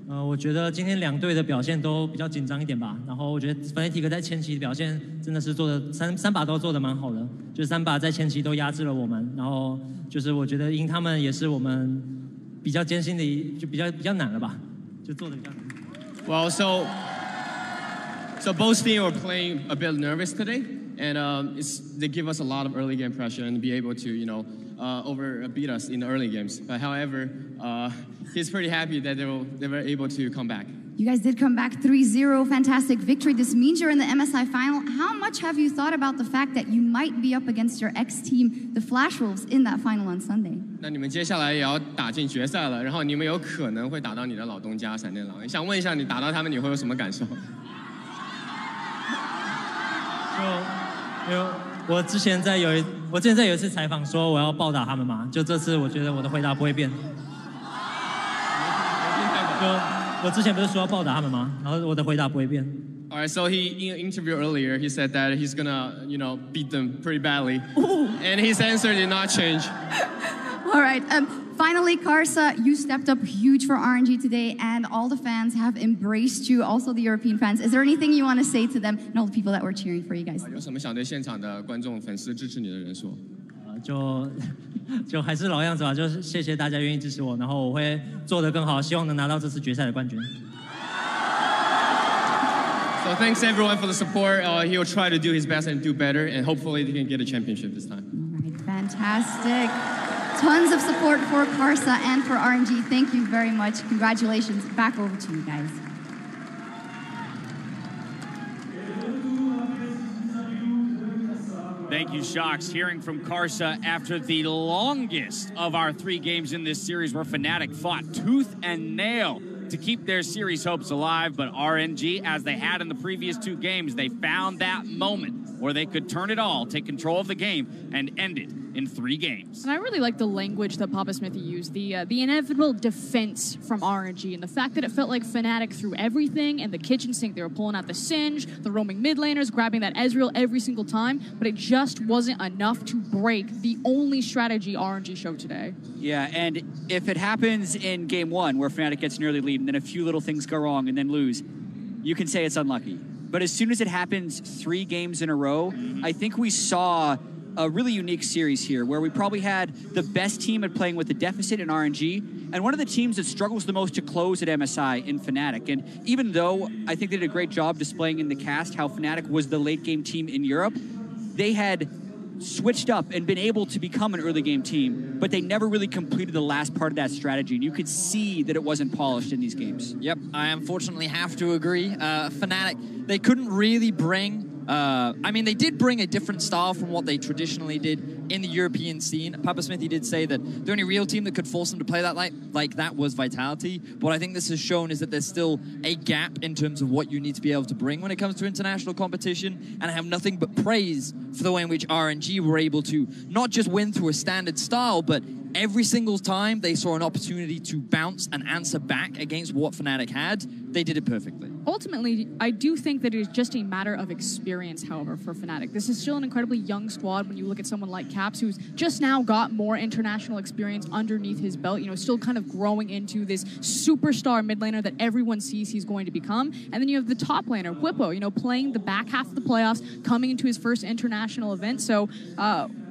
S16: 我觉得今天2队的表现都比较紧张一点吧。然后我觉得 Fnatic 在前期的表现真的是做的三把都做得蛮好的，就是3把在前期都压制了我们。然后就是我觉得赢他们也是我们比较艰辛的，就比较难了吧，就做的比较难。
S17: Well, so both teams were playing a bit nervous today. And they give us a lot of early game pressure and be able to, beat us in the early games. But however, he's pretty happy that they were able to come back.
S15: You guys did come back 3-0, fantastic victory. This means you're in the MSI final. How much have you thought about the fact that you might be up against your ex-team, the Flash Wolves, in that final on Sunday?
S17: 那你们接下来也要打进决赛了，然后你们有可能会打到你的老东家闪电狼。想问一下，你打到他们你会有什么感受？
S16: 因为我之前有一次采访说我要暴打他们嘛，就这次我觉得我的回答不会变。我之前不是说要暴打他们吗？然后我的回答不会变。
S17: All right, so in an interview earlier, he said that he's gonna, beat them pretty badly, and his answer did not change.
S15: All right. Finally, Karsa, you stepped up huge for RNG today, and all the fans have embraced you, also the European fans. Is there anything you want to say to them and all the people that were cheering for you guys?
S17: 有什么想对现场的观众、粉丝支持你的人说？
S16: 就还是老样子吧，就是谢谢大家愿意支持我，然后我会做得更好，希望能拿到这次决赛的冠军。
S17: So thanks everyone for the support. He'll try to do his best and do better, and hopefully he can get a championship this time.
S15: All right, fantastic. Tons of support for Karsa and for RNG. Thank you very much. Congratulations. Back over to you guys.
S5: Thank you, Shocks. Hearing from Karsa after the longest of our 3 games in this series where Fnatic fought tooth and nail to keep their series hopes alive, but RNG, as they had in the previous 2 games, they found that moment where they could turn it all, take control of the game, and end it in 3 games.
S7: And I really like the language that Papa Smithy used, the inevitable defense from RNG, and the fact that it felt like Fnatic threw everything and the kitchen sink. They were pulling out the Singe, the roaming mid laners, grabbing that Ezreal every single time, but it just wasn't enough to break the only strategy RNG showed today.
S6: Yeah, and if it happens in game 1 where Fnatic gets an early lead and then a few little things go wrong and then lose, you can say it's unlucky. But as soon as it happens 3 games in a row, I think we saw a really unique series here where we probably had the best team at playing with the deficit in RNG and one of the teams that struggles the most to close at MSI in Fnatic. And even though I think they did a great job displaying in the cast how Fnatic was the late game team in Europe, they had switched up and been able to become an early game team, but they never really completed the last part of that strategy. And you could see that it wasn't polished in these games.
S9: Yep, I unfortunately have to agree. Fnatic, they couldn't really bring they did bring a different style from what they traditionally did in the European scene. Papa Smithy did say that the only real team that could force them to play that like that was Vitality. What I think this has shown is that there's still a gap in terms of what you need to be able to bring when it comes to international competition, and I have nothing but praise for the way in which RNG were able to not just win through a standard style, but every single time they saw an opportunity to bounce and answer back against what Fnatic had, they did it perfectly.
S7: Ultimately, I do think that it is just a matter of experience, however, for Fnatic. This is still an incredibly young squad when you look at someone like Caps, who's just now got more international experience underneath his belt, you know, still kind of growing into this superstar mid laner that everyone sees he's going to become. And then you have the top laner, QUYYN, you know, playing the back half of the playoffs, coming into his first international event. So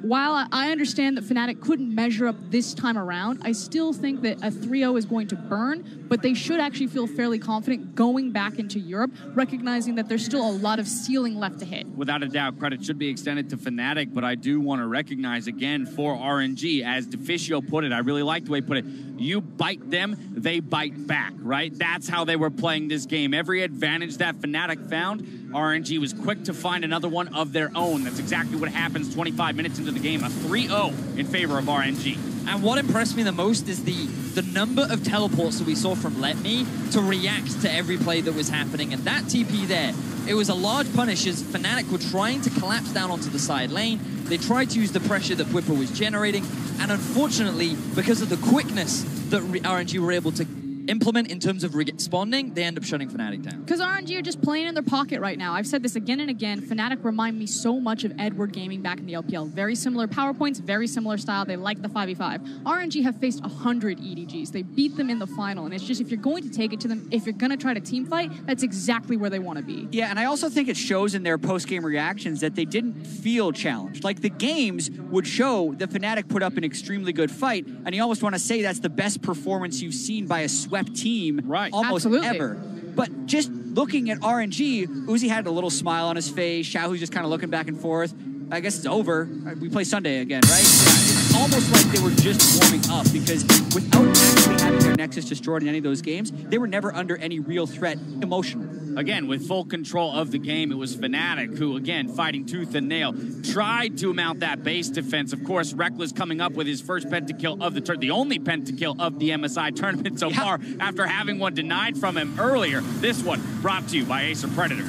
S7: while I understand that Fnatic couldn't measure up this time around, I still think that a 3-0 is going to burn, but they should actually feel fairly confident going back into Europe, recognizing that there's still a lot of ceiling left to hit.
S18: Without a doubt, credit should be extended to Fnatic, but I do want to recognize again for RNG, as Deficio put it, I really like the way he put it, you bite them, they bite back, right? That's how they were playing this game. Every advantage that Fnatic found, RNG was quick to find another one of their own. That's exactly what happens 25 minutes into the game. A 3-0 in favor of RNG.
S9: And what impressed me the most is the number of teleports that we saw from Let Me to react to every play that was happening. And that TP there, it was a large punish as Fnatic were trying to collapse down onto the side lane. They tried to use the pressure that QUYYN was generating. And unfortunately, because of the quickness that RNG were able to implement in terms of responding, they end up shutting Fnatic down.
S7: Because RNG are just playing in their pocket right now. I've said this again and again. Fnatic remind me so much of Edward Gaming back in the LPL. Very similar PowerPoints, very similar style. They like the 5v5. RNG have faced 100 EDGs. They beat them in the final. And it's just, if you're going to take it to them, if you're going to try to team fight, that's exactly where they want to be.
S6: Yeah, and I also think it shows in their post-game reactions that they didn't feel challenged. Like, the games would show that Fnatic put up an extremely good fight, and you almost want to say that's the best performance you've seen by a swept team almost ever. But just looking at RNG, Uzi had a little smile on his face. Xiaohu's just kind of looking back and forth. I guess it's over. We play Sunday again, right? Yeah, it's almost like they were just warming up, because without actually having their Nexus destroyed in any of those games, they were never under any real threat emotionally.
S18: Again, with full control of the game, it was Fnatic who, again, fighting tooth and nail, tried to mount that base defense. Of course, Rekkles coming up with his first pentakill of the only pentakill of the MSI tournament so far, after having one denied from him earlier. This one brought to you by Acer Predator.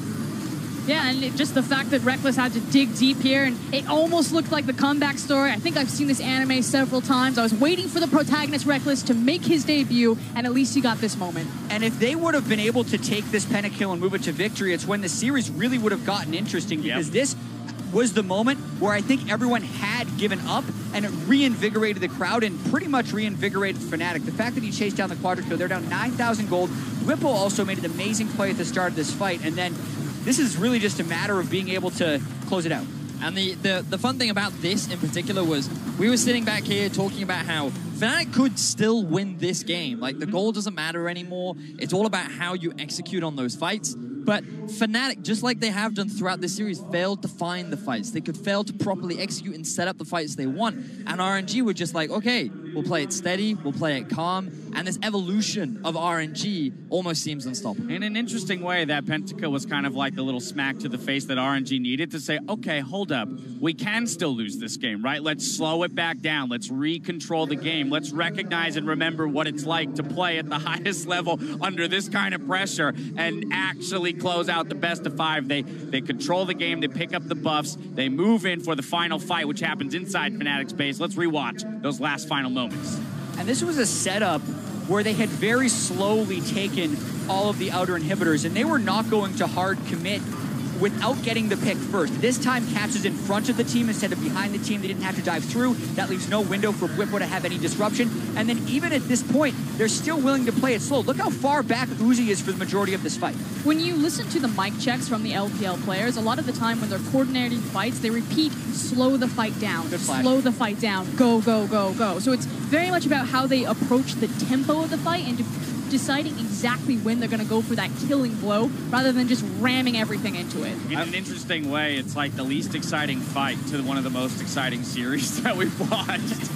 S7: Yeah, and just the fact that Rekkles had to dig deep here, and it almost looked like the comeback story. I think I've seen this anime several times. I was waiting for the protagonist, Rekkles, to make his debut, and at least he got this moment.
S6: And if they would have been able to take this pentakill and move it to victory, it's when the series really would have gotten interesting, because this was the moment where I think everyone had given up, and it reinvigorated the crowd and pretty much reinvigorated Fnatic. The fact that he chased down the quadra kill, they're down 9,000 gold. QUYYN also made an amazing play at the start of this fight, and then this is really just a matter of being able to close it out.
S9: And the fun thing about this in particular was we were sitting back here talking about how Fnatic could still win this game. Like, the goal doesn't matter anymore. It's all about how you execute on those fights. But Fnatic, just like they have done throughout this series, failed to find the fights. They could fail to properly execute and set up the fights they want. And RNG were just like, okay, we'll play it steady, we'll play it calm. And this evolution of RNG almost seems unstoppable.
S18: In an interesting way, that pentakill was kind of like the little smack to the face that RNG needed to say, okay, hold up. We can still lose this game, right? Let's slow it back down. Let's re-control the game. Let's recognize and remember what it's like to play at the highest level under this kind of pressure and actually close out the best of 5. They control the game. They pick up the buffs. They move in for the final fight, which happens inside Fnatic's base. Let's rewatch those last final moments.
S6: And this was a setup where they had very slowly taken all of the outer inhibitors, and they were not going to hard commit without getting the pick first. This time, Caps is in front of the team instead of behind the team. They didn't have to dive through. That leaves no window for QUYYN to have any disruption. And then even at this point, they're still willing to play it slow. Look how far back Uzi is for the majority of this fight.
S7: When you listen to the mic checks from the LPL players, a lot of the time when they're coordinating fights, they repeat, slow the fight down, slow the fight down, go, go, go, go. So it's very much about how they approach the tempo of the fight and deciding exactly when they're going to go for that killing blow rather than just ramming everything into it.
S18: In an interesting way, it's like the least exciting fight to one of the most exciting series that we've watched.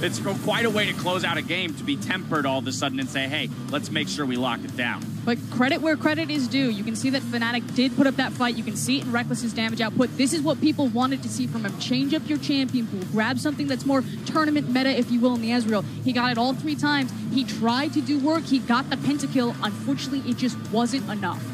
S18: It's quite a way to close out a game, to be tempered all of a sudden and say, hey, let's make sure we lock it down.
S7: But credit where credit is due. You can see that Fnatic did put up that fight. You can see it in Rekkles' damage output. This is what people wanted to see from him. Change up your champion pool. Grab something that's more tournament meta, if you will, in the Ezreal. He got it all 3 times. He tried to do work. He got the pentakill. Unfortunately, it just wasn't enough.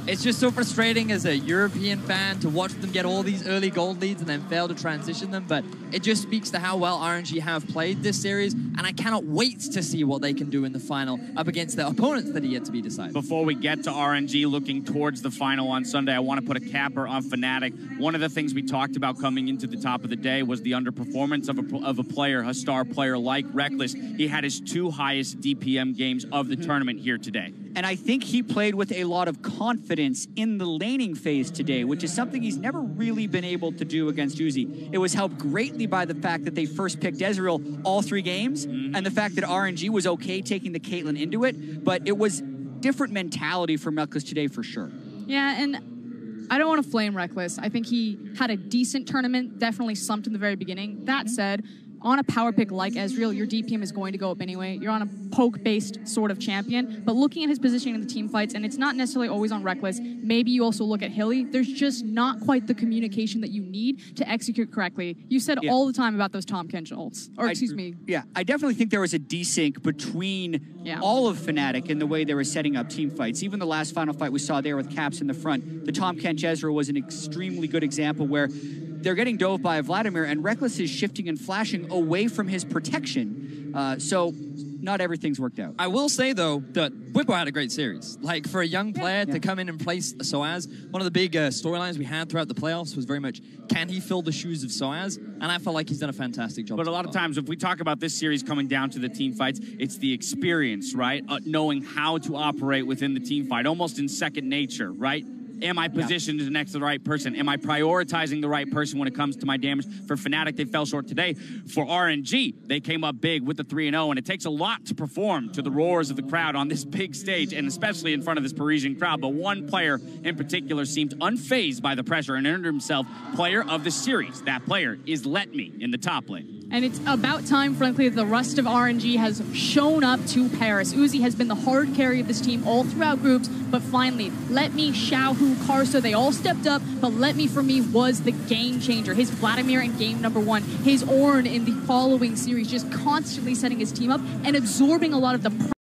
S9: It's just so frustrating as a European fan to watch them get all these early gold leads and then fail to transition them, but it just speaks to how well RNG have played this series, and I cannot wait to see what they can do in the final up against their opponents that are yet to be decided.
S18: Before we get to RNG looking towards the final on Sunday, I want to put a capper on Fnatic. One of the things we talked about coming into the top of the day was the underperformance of a player, a star player like Reckless. He had his 2 highest DPM games of the tournament here today.
S6: And I think he played with a lot of confidence in the laning phase today, which is something he's never really been able to do against Uzi. It was helped greatly by the fact that they first picked Ezreal all 3 games, and the fact that RNG was okay taking the Caitlyn into it, but it was different mentality for Reckless today for sure.
S7: Yeah, and I don't want to flame Reckless. I think he had a decent tournament, definitely slumped in the very beginning. That said, on a power pick like Ezreal, your DPM is going to go up anyway. You're on a poke-based sort of champion. But looking at his positioning in the team fights, and it's not necessarily always on Reckless, maybe you also look at Hilly, there's just not quite the communication that you need to execute correctly. You said all the time about those Tom Kench ults. Or excuse me.
S6: Yeah, I definitely think there was a desync between all of Fnatic in the way they were setting up team fights. Even the last final fight we saw there with Caps in the front, the Tom Kench Ezreal was an extremely good example where they're getting dove by Vladimir, and Reckless is shifting and flashing away from his protection. So not everything's worked out.
S9: I will say, though, that Bwipo had a great series. Like, for a young player to come in and place Soaz, one of the big storylines we had throughout the playoffs was very much, can he fill the shoes of Soaz? And I felt like he's done a fantastic job.
S18: But a lot of times, if we talk about this series coming down to the team fights, it's the experience, right? Knowing how to operate within the team fight, almost in second nature, right? Am I positioned next to the right person? Am I prioritizing the right person when it comes to my damage? For Fnatic, they fell short today. For RNG, they came up big with the 3-0, and it takes a lot to perform to the roars of the crowd on this big stage, and especially in front of this Parisian crowd. But one player in particular seemed unfazed by the pressure and earned himself player of the series. That player is Letme in the top lane.
S7: And it's about time, frankly, that the rest of RNG has shown up to Paris. Uzi has been the hard carry of this team all throughout groups, but finally, Letme, Xiaohu, Karsa, they all stepped up, but Letme, for me, was the game changer. His Vladimir in game number 1, his Ornn in the following series, just constantly setting his team up and absorbing a lot of the